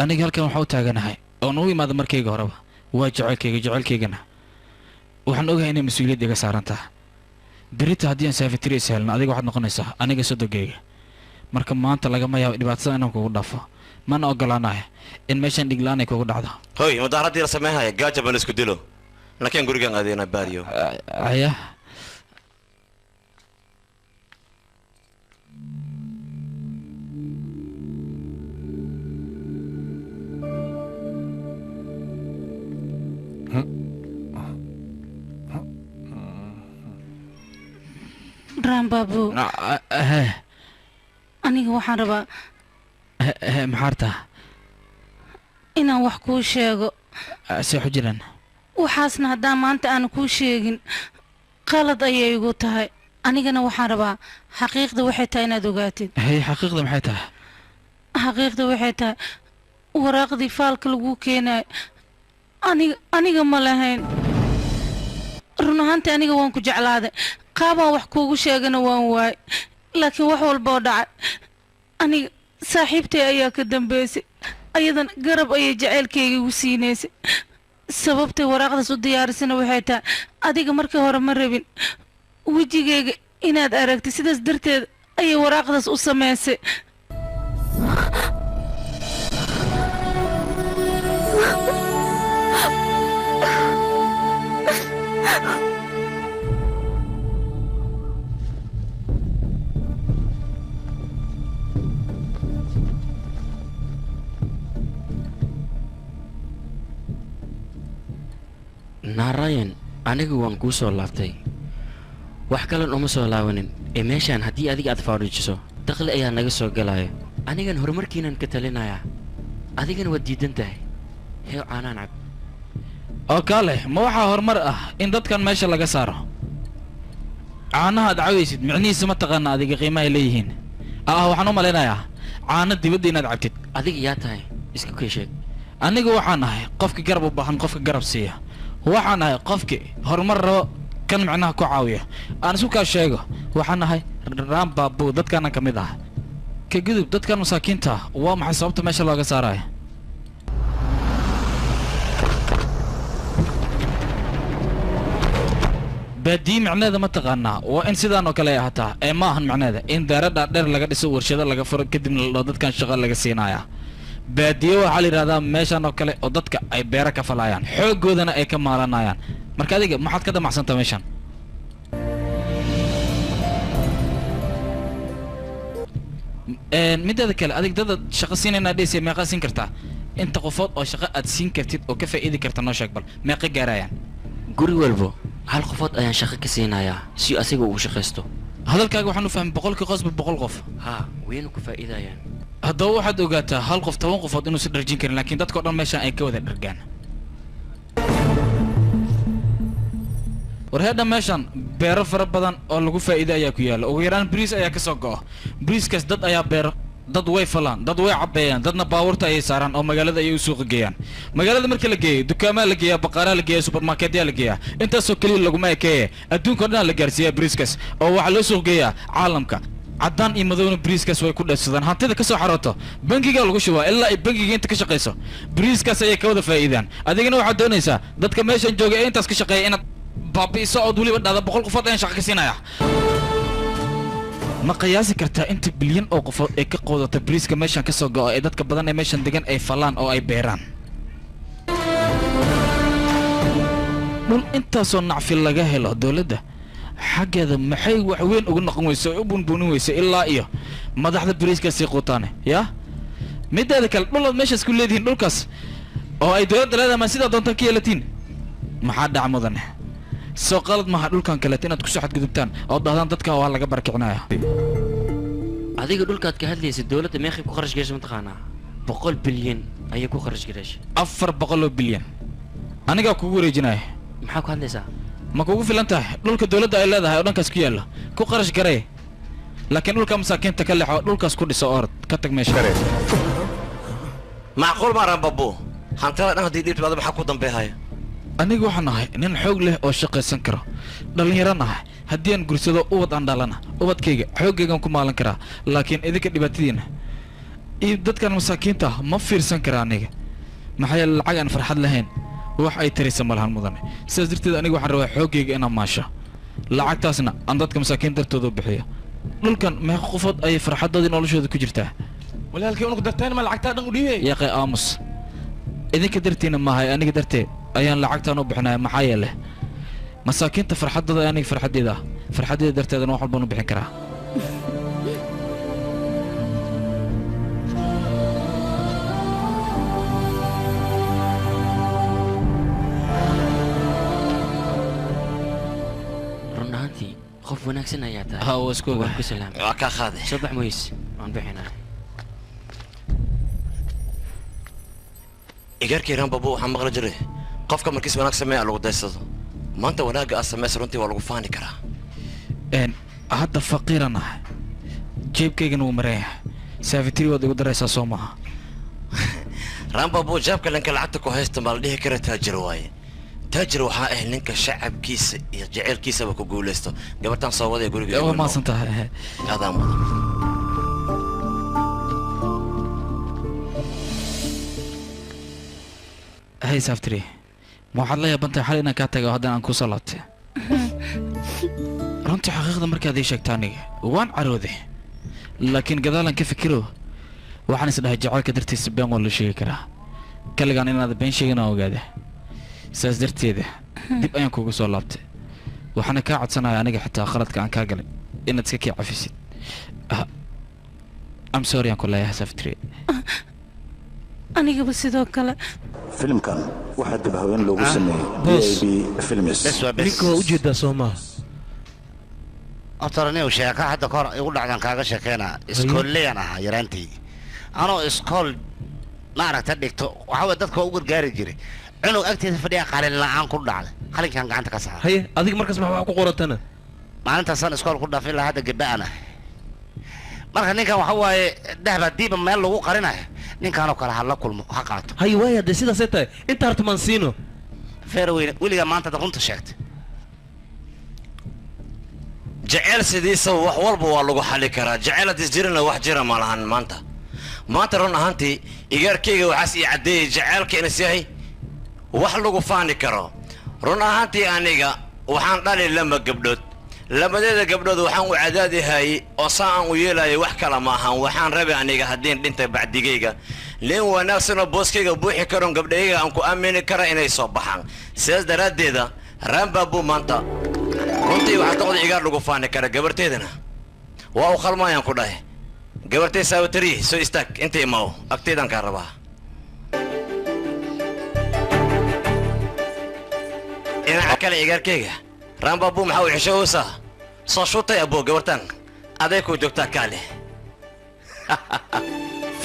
aniga halkan waxaa u taaganahay oon u imaada markayga horeba waa jecelkaygana waxaan ogahay inay mas-uuliyad iga saaran taha berita haddii aan saafitiri is helno adiga waxaad noqonaysaa aniga sodogeyga marka maanta lagama yaabo dhibaatada inaan kugu dhaafo mana ogolaanayo in meeshaan dhigla-aan ay kugu dhacdo hoy mudaaradii la sameynhaya gaaja baan isku dilo laakiin gurigan adeena baariyo aya raanbaabu aniga waxaan rabaa maxaartaa inaan wax kuu sheego see xujiran waxaasna haddaan maanta aanu kuu sheegin qalad ayay igu tahay anigana waxaan rabaa xaqiiqda waxay tahay inaad ogaatid hey xaqiiqda maxay tahay xaqiiqda waxay tahay waraaqdii faalka lagu keenay aniga ma lahayn run ahaantii aniga waan ku jeclaaday qaabaan wax kuugu sheegana waan waay laakiin wax walboo dhacay aniga saaxiibtay ayaa ka dambeysay ayadan garab ayay jaceylkayga igu siinaysay sababtay waraaqdaas u diyaarisana waxay tahay adiga markii hore ma rabin wejigayga inaad aragtay sidaas darteed ayay waraaqdaas u samaysay naarayan anigu waan kuu soo laabtay wax kalen uma soo laabanin ee meeshaan haddii adiga aad faadhiijiso dakhli ayaa naga soo galaayo anigan horumarkiinan ka talinayaa adigana waad diidan tahay heew caanaan cab oo kaale ma waxaa horumar ah in dadkan meesha laga saaro caanaha aad cawaysid micnihiisa ma taqaana adiga qiimahay leeyihiin waxaan u malaynayaa caano dibadda inaad cabtid adiga yaa tahay isku kay sheeg anigu waxaan ahay qofka garab u baahan qofka garab siiya waxaan ahay qofki horumar rabo kan micnaha ku caawiya aan isku kaa sheego waxaan ahay raambaabu dadkaana ka mid ah ka gudub dadkan masaakiinta waa maxay sababta meesha looga saaraya baadii micneeda ma taqaanaa waa in sidaan oo kale ay ahaataa ee ma ahan micneeda in daaradha dheer laga dhiso warshado laga furo kadibna la dhao dadkan shaqo laga siinayaa baadiyo waxaa la yidhahdaa meeshan oo kale oo dadka ay beero ka falayaan xooggoodana ay ka maalanayaan marka adiga maxaad ka damacsantaa meeshan mideeda kale adig dada shaqo siinaynaa dheysiya meeqaa siin kartaa inta qofood oo shaqo aad siin kartid oo ka faa'iidi karta noo sheeg bal meeqa gaarayaan guri walbo hal qofood ayaan shaqo ka siinayaa si asiga ugu shaqaysto hadalkaaga waxaan u fahmay boqolkii qosba 100 qof haa wayna ku faa'iidayaan haddaba waxaad ogaataa hal qof 10 qofood inuusan dharjin karin laakiin dadka oo dhan meeshaan ay ka wada dhargaan warheedha meeshan beero fara badan oo lagu faa'iido ayaa ku yaala ugu yaraan bariis ayaa ka soo go'o bariiskaas dad ayaa beero dad way falaan dad way cabeeyaan dadna baabuurta ayay saaraan oo magaalada ayay u suuq geeyaan magaalada markii la geeyo dukaamaa la geeyaa baqaaraa la geeyaa supermarketyaa la geeyaa intaasoo keliya laguma ekeeye adduunka o dhan la gaarsiiyaa bariiskaas oo waxaa loo suuq geeyaa caalamka caddaan iyo madowna bariiskaas way ku dheefsadaan hantida ka soo xarooto bangigaa lagu shubaa ilaa ay bangiga inta ka shaqayso bariiskaas ayay ka wada faa'iidaan adigana waxaad doonaysaa dadka meeshan jooga ee intaas ka shaqeeya inaad baabi'iso ood weliba dhahda 100 qofood ayaan shaqo ka siinayaa ma qiyaasi kartaa inta bilyan oo qofood ay ka qoodata bariiska meeshan ka soo go'o ee dadka badan ee meeshan degan ay falaan oo ay beeraan dhul intaasoo nacfi laga helo dowladda xaggeeda maxay wax weyn ugu noqon weyso oo u bunbuunin weyso ilaa iyo madaxda bariiskaasii quutaane yaa mideeda kale dhulaad meeshaas ku leedihiin dhulkaas oo ay dowladda leedahay ma sidaa doontaan ka yeelatiin maxaa dhac mudane soo qalad maaha dhulkan kaleeta inaad kusoo xadgudubtaan oo dhahdaan dadka waa laga barakicinaya adiga dhulkaad ka hadlaysa dowladda meeqay ku kharash garaysa mataqaanaa 100 bilyan ayay ku kharash garaysa 400 bilyan anigaa kugu wareejinaya maxaa ku hadlaysaa ma kugu filan tahay dhulka dowladda ay leedahay oo dhankaas ku yaalla ku kharash garay laakiin dhulka masaakiinta ka leexo dhulkaas ku dhiso orod ka tag meesha macquul maaran babu hantada dhan haddii dhiibtimaado maxaa ku dambeehaya aniga waxaan ahay nin xoog leh oo shaqaysan karo dhallinyaran ahay haddii aan gursado ubad aan dhalana ubadkayga xooggaygaan ku maalan karaa laakiin idinka dhibaatadiina iyo dadkan masaakiinta ma fiirsan kara aniga maxaa yeele lacag aan farxad lahayn wax ay taraysa malahan mudane sidaas darteed aniga waxaan rabaa xooggayga inaan maasho lacagtaasna aan dadka masaakiin dartooda u bixiyo dhulkan meeqa qofood ayay farxadoodii noloshooda ku jirtaa walaalkii unugu darteen ma lacagtaa dhan u dhiibay yaqay aamus idinka dartiina maahay aniga darteed ayaan lacagtaan u bixinaya maxaa yeele masaakiinta farxadooda aniga farxaddeeda darteedana wax walbaan u bixin karaa run ahaantii qof wanaagsan ayaa tahay waa isku waan ku salaamay waa kaa qaaday sabax moys waan bixinaa igarkiiran babu waxaan maqli jiray qofka markiis wanaag sameeya lagu daysado maanta wanaagga aad samaysa runtii waa lagu faani karaa hadda faqiiran ah jeebkaygana wuu maran yahay saafitiri waad igu daraysaa soo maaha raambabu jaabka lanka lacagta ku haysta ma la dhihi kara taajir waaye taajir waxaa ah ninka shacabkiisa iyo jaceylkiisaba ku guulaysto gabartan soo waday guriga waa maasan tahay adaa mudan hay saftri ma waxaad la yaabantahay xal inaan kaa tago haddana aan kusoo laabtay runtii xaqiiqda markaad ii sheegta aniga waan carooday laakiin gadaalan ka fikiro waxaan is dhahay jacaylka dartiisa been waa la sheegi karaa kaligaan inaad been sheegin aan ogaada saas darteeda dib ayaan kuugu soo laabtay waxaana kaa codsanaya aniga xitaa khaladka aan kaa galay inaad iska kii cafisid am sorry aan ku leeyahay saftri anigaba sidoo kale filimkan waxaa dib haween loogu sameeyey b films ninka waa ujeedaa soo maaha abtaraniw sheeka hadda kahor igu dhacdan kaaga sheekeynaa iskoolleyan ahaa yaraantaydii anoo iskool maaragta dhigto waxaa weye dadka waa u gargaari jiray cunug agteeda fadhiya qalin la-aan ku dhacday qalinkaan gacanta ka saaray haye adiga markaas maxaa wax ku qoratana maalintaasaan iskool ku dhaafin lahaa hadda gaba'an ah marka ninkan waxa waaye dahab hadiiba meel lagu qarinayo ninkaanoo kale ha la kulmo ha qaato haye waaya dee sidaasay tahay inta harta maan siino feer weyne weligaa maanta da runta sheegtay jaceyl sidiisa wax walba waa lagu xali karaa jaceyl haddis jirina wax jira ma lahan maanta run ahaantii igaarkayga waxaas ii caddeeyay jaceylka inas yahay wax lagu faani karo run ahaantii aniga waxaan dhali lama gabdhood labadeeda gabdhood waxaan u cadaadihayay oo saa aan u yeelayay wax kala ma ahan waxaan rabay aniga haddiin dhintay bacdigayga leen wanaagsanoo booskayga buuxi karoon gabdhayga aan ku aamini kara inay soo baxaan sidaas daraaddeeda raambaabuu maanta runtii waxaa doqda igaar lagu faani kara gabarteedana waa u khalmaayaan ku dhahay gabartay saawatari soo istaag inta imaaw agteedaan kaa rabaa dhinaca kale igaarkayga raambaabuu maxaa u xishoosaa soo shuutay aboo gabartaan aday ku joogtaa kaale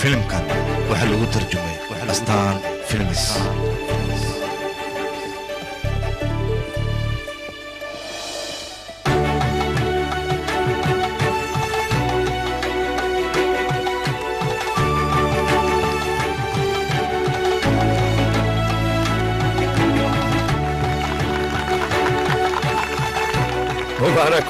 filimkan waxaa lagu tarjumay astaan films مبارك